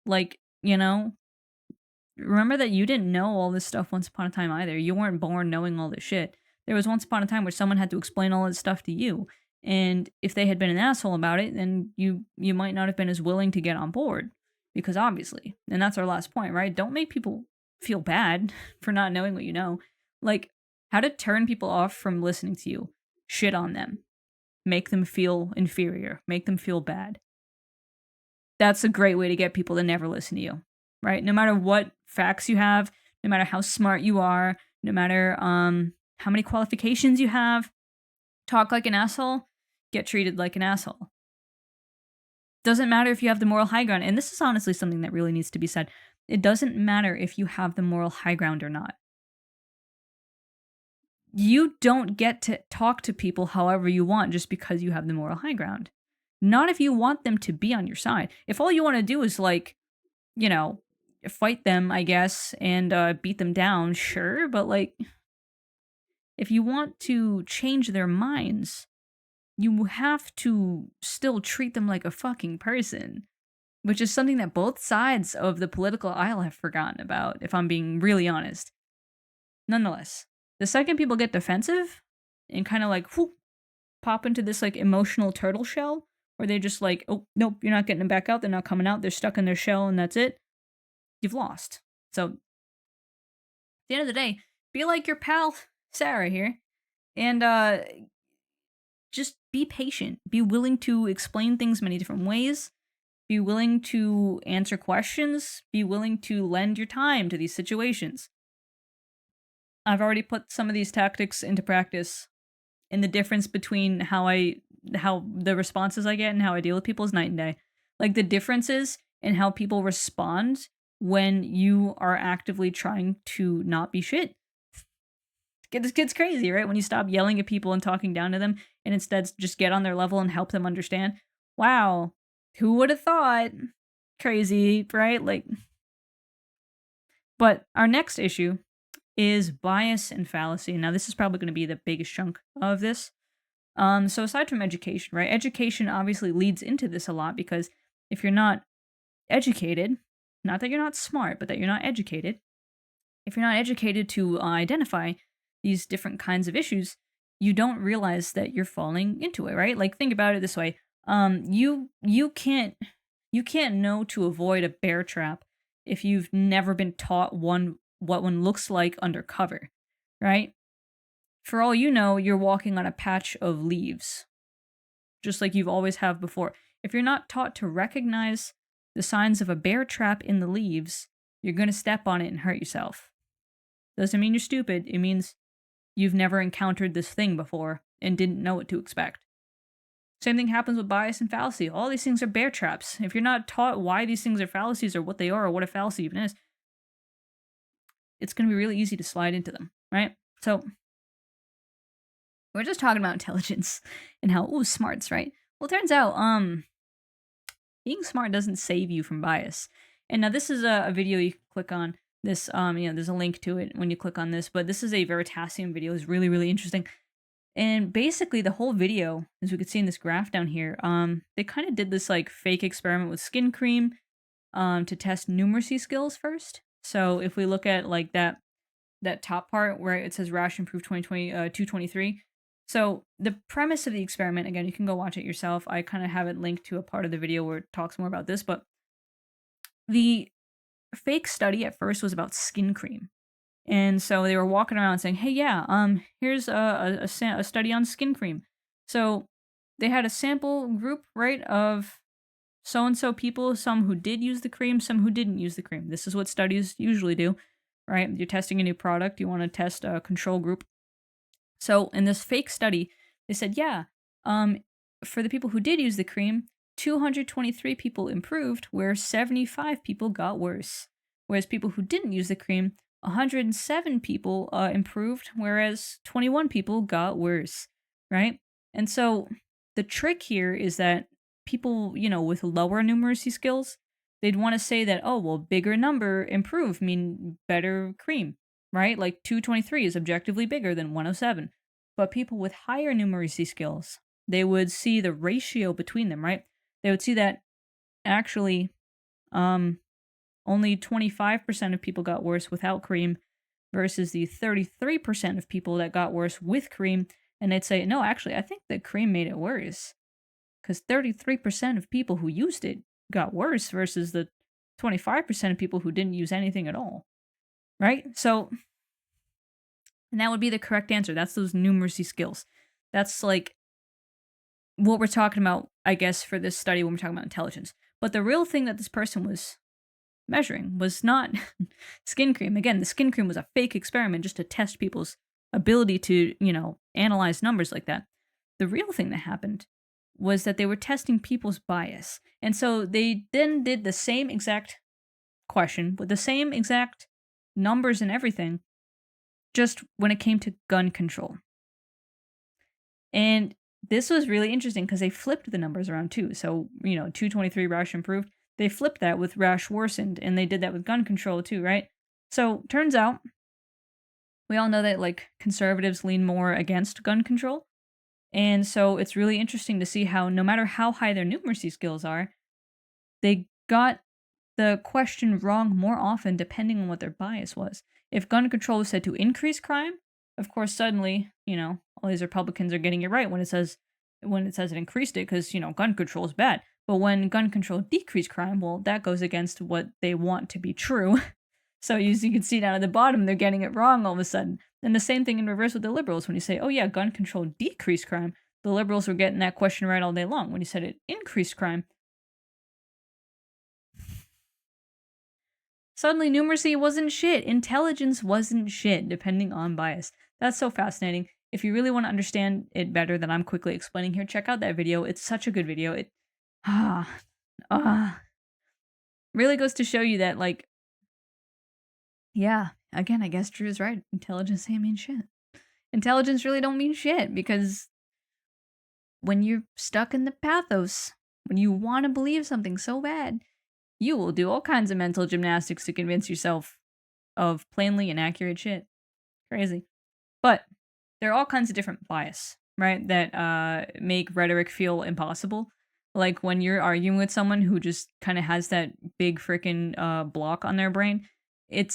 Like, remember that you didn't know all this stuff once upon a time either. You weren't born knowing all this shit. There was once upon a time where someone had to explain all this stuff to you. And if they had been an asshole about it, then you might not have been as willing to get on board. Because obviously, and that's our last point, right? Don't make people feel bad for not knowing what you know. Like, how to turn people off from listening to you. Shit on them. Make them feel inferior. Make them feel bad. That's a great way to get people to never listen to you, right? No matter what facts you have, no matter how smart you are, no matter how many qualifications you have, talk like an asshole, get treated like an asshole. Doesn't matter if you have the moral high ground. And this is honestly something that really needs to be said. It doesn't matter if you have the moral high ground or not. You don't get to talk to people however you want just because you have the moral high ground. Not if you want them to be on your side. If all you want to do is like, fight them, I guess, and beat them down, sure, but like if you want to change their minds, you have to still treat them like a fucking person, which is something that both sides of the political aisle have forgotten about, if I'm being really honest. Nonetheless, the second people get defensive and kind of like whoop, pop into this like emotional turtle shell, where they just like, oh, nope, you're not getting them back out. They're not coming out. They're stuck in their shell and that's it. You've lost. So at the end of the day, be like your pal Sarah here and just be patient. Be willing to explain things many different ways. Be willing to answer questions. Be willing to lend your time to these situations. I've already put some of these tactics into practice, and the difference between how the responses I get and how I deal with people is night and day. Like the differences in how people respond when you are actively trying to not be shit. This gets crazy, right? When you stop yelling at people and talking down to them and instead just get on their level and help them understand. Wow, who would have thought? Crazy, right? Like, but our next issue is bias and fallacy. Now, this is probably going to be the biggest chunk of this. So aside from education, right? Education obviously leads into this a lot because if you're not educated, not that you're not smart, but that you're not educated, if you're not educated to identify these different kinds of issues, you don't realize that you're falling into it, right? Like think about it this way. You can't know to avoid a bear trap if you've never been taught what one looks like undercover, right? For all you know, you're walking on a patch of leaves, just like you've always have before. If you're not taught to recognize the signs of a bear trap in the leaves, you're going to step on it and hurt yourself. Doesn't mean you're stupid. It means you've never encountered this thing before and didn't know what to expect. Same thing happens with bias and fallacy. All these things are bear traps. If you're not taught why these things are fallacies or what they are or what a fallacy even is, it's going to be really easy to slide into them, right? So we're just talking about intelligence and how, ooh, smarts, right? Well, it turns out, being smart doesn't save you from bias. And now this is a video you can click on. This, there's a link to it when you click on this, but this is a Veritasium video. It's really, really interesting. And basically the whole video, as we could see in this graph down here, they kind of did this like fake experiment with skin cream, to test numeracy skills first. So if we look at like that top part where it says Rash improved 2020, 223. So the premise of the experiment, again, you can go watch it yourself. I kind of have it linked to a part of the video where it talks more about this, but the fake study at first was about skin cream. And so they were walking around saying, hey, yeah, here's a study on skin cream. So they had a sample group, right, of so-and-so people, some who did use the cream, some who didn't use the cream. This is what studies usually do, right? You're testing a new product. You want to test a control group. So in this fake study, they said, yeah, for the people who did use the cream, 223 people improved, where 75 people got worse. Whereas people who didn't use the cream, 107 people improved, whereas 21 people got worse, right? And so the trick here is that people, with lower numeracy skills, they'd want to say that, oh, well, bigger number improve mean better cream, right? Like 223 is objectively bigger than 107. But people with higher numeracy skills, they would see the ratio between them, right? They would see that actually only 25% of people got worse without cream versus the 33% of people that got worse with cream. And they'd say, no, actually, I think the cream made it worse. Because 33% of people who used it got worse versus the 25% of people who didn't use anything at all. Right? So, and that would be the correct answer. That's those numeracy skills. That's like what we're talking about, I guess, for this study when we're talking about intelligence. But the real thing that this person was measuring was not skin cream. Again, the skin cream was a fake experiment just to test people's ability to, analyze numbers like that. The real thing that happened was that they were testing people's bias. And so they then did the same exact question with the same exact numbers and everything, just when it came to gun control. And this was really interesting because they flipped the numbers around too. So, 223 Roush improved. they flipped that with rash worsened, and they did that with gun control too, right? So turns out we all know that like conservatives lean more against gun control. And so it's really interesting to see how no matter how high their numeracy skills are, they got the question wrong more often depending on what their bias was. If gun control is said to increase crime, of course suddenly, all these Republicans are getting it right when it says it increased it because, gun control is bad. But when gun control decreased crime, well, that goes against what they want to be true. So as you can see down at the bottom, they're getting it wrong all of a sudden. And the same thing in reverse with the liberals. When you say, oh yeah, gun control decreased crime, the liberals were getting that question right all day long. When you said it increased crime, suddenly numeracy wasn't shit. Intelligence wasn't shit, depending on bias. That's so fascinating. If you really want to understand it better than I'm quickly explaining here, check out that video. It's such a good video. It really goes to show you that, like, yeah, again, I guess Drew's right. Intelligence ain't mean shit. Intelligence really don't mean shit, because when you're stuck in the pathos, when you want to believe something so bad, you will do all kinds of mental gymnastics to convince yourself of plainly inaccurate shit. Crazy. But there are all kinds of different bias, right, that make rhetoric feel impossible. Like when you're arguing with someone who just kind of has that big freaking block on their brain, it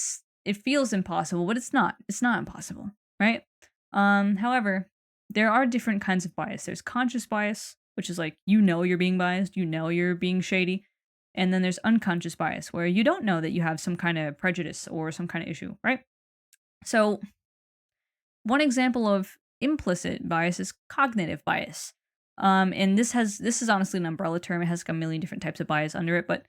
feels impossible, but it's not. It's not impossible, right? However, there are different kinds of bias. There's conscious bias, which is like, you're being biased, you're being shady. And then there's unconscious bias, where you don't know that you have some kind of prejudice or some kind of issue, right? So one example of implicit bias is cognitive bias. And this is honestly an umbrella term. It has a million different types of bias under it, but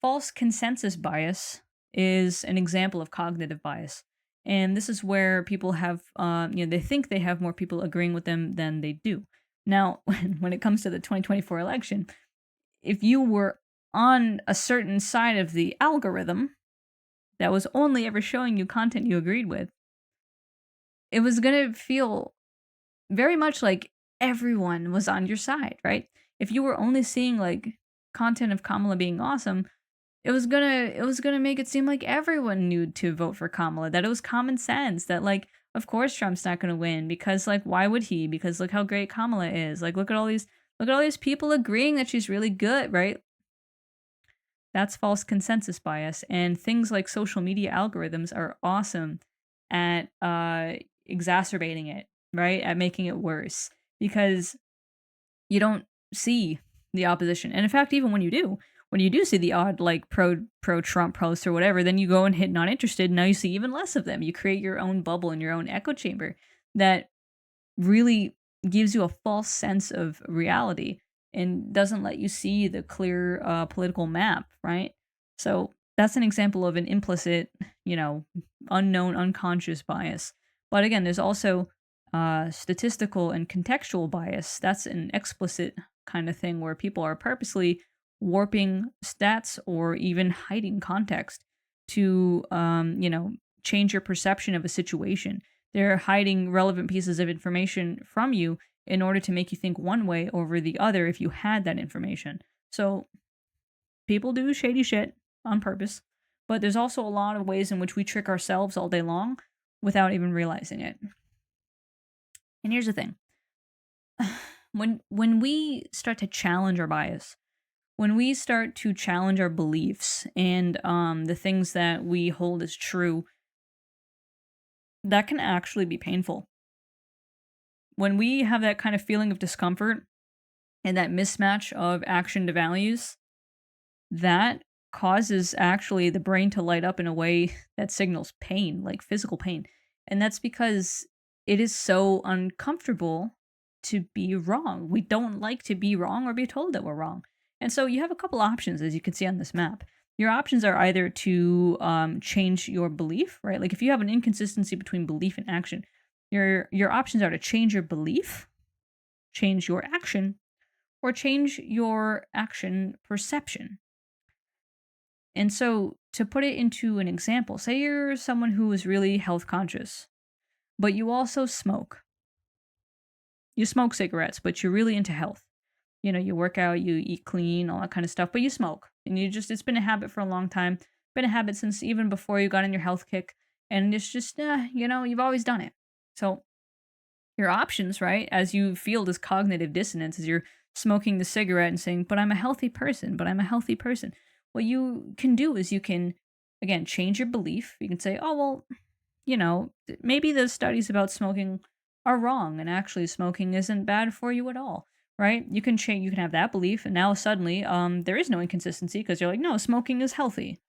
false consensus bias is an example of cognitive bias. And this is where people have, they think they have more people agreeing with them than they do. Now, when it comes to the 2024 election, if you were on a certain side of the algorithm that was only ever showing you content you agreed with, it was going to feel very much like everyone was on your side, right? If you were only seeing like content of Kamala being awesome, it was gonna make it seem like everyone knew to vote for Kamala, that it was common sense, that like, of course Trump's not gonna win, because like, why would he? Because look how great Kamala is. Like, look at all these people agreeing that she's really good, right? That's false consensus bias. And things like social media algorithms are awesome at exacerbating it, right? At making it worse, because you don't see the opposition. And in fact, even when you do see the odd like pro Trump post or whatever, then you go and hit not interested, and now you see even less of them. You create your own bubble and your own echo chamber that really gives you a false sense of reality and doesn't let you see the clear political map, right? So that's an example of an implicit, unknown, unconscious bias. But again, there's also statistical and contextual bias. That's an explicit kind of thing, where people are purposely warping stats or even hiding context to, change your perception of a situation. They're hiding relevant pieces of information from you in order to make you think one way over the other if you had that information. So people do shady shit on purpose, but there's also a lot of ways in which we trick ourselves all day long without even realizing it. And here's the thing. When we start to challenge our bias, when we start to challenge our beliefs and the things that we hold as true, that can actually be painful. When we have that kind of feeling of discomfort and that mismatch of action to values, that causes actually the brain to light up in a way that signals pain, like physical pain. And that's because it is so uncomfortable to be wrong. We don't like to be wrong or be told that we're wrong. And so you have a couple options, as you can see on this map. Your options are either to change your belief, right? Like if you have an inconsistency between belief and action, your options are to change your belief, change your action, or change your action perception. And so to put it into an example, say you're someone who is really health conscious, but you also smoke. You smoke cigarettes, but you're really into health. You work out, you eat clean, all that kind of stuff, but you smoke. And it's been a habit for a long time, been a habit since even before you got in your health kick. And it's just, you've always done it. So your options, right, as you feel this cognitive dissonance, as you're smoking the cigarette and saying, but I'm a healthy person, but I'm a healthy person. What you can do is you can, again, change your belief. You can say, oh, well, maybe the studies about smoking are wrong and actually smoking isn't bad for you at all, right? You can change, you can have that belief, and now suddenly there is no inconsistency because you're like, no, smoking is healthy,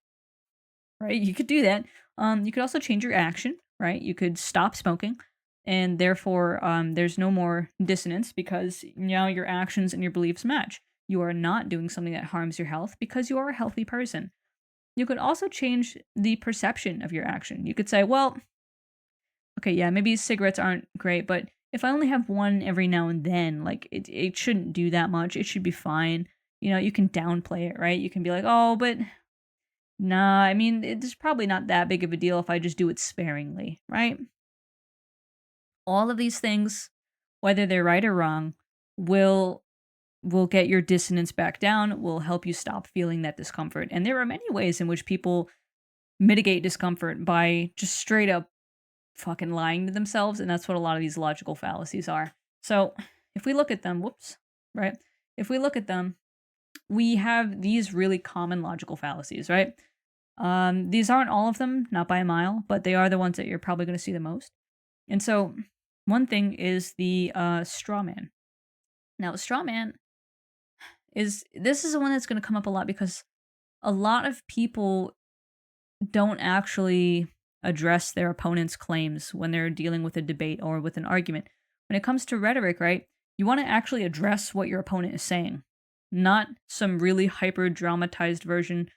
right? You could do that. You could also change your action, right? You could stop smoking, and therefore there's no more dissonance because now your actions and your beliefs match. You are not doing something that harms your health because you are a healthy person. You could also change the perception of your action. You could say, well, okay, yeah, maybe cigarettes aren't great, but if I only have one every now and then, like it shouldn't do that much. It should be fine. You can downplay it, right? You can be like, oh, but nah, I mean, it's probably not that big of a deal if I just do it sparingly, right? All of these things, whether they're right or wrong, will get your dissonance back down, will help you stop feeling that discomfort. And there are many ways in which people mitigate discomfort by just straight up fucking lying to themselves, and that's what a lot of these logical fallacies are. So, if we look at them, right? If we look at them, we have these really common logical fallacies, right? These aren't all of them, not by a mile, but they are the ones that you're probably going to see the most. And so, one thing is the straw man. Now, straw man is the one that's going to come up a lot because a lot of people don't actually address their opponent's claims when they're dealing with a debate or with an argument. When it comes to rhetoric, right, you want to actually address what your opponent is saying, not some really hyper dramatized version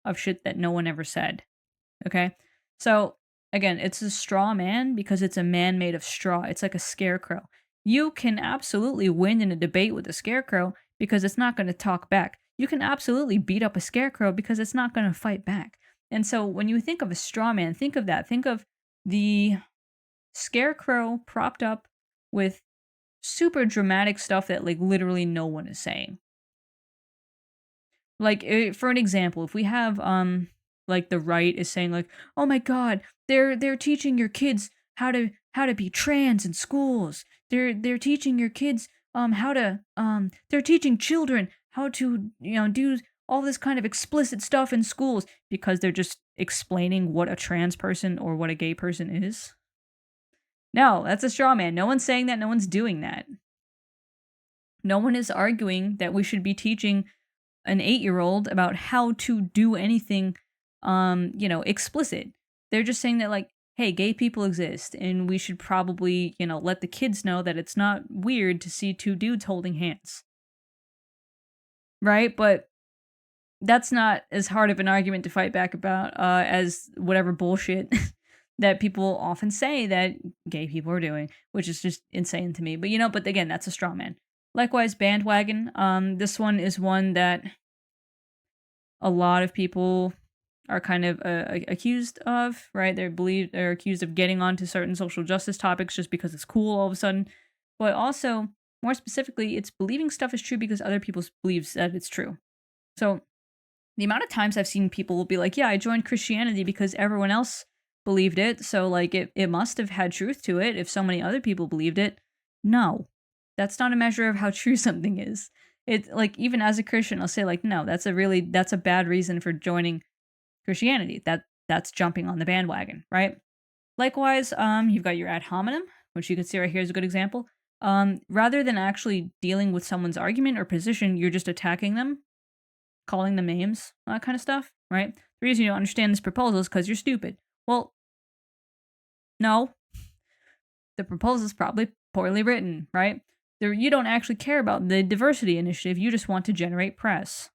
of shit that no one ever said. Okay? So, again, it's a straw man because it's a man made of straw. It's like a scarecrow. You can absolutely win in a debate with a scarecrow because it's not going to talk back. You can absolutely beat up a scarecrow because it's not going to fight back. And so when you think of a straw man, think of that. Think of the scarecrow propped up with super dramatic stuff that like literally no one is saying. Like for an example, if we have like the right is saying like, "Oh my god, they're teaching your kids how to be trans in schools. They're teaching your kids how to they're teaching children how to, do all this kind of explicit stuff in schools because they're just explaining what a trans person or what a gay person is." No, that's a straw man. No one's saying that. No one's doing that. No one is arguing that we should be teaching an 8-year-old about how to do anything, explicit. They're just saying that, like, hey, gay people exist, and we should probably, let the kids know that it's not weird to see two dudes holding hands. Right? But that's not as hard of an argument to fight back about as whatever bullshit that people often say that gay people are doing, which is just insane to me. But but again, that's a straw man. Likewise, bandwagon. This one is one that a lot of people are kind of accused of, right? They're accused of getting onto certain social justice topics just because it's cool all of a sudden. But also, more specifically, it's believing stuff is true because other people believes that it's true. So the amount of times I've seen people will be like, yeah, I joined Christianity because everyone else believed it, so like it must have had truth to it if so many other people believed it. No. That's not a measure of how true something is. It like even as a Christian, I'll say like, no, that's a bad reason for joining Christianity. That's jumping on the bandwagon, right? Likewise, you've got your ad hominem, which you can see right here is a good example. Rather than actually dealing with someone's argument or position, you're just attacking them, calling them names, that kind of stuff, right? The reason you don't understand this proposal is because you're stupid. Well, no. The proposal is probably poorly written, right? You don't actually care about the diversity initiative, you just want to generate press.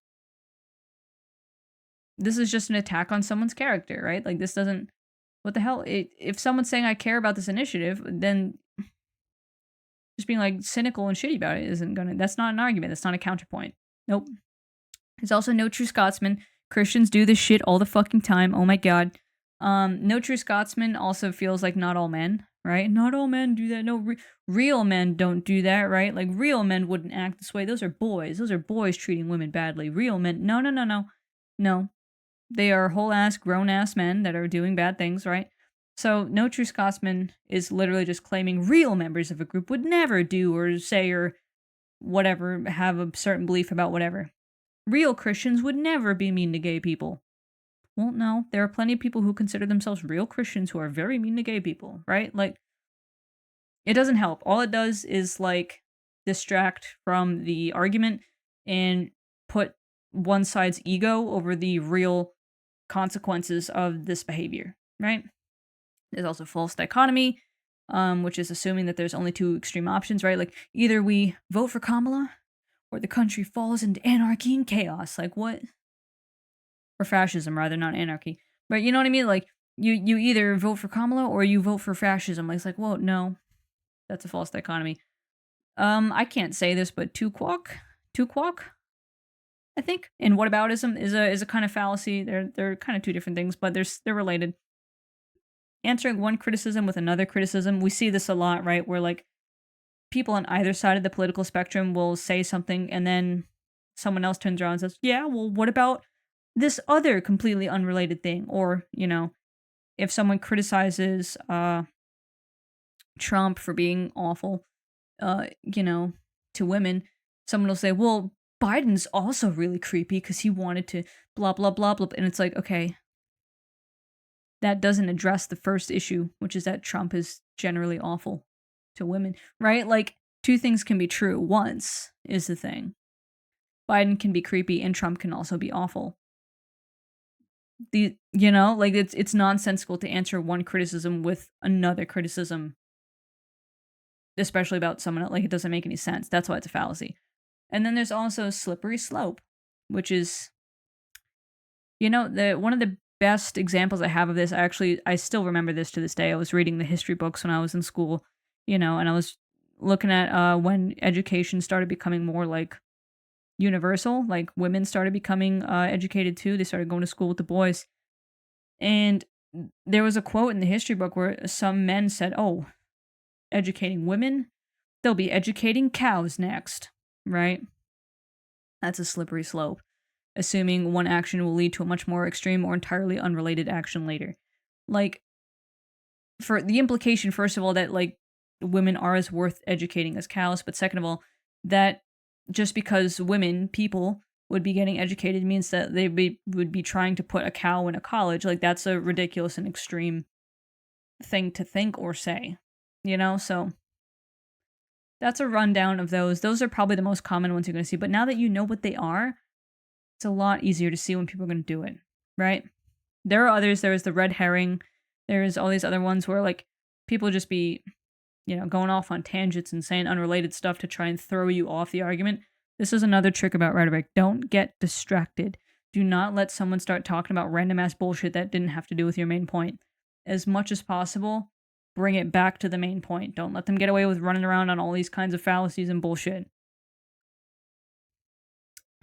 This is just an attack on someone's character, right? Like, this doesn't... What the hell? If someone's saying, I care about this initiative, then just being, like, cynical and shitty about it isn't gonna... That's not an argument. That's not a counterpoint. Nope. There's also no true Scotsman. Christians do this shit all the fucking time. Oh my god. No true Scotsman also feels like not all men, right? Not all men do that. No, real men don't do that, right? Like, real men wouldn't act this way. Those are boys. Those are boys treating women badly. Real men... No. No. They are whole-ass, grown-ass men that are doing bad things, right? So, no true Scotsman is literally just claiming real members of a group would never do or say or whatever, have a certain belief about whatever. Real Christians would never be mean to gay people. Well, no, there are plenty of people who consider themselves real Christians who are very mean to gay people, right? Like, it doesn't help. All it does is, like, distract from the argument and put one side's ego over the real consequences of this behavior, right? There's also false dichotomy, which is assuming that there's only two extreme options, right? Like, either we vote for Kamala or the country falls into anarchy and chaos. Like, what? Or fascism, rather, not anarchy. But you know what I mean? Like, you either vote for Kamala or you vote for fascism. Like, it's like, whoa, no. That's a false dichotomy. I can't say this, but Tuquok, I think, and whataboutism is a kind of fallacy. They're kind of two different things, but they're related. Answering one criticism with another criticism, we see this a lot, right? Where like people on either side of the political spectrum will say something, and then someone else turns around and says, "Yeah, well, what about this other completely unrelated thing?" Or if someone criticizes Trump for being awful, to women, someone will say, well, Biden's also really creepy because he wanted to blah, blah, blah, blah. And it's like, okay, that doesn't address the first issue, which is that Trump is generally awful to women, right? Like, two things can be true once is the thing. Biden can be creepy and Trump can also be awful. It's nonsensical to answer one criticism with another criticism, especially about someone else. Like, it doesn't make any sense. That's why it's a fallacy. And then there's also slippery slope, which is, one of the best examples I have of this. I still remember this to this day. I was reading the history books when I was in school, and I was looking at when education started becoming more like universal, like women started becoming educated too. They started going to school with the boys. And there was a quote in the history book where some men said, oh, educating women, they'll be educating cows next, right? That's a slippery slope, assuming one action will lead to a much more extreme or entirely unrelated action later. Like, for the implication, first of all, that, like, women are as worth educating as cows, but second of all, that just because people would be getting educated means that they would be trying to put a cow in a college. Like, that's a ridiculous and extreme thing to think or say, So that's a rundown of those. Those are probably the most common ones you're going to see. But now that you know what they are, it's a lot easier to see when people are going to do it, right? There are others. There is the red herring. There's all these other ones where, like, people just be, going off on tangents and saying unrelated stuff to try and throw you off the argument. This is another trick about rhetoric. Don't get distracted. Do not let someone start talking about random ass bullshit that didn't have to do with your main point. As much as possible, bring it back to the main point. Don't let them get away with running around on all these kinds of fallacies and bullshit.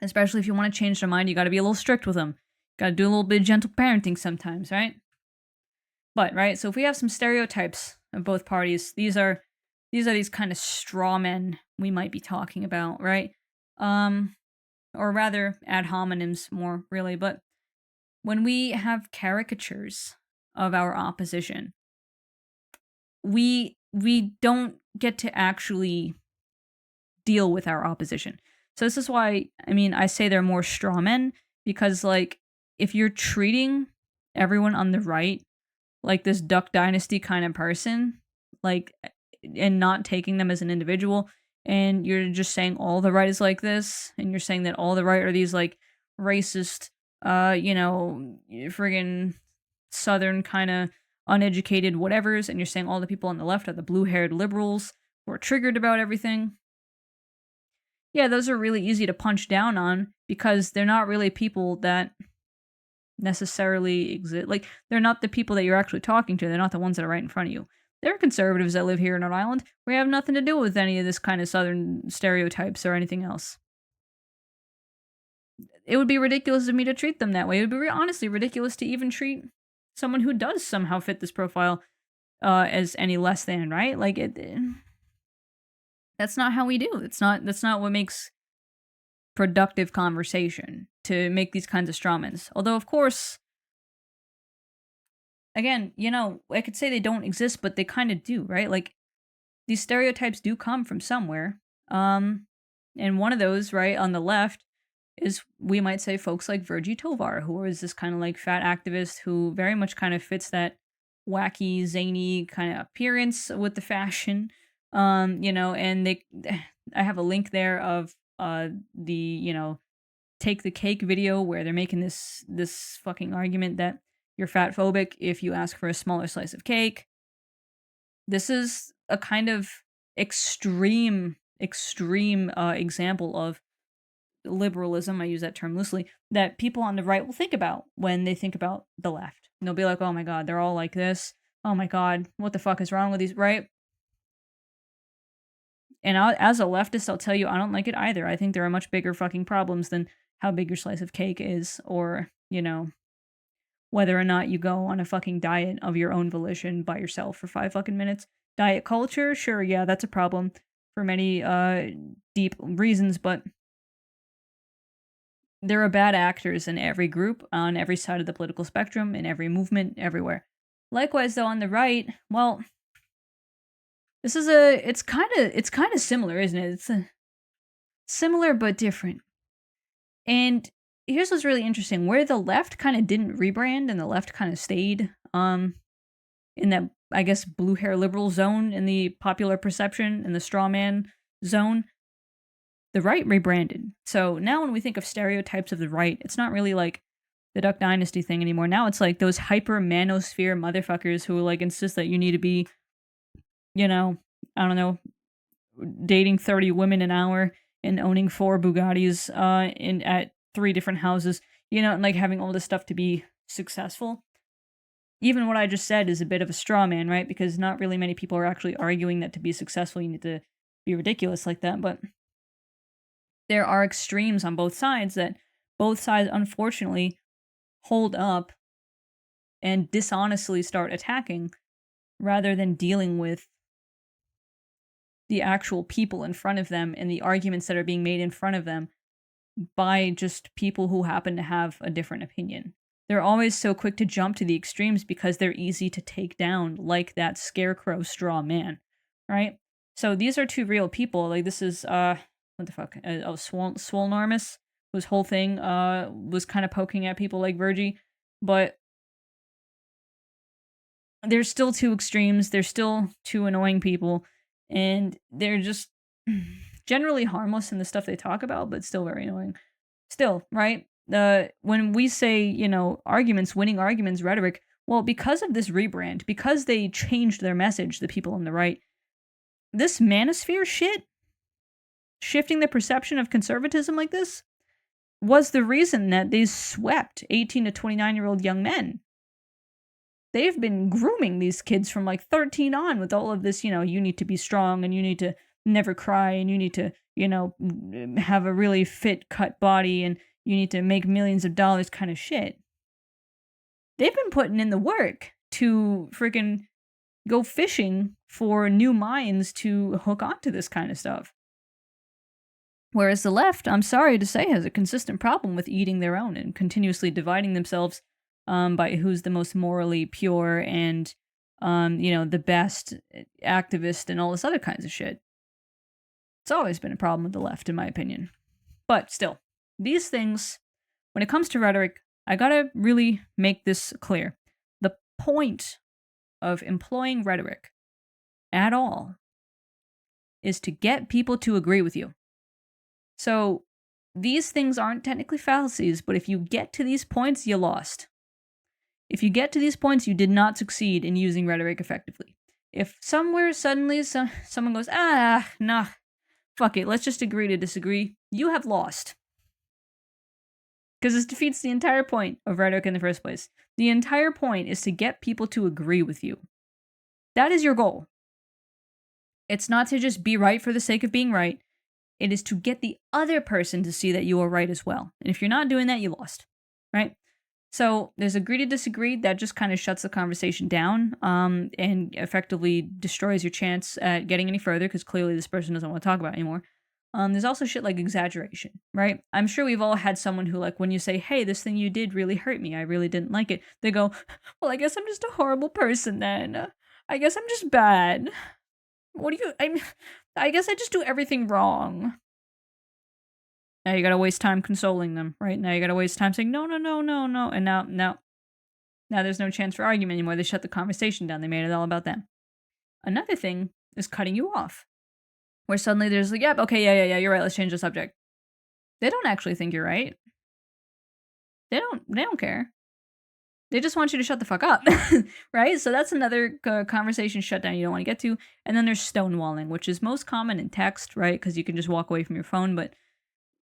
Especially if you want to change their mind, you got to be a little strict with them. Got to do a little bit of gentle parenting sometimes, right? But, right, so if we have some stereotypes of both parties, these are these kind of straw men we might be talking about, right? Or rather, ad hominems more, really. But when we have caricatures of our opposition, we don't get to actually deal with our opposition. So this is why, I say they're more straw men, because, like, if you're treating everyone on the right like this Duck Dynasty kind of person, like, and not taking them as an individual, and you're just saying all the right is like this, and you're saying that all the right are these, like, racist, friggin' southern kind of uneducated whatevers, and you're saying all the people on the left are the blue-haired liberals who are triggered about everything. Yeah, those are really easy to punch down on because they're not really people that necessarily exist. Like, they're not the people that you're actually talking to. They're not the ones that are right in front of you. There are conservatives that live here in Rhode Island. We have nothing to do with any of this kind of southern stereotypes or anything else. It would be ridiculous of me to treat them that way. It would be honestly ridiculous to even treat someone who does somehow fit this profile as any less than, right? Like, that's not how we do. That's not what makes productive conversation to make these kinds of strawmans. Although, of course, again, you know, I could say they don't exist, but they kind of do, right? Like, these stereotypes do come from somewhere. And one of those, right, on the left is, we might say, folks like Virgie Tovar, who is this kind of like fat activist who very much kind of fits that wacky, zany kind of appearance with the fashion. You know, and I have a link there of the, you know, Take the Cake video where they're making this fucking argument that you're fat phobic if you ask for a smaller slice of cake. This is a kind of extreme example of liberalism, I use that term loosely, that people on the right will think about when they think about the left. And they'll be like, oh my god, they're all like this. Oh my god, what the fuck is wrong with these, right? And as a leftist, I'll tell you, I don't like it either. I think there are much bigger fucking problems than how big your slice of cake is, or, you know, whether or not you go on a fucking diet of your own volition by yourself for 5 fucking minutes. Diet culture, sure, yeah, that's a problem for many deep reasons, but there are bad actors in every group, on every side of the political spectrum, in every movement, everywhere. Likewise, though, on the right, well, this is it's kind of similar, isn't it? It's similar but different. And here's what's really interesting: where the left kind of didn't rebrand and the left kind of stayed in that, I guess, blue hair liberal zone in the popular perception, in the straw man zone, the right rebranded. So now when we think of stereotypes of the right, it's not really like the Duck Dynasty thing anymore. Now it's like those hyper manosphere motherfuckers who like insist that you need to be, you know, I don't know, dating 30 women an hour and owning 4 Bugattis at 3 different houses, you know, and like having all this stuff to be successful. Even what I just said is a bit of a straw man, right? Because not really many people are actually arguing that to be successful you need to be ridiculous like that, but there are extremes on both sides that both sides unfortunately hold up and dishonestly start attacking rather than dealing with the actual people in front of them and the arguments that are being made in front of them by just people who happen to have a different opinion. They're always so quick to jump to the extremes because they're easy to take down, like that scarecrow straw man, right? So these are 2 real people. Like, this is, what the fuck? Swolnormus, whose whole thing was kind of poking at people like Virgie, but there's still 2 extremes. There's still 2 annoying people, and they're just generally harmless in the stuff they talk about, but still very annoying. Still, right? When we say, you know, arguments, winning arguments, rhetoric, well, because of this rebrand, because they changed their message, the people on the right, this manosphere shit, shifting the perception of conservatism like this, was the reason that they swept 18 to 29-year-old young men. They've been grooming these kids from like 13 on with all of this, you know, you need to be strong and you need to never cry and you need to, you know, have a really fit cut body and you need to make millions of dollars kind of shit. They've been putting in the work to freaking go fishing for new minds to hook onto this kind of stuff. Whereas the left, I'm sorry to say, has a consistent problem with eating their own and continuously dividing themselves by who's the most morally pure and, you know, the best activist and all this other kinds of shit. It's always been a problem with the left, in my opinion. But still, these things, when it comes to rhetoric, I gotta really make this clear. The point of employing rhetoric at all is to get people to agree with you. So these things aren't technically fallacies, but if you get to these points, you lost. If you get to these points, you did not succeed in using rhetoric effectively. If somewhere suddenly someone goes, nah, fuck it, let's just agree to disagree, you have lost. Because this defeats the entire point of rhetoric in the first place. The entire point is to get people to agree with you. That is your goal. It's not to just be right for the sake of being right. It is to get the other person to see that you are right as well. And if you're not doing that, you lost, right? So there's agree to disagree. That just kind of shuts the conversation down and effectively destroys your chance at getting any further because clearly this person doesn't want to talk about it anymore. There's also shit like exaggeration, right? I'm sure we've all had someone who, like, when you say, hey, this thing you did really hurt me, I really didn't like it, they go, well, I guess I'm just a horrible person then. I guess I'm just bad. What do you, I guess I just do everything wrong. Now you gotta waste time consoling them, right? Now you gotta waste time saying, no, no, no, no, no. And now there's no chance for argument anymore. They shut the conversation down. They made it all about them. Another thing is cutting you off. Where suddenly there's like, yep, okay, yeah, you're right, let's change the subject. They don't actually think you're right. They don't care. They just want you to shut the fuck up, right? So that's another conversation shutdown you don't want to get to. And then there's stonewalling, which is most common in text, right? Because you can just walk away from your phone. But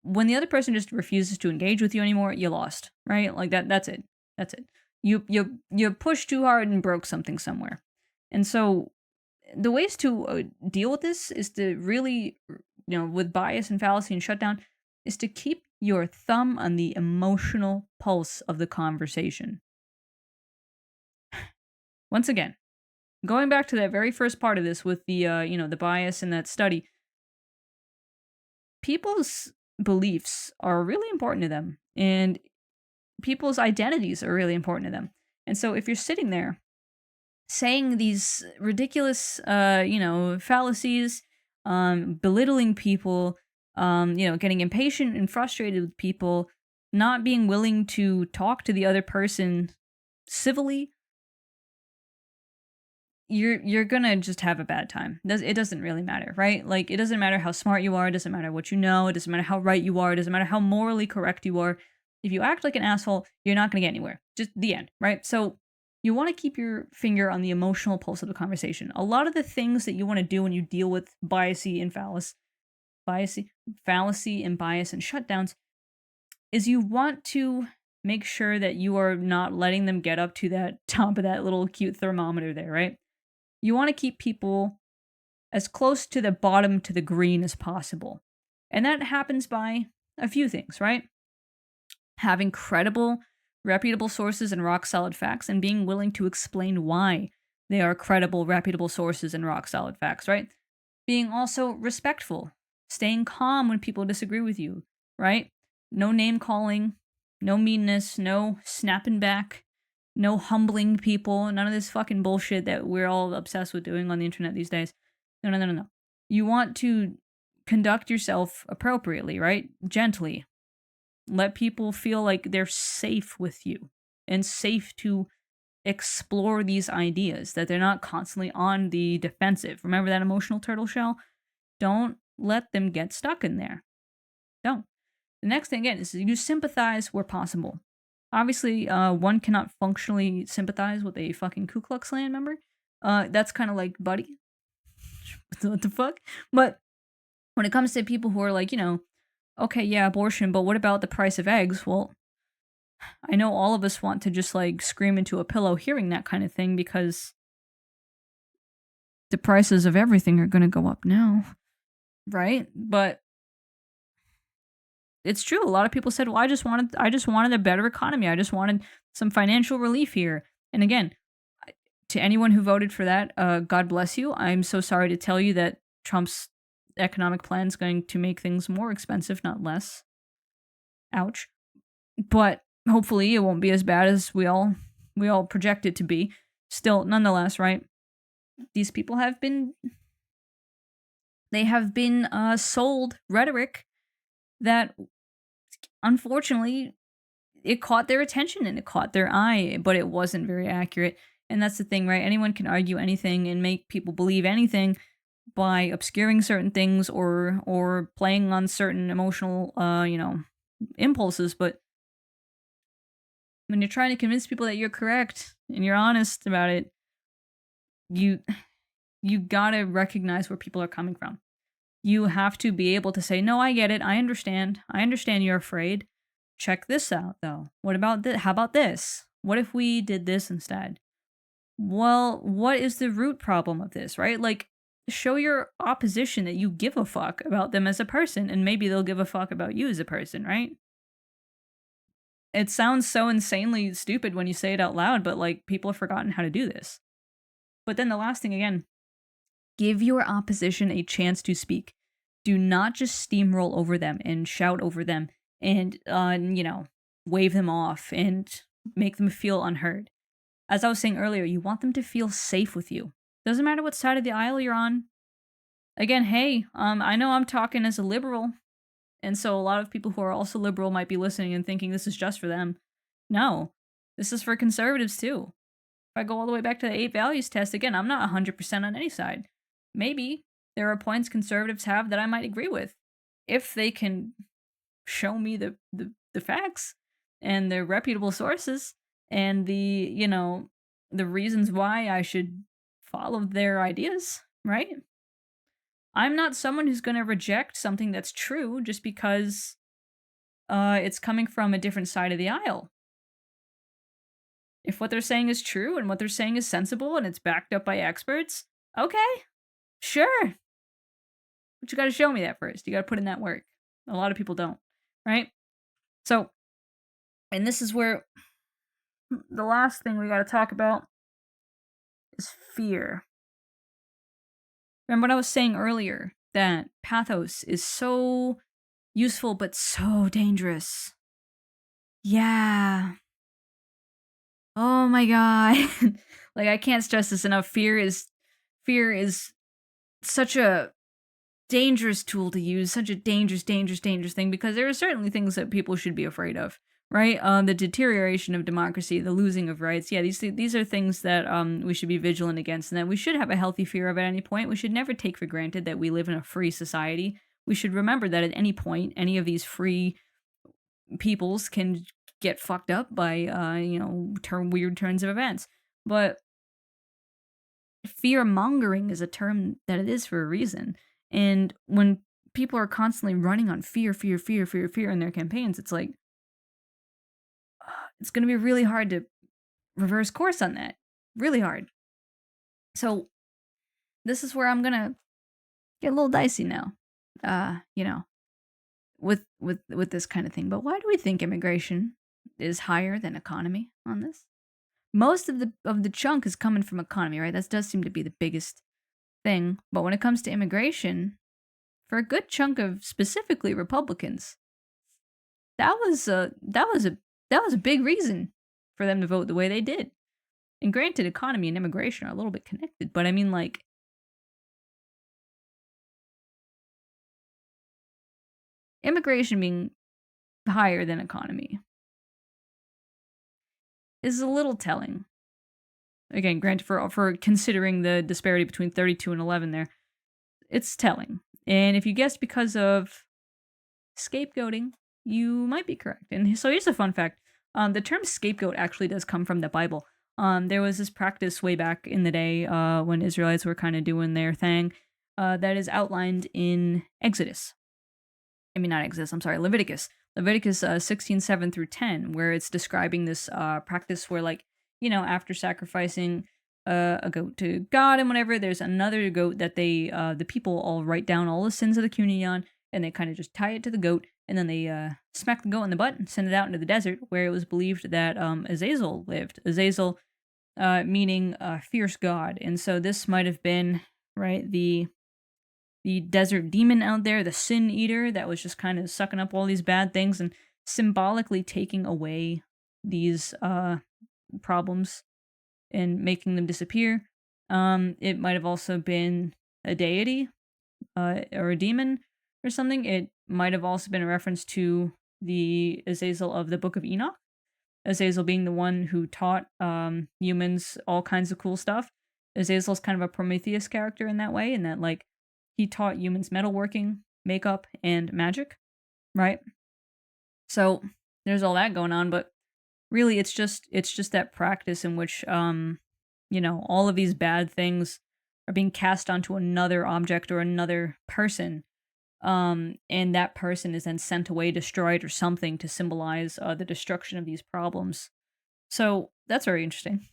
when the other person just refuses to engage with you anymore, you lost, right? Like that's it. That's it. You pushed too hard and broke something somewhere. And so the ways to deal with this is to really, with bias and fallacy and shutdown, is to keep your thumb on the emotional pulse of the conversation. Once again, going back to that very first part of this with the, the bias in that study, people's beliefs are really important to them, and people's identities are really important to them. And so if you're sitting there saying these ridiculous, fallacies, belittling people, getting impatient and frustrated with people, not being willing to talk to the other person civilly, you're gonna just have a bad time. It doesn't really matter, right? Like, it doesn't matter how smart you are, it doesn't matter what you know, it doesn't matter how right you are, it doesn't matter how morally correct you are. If you act like an asshole, you're not gonna get anywhere. Just the end, right? So you want to keep your finger on the emotional pulse of the conversation. A lot of the things that you want to do when you deal with fallacy and bias and shutdowns is you want to make sure that you are not letting them get up to that top of that little cute thermometer there, right? You want to keep people as close to the bottom to the green as possible. And that happens by a few things, right? Having credible, reputable sources and rock-solid facts, and being willing to explain why they are credible, reputable sources and rock-solid facts, right? Being also respectful, staying calm when people disagree with you, right? No name-calling, no meanness, no snapping back, no humbling people, none of this fucking bullshit that we're all obsessed with doing on the internet these days. No. You want to conduct yourself appropriately, right? Gently. Let people feel like they're safe with you and safe to explore these ideas, that they're not constantly on the defensive. Remember that emotional turtle shell? Don't let them get stuck in there. Don't. The next thing, again, is you sympathize where possible. Obviously, one cannot functionally sympathize with a fucking Ku Klux Klan member. That's kind of like, buddy. What the fuck? But when it comes to people who are like, okay, yeah, abortion, but what about the price of eggs? Well, I know all of us want to just like scream into a pillow hearing that kind of thing because the prices of everything are going to go up now, right? But it's true. A lot of people said, well, I just wanted a better economy. I just wanted some financial relief here. And again, to anyone who voted for that, God bless you. I'm so sorry to tell you that Trump's economic plan is going to make things more expensive, not less. Ouch. But hopefully it won't be as bad as we all project it to be. Still, nonetheless, right? These people have been sold rhetoric that unfortunately it caught their attention and it caught their eye, but it wasn't very accurate. And that's the thing, right? Anyone can argue anything and make people believe anything by obscuring certain things or playing on certain emotional impulses. But when you're trying to convince people that you're correct and you're honest about it, you gotta recognize where people are coming from. You have to be able to say, no, I get it. I understand you're afraid. Check this out, though. What about this? How about this? What if we did this instead? Well, what is the root problem of this, right? Like, show your opposition that you give a fuck about them as a person, and maybe they'll give a fuck about you as a person, right? It sounds so insanely stupid when you say it out loud, but, like, people have forgotten how to do this. But then the last thing, again, give your opposition a chance to speak. Do not just steamroll over them and shout over them and, wave them off and make them feel unheard. As I was saying earlier, you want them to feel safe with you. Doesn't matter what side of the aisle you're on. Again, hey, I know I'm talking as a liberal, and so a lot of people who are also liberal might be listening and thinking this is just for them. No, this is for conservatives too. If I go all the way back to the 8 values test, again, I'm not 100% on any side. Maybe there are points conservatives have that I might agree with. If they can show me the facts and the reputable sources and the reasons why I should follow their ideas, right? I'm not someone who's going to reject something that's true just because it's coming from a different side of the aisle. If what they're saying is true and what they're saying is sensible and it's backed up by experts, okay, sure. But you got to show me that first. You got to put in that work. A lot of people don't, right? So, and this is where the last thing we got to talk about is fear. Remember what I was saying earlier, that pathos is so useful but so dangerous. Yeah. Oh my god. Like, I can't stress this enough. Fear is such a dangerous tool to use, such a dangerous thing, because there are certainly things that people should be afraid of, right? The deterioration of democracy, the losing of rights. Yeah, these are things that we should be vigilant against, and that we should have a healthy fear of at any point. We should never take for granted that we live in a free society. We should remember that at any point, any of these free peoples can get fucked up by weird turns of events. But fear mongering is a term that it is for a reason. And when people are constantly running on fear in their campaigns, it's like it's going to be really hard to reverse course on that. Really hard. So this is where I'm going to get a little dicey now. With this kind of thing. But why do we think immigration is higher than economy on this? Most of the chunk is coming from economy, right? That does seem to be the biggest thing. But when it comes to immigration, for a good chunk of specifically Republicans, that was a big reason for them to vote the way they did. And granted, economy and immigration are a little bit connected, but I mean, like, immigration being higher than economy is a little telling. Again, granted, for considering the disparity between 32 and 11 there, it's telling. And if you guessed because of scapegoating, you might be correct. And so here's a fun fact. The term scapegoat actually does come from the Bible. There was this practice way back in the day when Israelites were kind of doing their thing that is outlined in Exodus. I mean, not Exodus, I'm sorry, Leviticus. Leviticus 16:7 through 10, where it's describing this practice where, like, after sacrificing a goat to God and whatever, there's another goat that the people all write down all the sins of the community on, and they kind of just tie it to the goat, and then they smack the goat in the butt and send it out into the desert, where it was believed that Azazel lived. Azazel meaning fierce god. And so this might have been, right, the desert demon out there, the sin eater that was just kind of sucking up all these bad things and symbolically taking away these problems and making them disappear. It might have also been a deity or a demon or something. It might have also been a reference to the Azazel of the Book of Enoch. Azazel being the one who taught humans all kinds of cool stuff. Azazel's kind of a Prometheus character in that way, in that, like, he taught humans metalworking, makeup, and magic, right? So there's all that going on, but really it's just that practice in which all of these bad things are being cast onto another object or another person, and that person is then sent away, destroyed, or something to symbolize the destruction of these problems. So that's very interesting.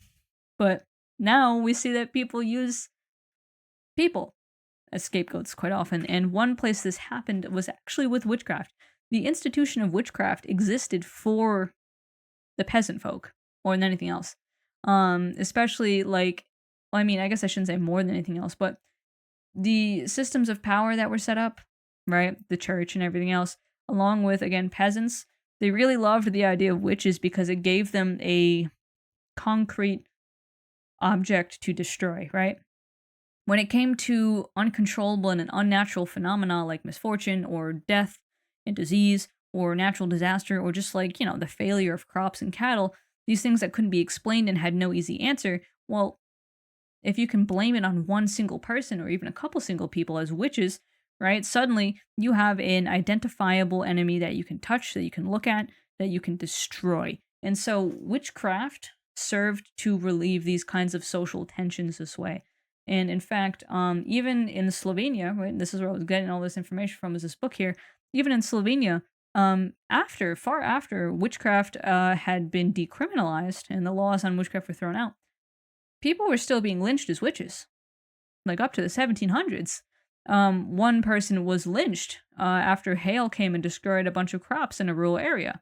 But now we see that people use people as scapegoats quite often, and one place this happened was actually with witchcraft. The institution of witchcraft existed for the peasant folk more than anything else. Especially, like, well, I mean, I guess I shouldn't say more than anything else, but the systems of power that were set up right? The church and everything else, along with, again, peasants. They really loved the idea of witches because it gave them a concrete object to destroy, right? When it came to uncontrollable and unnatural phenomena like misfortune or death and disease or natural disaster or just like, the failure of crops and cattle, these things that couldn't be explained and had no easy answer, well, if you can blame it on one single person or even a couple single people as witches, right? Suddenly you have an identifiable enemy that you can touch, that you can look at, that you can destroy. And so witchcraft served to relieve these kinds of social tensions this way. And in fact, even in Slovenia, right, this is where I was getting all this information from, is this book here. Even in Slovenia, far after witchcraft had been decriminalized and the laws on witchcraft were thrown out, people were still being lynched as witches, like up to the 1700s. One person was lynched after hail came and destroyed a bunch of crops in a rural area.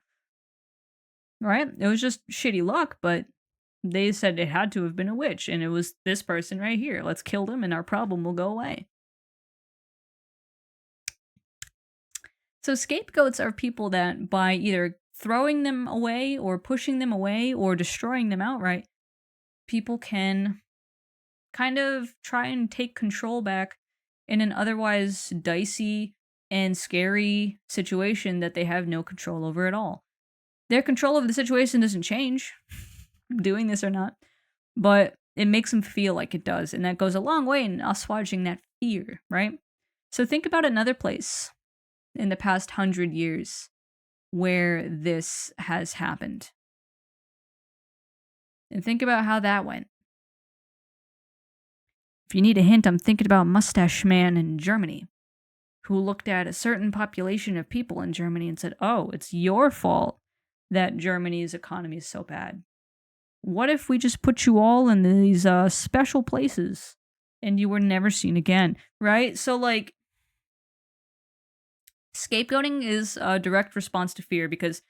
Right? It was just shitty luck, but they said it had to have been a witch, and it was this person right here. Let's kill them, and our problem will go away. So scapegoats are people that, by either throwing them away or pushing them away or destroying them outright, people can kind of try and take control back in an otherwise dicey and scary situation that they have no control over at all. Their control over the situation doesn't change, doing this or not, but it makes them feel like it does, and that goes a long way in assuaging that fear, right? So think about another place in the past 100 years where this has happened. And think about how that went. If you need a hint, I'm thinking about Mustache Man in Germany, who looked at a certain population of people in Germany and said, oh, it's your fault that Germany's economy is so bad. What if we just put you all in these special places and you were never seen again, right? So, like, scapegoating is a direct response to fear because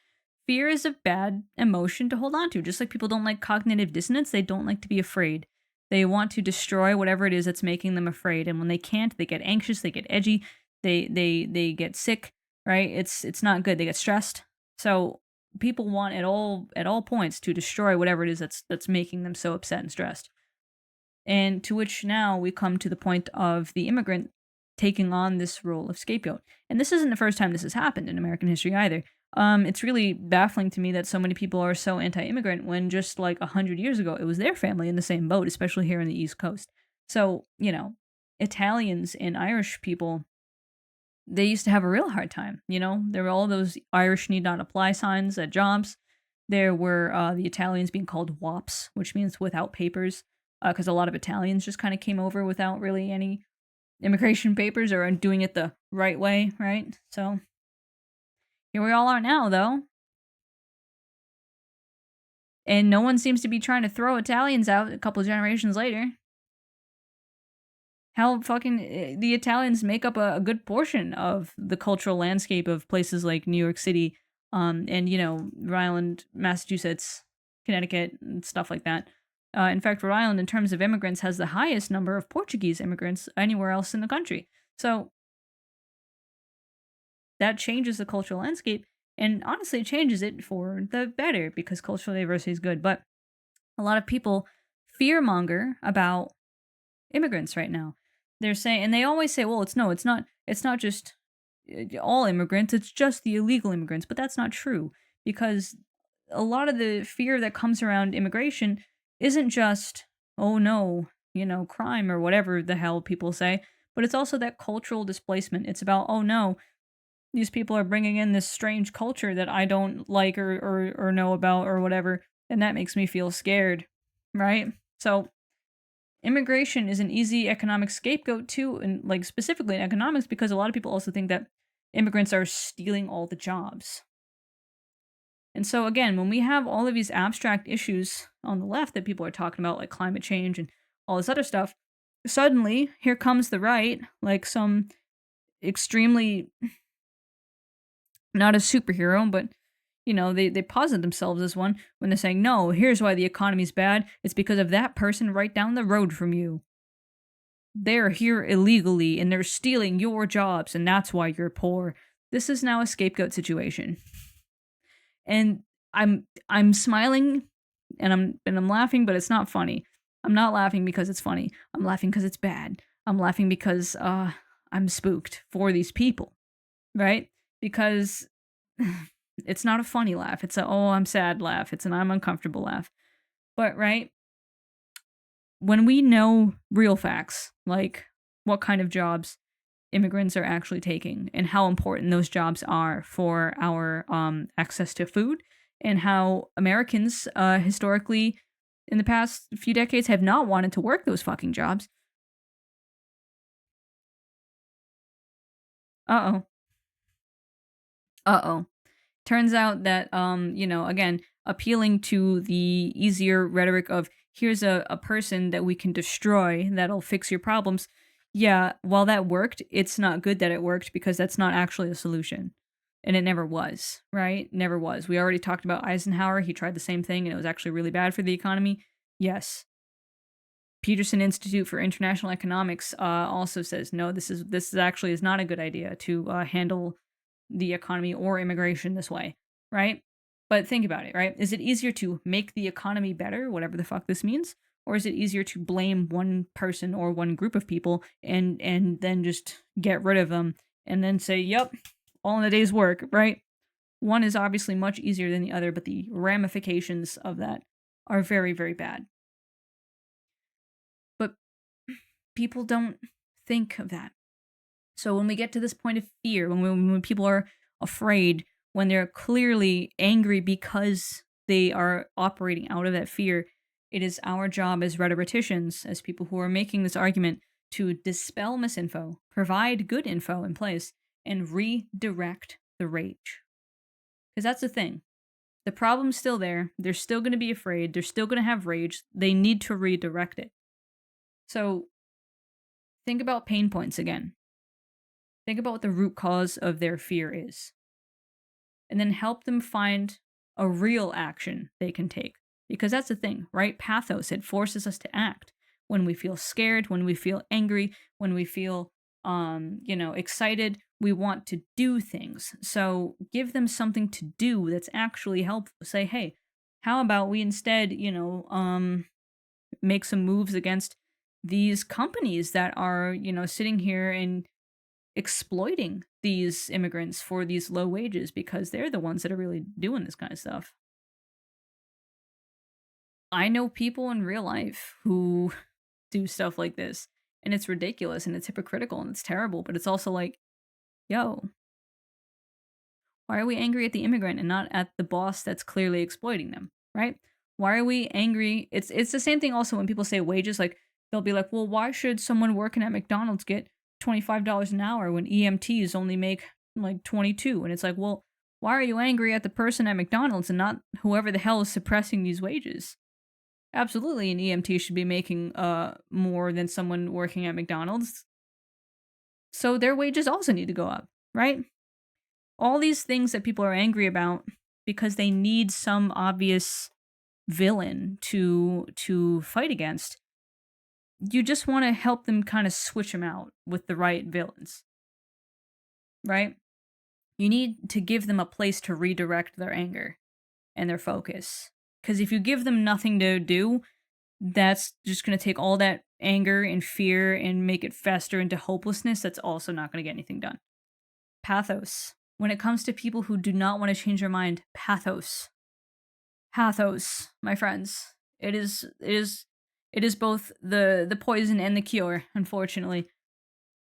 fear is a bad emotion to hold on to. Just like people don't like cognitive dissonance, they don't like to be afraid. They want to destroy whatever it is that's making them afraid, and when they can't, they get anxious, they get edgy, they get sick, right? It's not good. They get stressed. So people want at all points to destroy whatever it is that's making them so upset and stressed. And to which now we come to the point of the immigrant taking on this role of scapegoat. And this isn't the first time this has happened in American history either. It's really baffling to me that so many people are so anti-immigrant when just like 100 years ago, it was their family in the same boat, especially here in the East Coast. So, Italians and Irish people, they used to have a real hard time. There were all those Irish need not apply signs at jobs. There were the Italians being called WOPs, which means without papers, because a lot of Italians just kind of came over without really any immigration papers or doing it the right way, right? So here we all are now, though. And no one seems to be trying to throw Italians out a couple of generations later. How fucking the Italians make up a good portion of the cultural landscape of places like New York City, and Rhode Island, Massachusetts, Connecticut, and stuff like that. In fact, Rhode Island, in terms of immigrants, has the highest number of Portuguese immigrants anywhere else in the country. So that changes the cultural landscape, and honestly, changes it for the better because cultural diversity is good. But a lot of people fearmonger about immigrants right now. They're saying, and they always say, well, it's not just all immigrants, it's just the illegal immigrants. But that's not true, because a lot of the fear that comes around immigration isn't just, oh no, crime or whatever the hell people say, but it's also that cultural displacement. It's about, oh no, these people are bringing in this strange culture that I don't like or know about or whatever, and that makes me feel scared, right? So immigration is an easy economic scapegoat too, and like specifically in economics, because a lot of people also think that immigrants are stealing all the jobs. And so again, when we have all of these abstract issues on the left that people are talking about, like climate change and all this other stuff, suddenly here comes the right, like some extremely not a superhero, but they posit themselves as one when they're saying, no, here's why the economy's bad. It's because of that person right down the road from you. they're here illegally and they're stealing your jobs and that's why you're poor. This is now a scapegoat situation. And I'm smiling and I'm laughing, but it's not funny. I'm not laughing because it's funny. I'm laughing because it's bad. I'm laughing because I'm spooked for these people, right? Because it's not a funny laugh. It's a oh I'm sad laugh. It's an I'm uncomfortable laugh. But right, when we know real facts, like what kind of jobs immigrants are actually taking and how important those jobs are for our access to food, and how Americans historically in the past few decades have not wanted to work those fucking jobs. Uh-oh. Uh-oh. Turns out that again, appealing to the easier rhetoric of here's a person that we can destroy that'll fix your problems. Yeah, while that worked, it's not good that it worked because that's not actually a solution. And it never was, right? Never was. We already talked about Eisenhower. He tried the same thing and it was actually really bad for the economy. Yes. Peterson Institute for International Economics also says no. This actually is not a good idea to handle the economy or immigration this way, right? But think about it, right? Is it easier to make the economy better, whatever the fuck this means, or is it easier to blame one person or one group of people and then just get rid of them and then say, "Yep, all in a day's work," right? One is obviously much easier than the other, but the ramifications of that are very, very bad. But people don't think of that. So when we get to this point of fear, when people are afraid, when they're clearly angry because they are operating out of that fear, it is our job as rhetoricians, as people who are making this argument, to dispel misinfo, provide good info in place, and redirect the rage. Because that's the thing. The problem's still there. They're still going to be afraid. They're still going to have rage. They need to redirect it. So think about pain points again. Think about what the root cause of their fear is. And then help them find a real action they can take. Because that's the thing, right? Pathos, it forces us to act. When we feel scared, when we feel angry, when we feel excited, we want to do things. So give them something to do that's actually helpful. Say, hey, how about we instead, make some moves against these companies that are, sitting here and exploiting these immigrants for these low wages because they're the ones that are really doing this kind of stuff. I know people in real life who do stuff like this, and it's ridiculous and it's hypocritical and it's terrible, but it's also like, yo, why are we angry at the immigrant and not at the boss that's clearly exploiting them, right? Why are we angry? It's the same thing also when people say wages, like they'll be like, well, why should someone working at McDonald's get $25 an hour when EMTs only make like 22? And it's like, well, why are you angry at the person at McDonald's and not whoever the hell is suppressing these wages? Absolutely, an EMT should be making more than someone working at McDonald's. So their wages also need to go up, right? All these things that people are angry about because they need some obvious villain to fight against. You just want to help them kind of switch them out with the right villains. Right? You need to give them a place to redirect their anger and their focus. Because if you give them nothing to do, that's just going to take all that anger and fear and make it fester into hopelessness. That's also not going to get anything done. Pathos. When it comes to people who do not want to change their mind, pathos. Pathos, my friends. It is both the poison and the cure, unfortunately.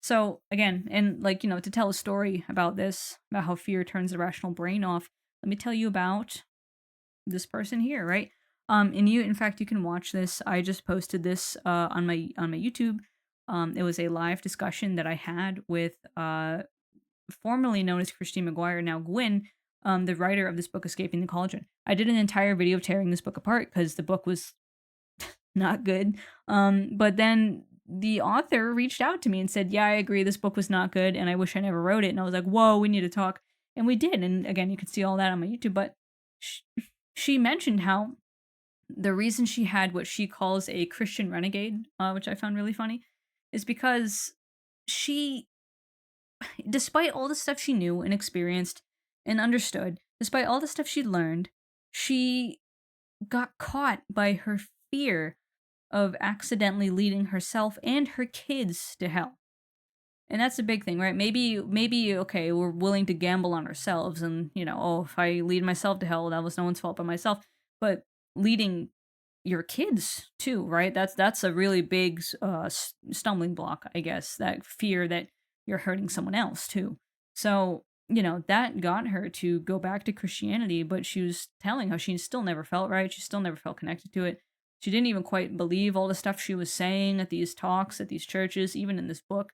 So again, and to tell a story about this, about how fear turns the rational brain off, let me tell you about this person here, right? In fact, you can watch this. I just posted this on my YouTube. It was a live discussion that I had with formerly known as Christine McGuire, now Gwyn, the writer of this book, Escaping the Cauldron. I did an entire video tearing this book apart because the book was not good. But then the author reached out to me and said, yeah, I agree, this book was not good, and I wish I never wrote it. And I was like, whoa, we need to talk. And we did. And again, you can see all that on my YouTube. But she mentioned how the reason she had what she calls a Christian renegade, which I found really funny, is because she, despite all the stuff she knew and experienced and understood, despite all the stuff she learned, she got caught by her fear of accidentally leading herself and her kids to hell. And that's a big thing, right? Maybe okay, we're willing to gamble on ourselves and, oh, if I lead myself to hell, that was no one's fault but myself. But leading your kids too, right? That's a really big stumbling block, I guess. That fear that you're hurting someone else too. So, that got her to go back to Christianity, but she was telling how she still never felt right. She still never felt connected to it. She didn't even quite believe all the stuff she was saying at these talks, at these churches, even in this book.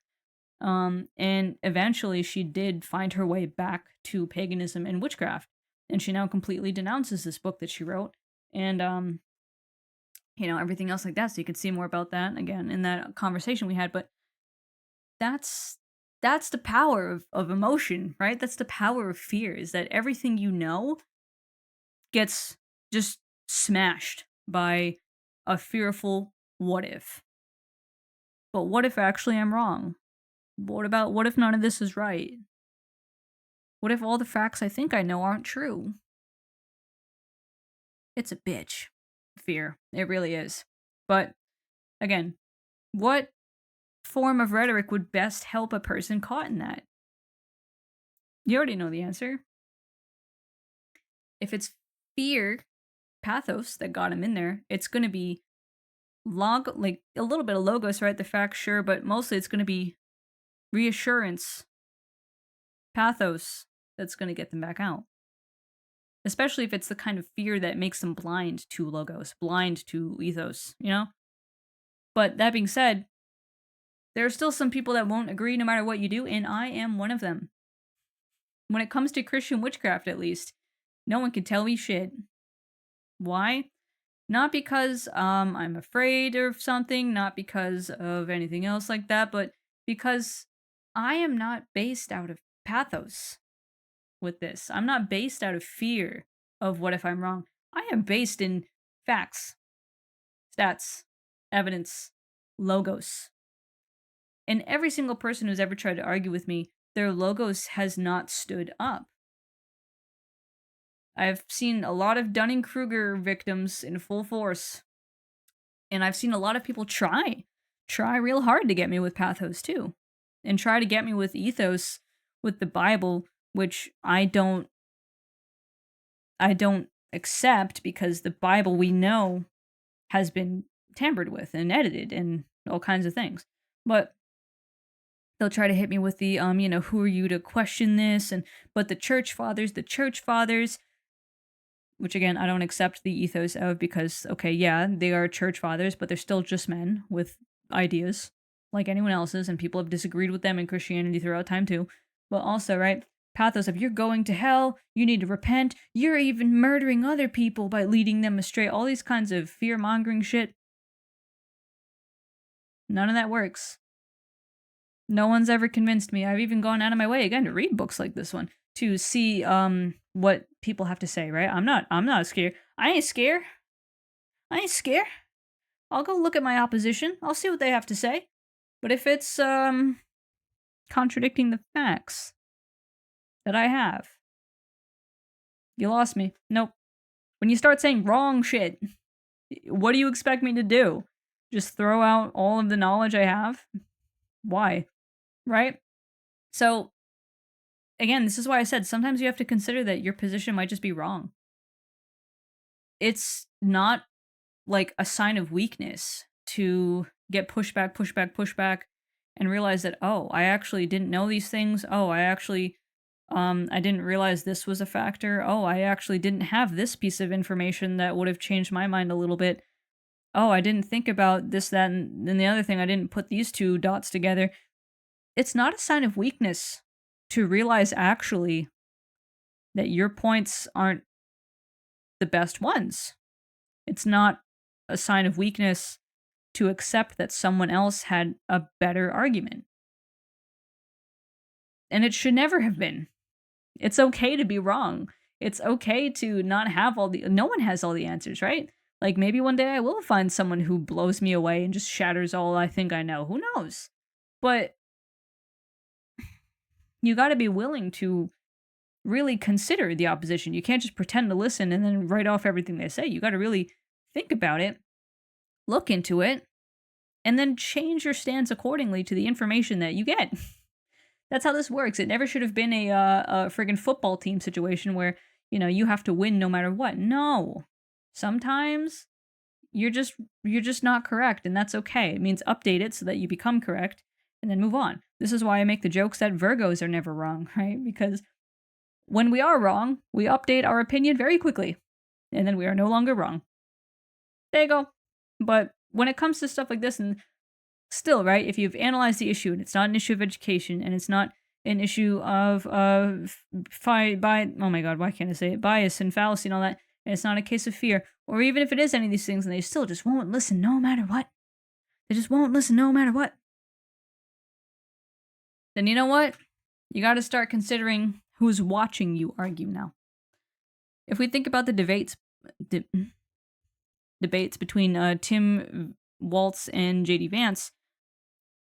And eventually she did find her way back to paganism and witchcraft. And she now completely denounces this book that she wrote. And, everything else like that. So you can see more about that again in that conversation we had. But that's the power of emotion, right? That's the power of fear, is that everything you know gets just smashed by a fearful what if. But what if actually I'm wrong? What if none of this is right? What if all the facts I think I know aren't true? It's a bitch. Fear. It really is. But again, what form of rhetoric would best help a person caught in that? You already know the answer. If it's fear, pathos that got him in there, it's going to be like a little bit of logos, right? The facts, sure, but mostly it's going to be reassurance, pathos that's going to get them back out. Especially if it's the kind of fear that makes them blind to logos, blind to ethos, But that being said, there are still some people that won't agree no matter what you do, and I am one of them. When it comes to Christian witchcraft, at least, no one can tell me shit. Why? Not because I'm afraid of something, not because of anything else like that, but because I am not based out of pathos with this. I'm not based out of fear of what if I'm wrong. I am based in facts, stats, evidence, logos. And every single person who's ever tried to argue with me, their logos has not stood up. I've seen a lot of Dunning-Kruger victims in full force. And I've seen a lot of people try real hard to get me with pathos too. And try to get me with ethos, with the Bible, which I don't accept, because the Bible we know has been tampered with and edited and all kinds of things. But they'll try to hit me with the who are you to question this, but the church fathers, which again I don't accept the ethos of, because okay, yeah, they are church fathers, but they're still just men with ideas like anyone else's, and people have disagreed with them in Christianity throughout time too. But also, right, pathos of you're going to hell, you need to repent, you're even murdering other people by leading them astray, all these kinds of fear-mongering shit. None of that works. No one's ever convinced me. I've even gone out of my way again to read books like this one to see what people have to say, right? I'm not scared. I ain't scared. I'll go look at my opposition. I'll see what they have to say. But if it's contradicting the facts that I have, you lost me. Nope. When you start saying wrong shit, what do you expect me to do? Just throw out all of the knowledge I have? Why? Right? So, again, this is why I said sometimes you have to consider that your position might just be wrong. It's not like a sign of weakness to get pushback, and realize that, oh, I actually didn't know these things. Oh, I didn't realize this was a factor. Oh, I actually didn't have this piece of information that would have changed my mind a little bit. Oh, I didn't think about this, that, and then the other thing. I didn't put these two dots together. It's not a sign of weakness to realize actually that your points aren't the best ones. It's not a sign of weakness to accept that someone else had a better argument. And it should never have been. It's okay to be wrong. It's okay to not have no one has all the answers, right? Like, maybe one day I will find someone who blows me away and just shatters all I think I know. Who knows? But you gotta be willing to really consider the opposition. You can't just pretend to listen and then write off everything they say. You gotta really think about it, look into it, and then change your stance accordingly to the information that you get. That's how this works. It never should have been a friggin' football team situation where, you have to win no matter what. No. Sometimes you're just not correct, and that's okay. It means update it so that you become correct and then move on. This is why I make the jokes that Virgos are never wrong, right? Because when we are wrong, we update our opinion very quickly, and then we are no longer wrong. There you go. But when it comes to stuff like this, and still, right, if you've analyzed the issue and it's not an issue of education and it's not an issue of oh my god, why can't I say it? Bias and fallacy and all that, and it's not a case of fear, or even if it is any of these things and they still just won't listen no matter what, they just won't listen no matter what, then you know what? You got to start considering who's watching you argue now. If we think about the debates between Tim Waltz and JD Vance,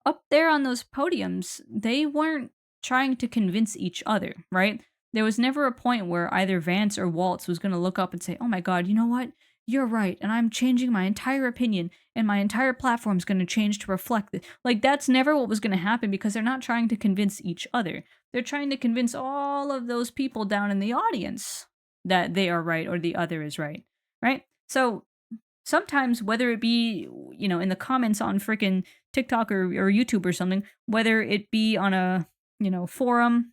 up there on those podiums, they weren't trying to convince each other, right? There was never a point where either Vance or Waltz was going to look up and say, oh my god, you know what? You're right, and I'm changing my entire opinion, and my entire platform's going to change to reflect it. Like, that's never what was going to happen, because they're not trying to convince each other. They're trying to convince all of those people down in the audience that they are right or the other is right, right? So sometimes, whether it be, in the comments on freaking TikTok or YouTube or something, whether it be on a, forum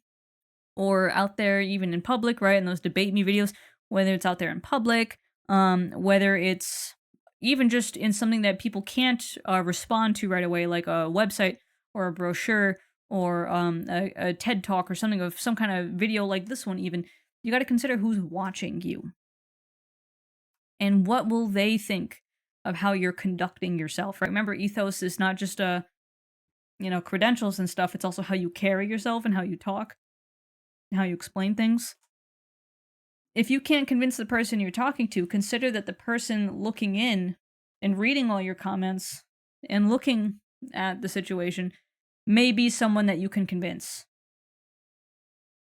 or out there even in public, right, in those debate me videos, whether it's out there in public, whether it's even just in something that people can't respond to right away, like a website or a brochure or a TED Talk or something of some kind of video like this one even, you got to consider who's watching you. And what will they think of how you're conducting yourself, right? Remember, ethos is not just, credentials and stuff. It's also how you carry yourself and how you talk, and how you explain things. If you can't convince the person you're talking to, consider that the person looking in and reading all your comments and looking at the situation may be someone that you can convince,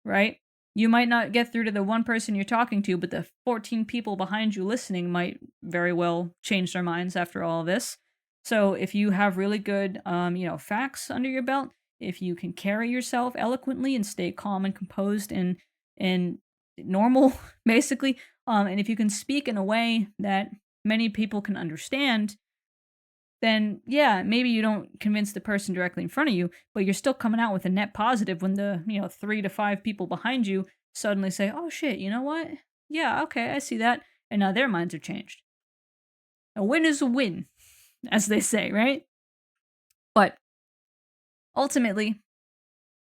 right? You might not get through to the one person you're talking to, but the 14 people behind you listening might very well change their minds after all of this. So if you have really good, facts under your belt, if you can carry yourself eloquently and stay calm and composed and normal, basically, and if you can speak in a way that many people can understand, then yeah, maybe you don't convince the person directly in front of you, but you're still coming out with a net positive when the 3 to 5 people behind you suddenly say, oh shit, you know what? Yeah, okay, I see that. And now their minds are changed. A win is a win, as they say, right? But ultimately,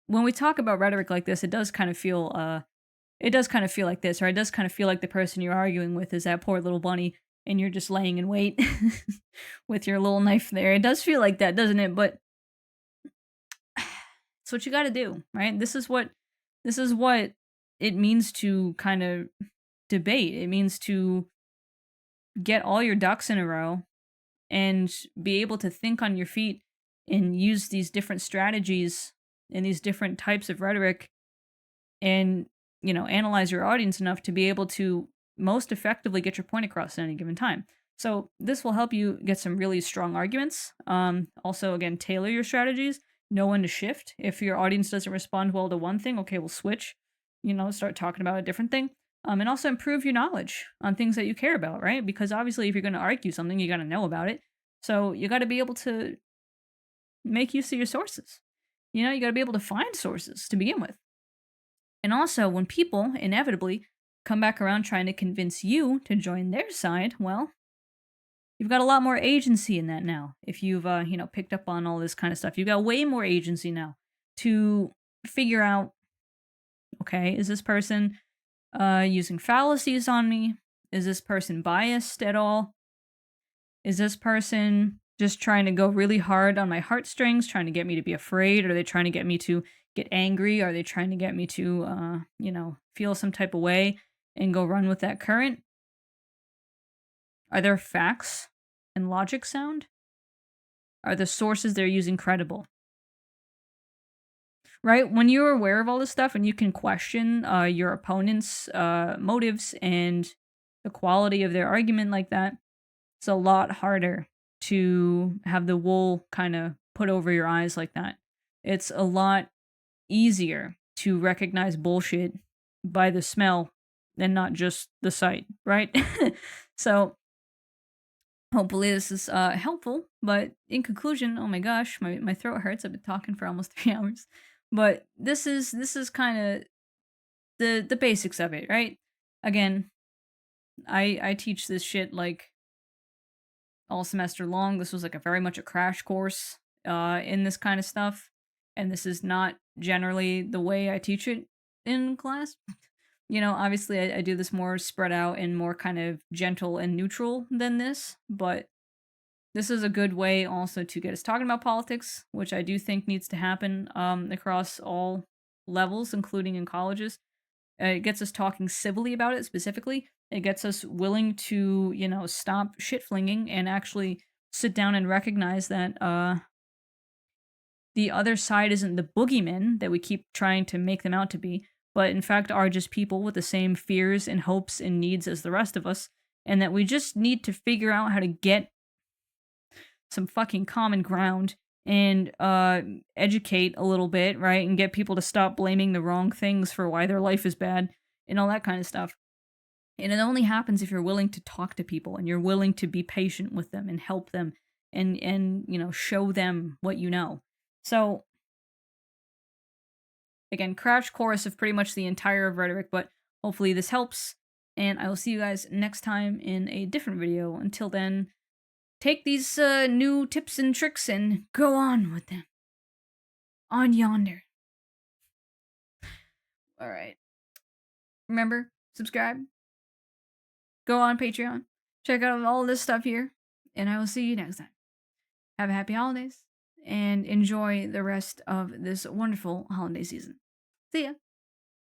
when we talk about rhetoric like this, it does kind of feel like this, or it does kind of feel like the person you're arguing with is that poor little bunny and you're just laying in wait with your little knife there. It does feel like that, doesn't it? But it's what you got to do, right? This is what it means to kind of debate. It means to get all your ducks in a row and be able to think on your feet and use these different strategies and these different types of rhetoric and, analyze your audience enough to be able to most effectively get your point across at any given time. So this will help you get some really strong arguments. Also, again, tailor your strategies. Know when to shift. If your audience doesn't respond well to one thing, okay, we'll switch. Start talking about a different thing. And also improve your knowledge on things that you care about, right? Because obviously, if you're going to argue something, you got to know about it. So you got to be able to make use of your sources. You got to be able to find sources to begin with. And also, when people inevitably come back around trying to convince you to join their side, well, you've got a lot more agency in that now. If you've, picked up on all this kind of stuff, you've got way more agency now to figure out, okay, is this person using fallacies on me? Is this person biased at all? Is this person just trying to go really hard on my heartstrings, trying to get me to be afraid? Are they trying to get me to get angry? Are they trying to get me to, feel some type of way and go run with that current? Are their facts and logic sound? Are the sources they're using credible? Right? When you're aware of all this stuff and you can question your opponent's motives and the quality of their argument like that, it's a lot harder to have the wool kind of put over your eyes like that. It's a lot easier to recognize bullshit by the smell and not just the sight, right? So hopefully this is helpful. But in conclusion, oh my gosh, my throat hurts. I've been talking for almost 3 hours. But this is kind of the basics of it, right? Again, I teach this shit like all semester long. This was like a very much a crash course in this kind of stuff, and this is not generally the way I teach it in class. You know, obviously I do this more spread out and more kind of gentle and neutral than this, but this is a good way also to get us talking about politics, which I do think needs to happen across all levels, including in colleges. It gets us talking civilly about it specifically. It gets us willing to, you know, stop shit flinging and actually sit down and recognize that the other side isn't the boogeymen that we keep trying to make them out to be, but in fact are just people with the same fears and hopes and needs as the rest of us, and that we just need to figure out how to get some fucking common ground and educate a little bit, right? And get people to stop blaming the wrong things for why their life is bad and all that kind of stuff. And it only happens if you're willing to talk to people and you're willing to be patient with them and help them and you know, show them what you know. So again, crash course of pretty much the entire of Rhetoric, but hopefully this helps. And I will see you guys next time in a different video. Until then, take these new tips and tricks and go on with them. On yonder. Alright. Remember, subscribe. Go on Patreon. Check out all this stuff here. And I will see you next time. Have a happy holidays. And enjoy the rest of this wonderful holiday season. See ya.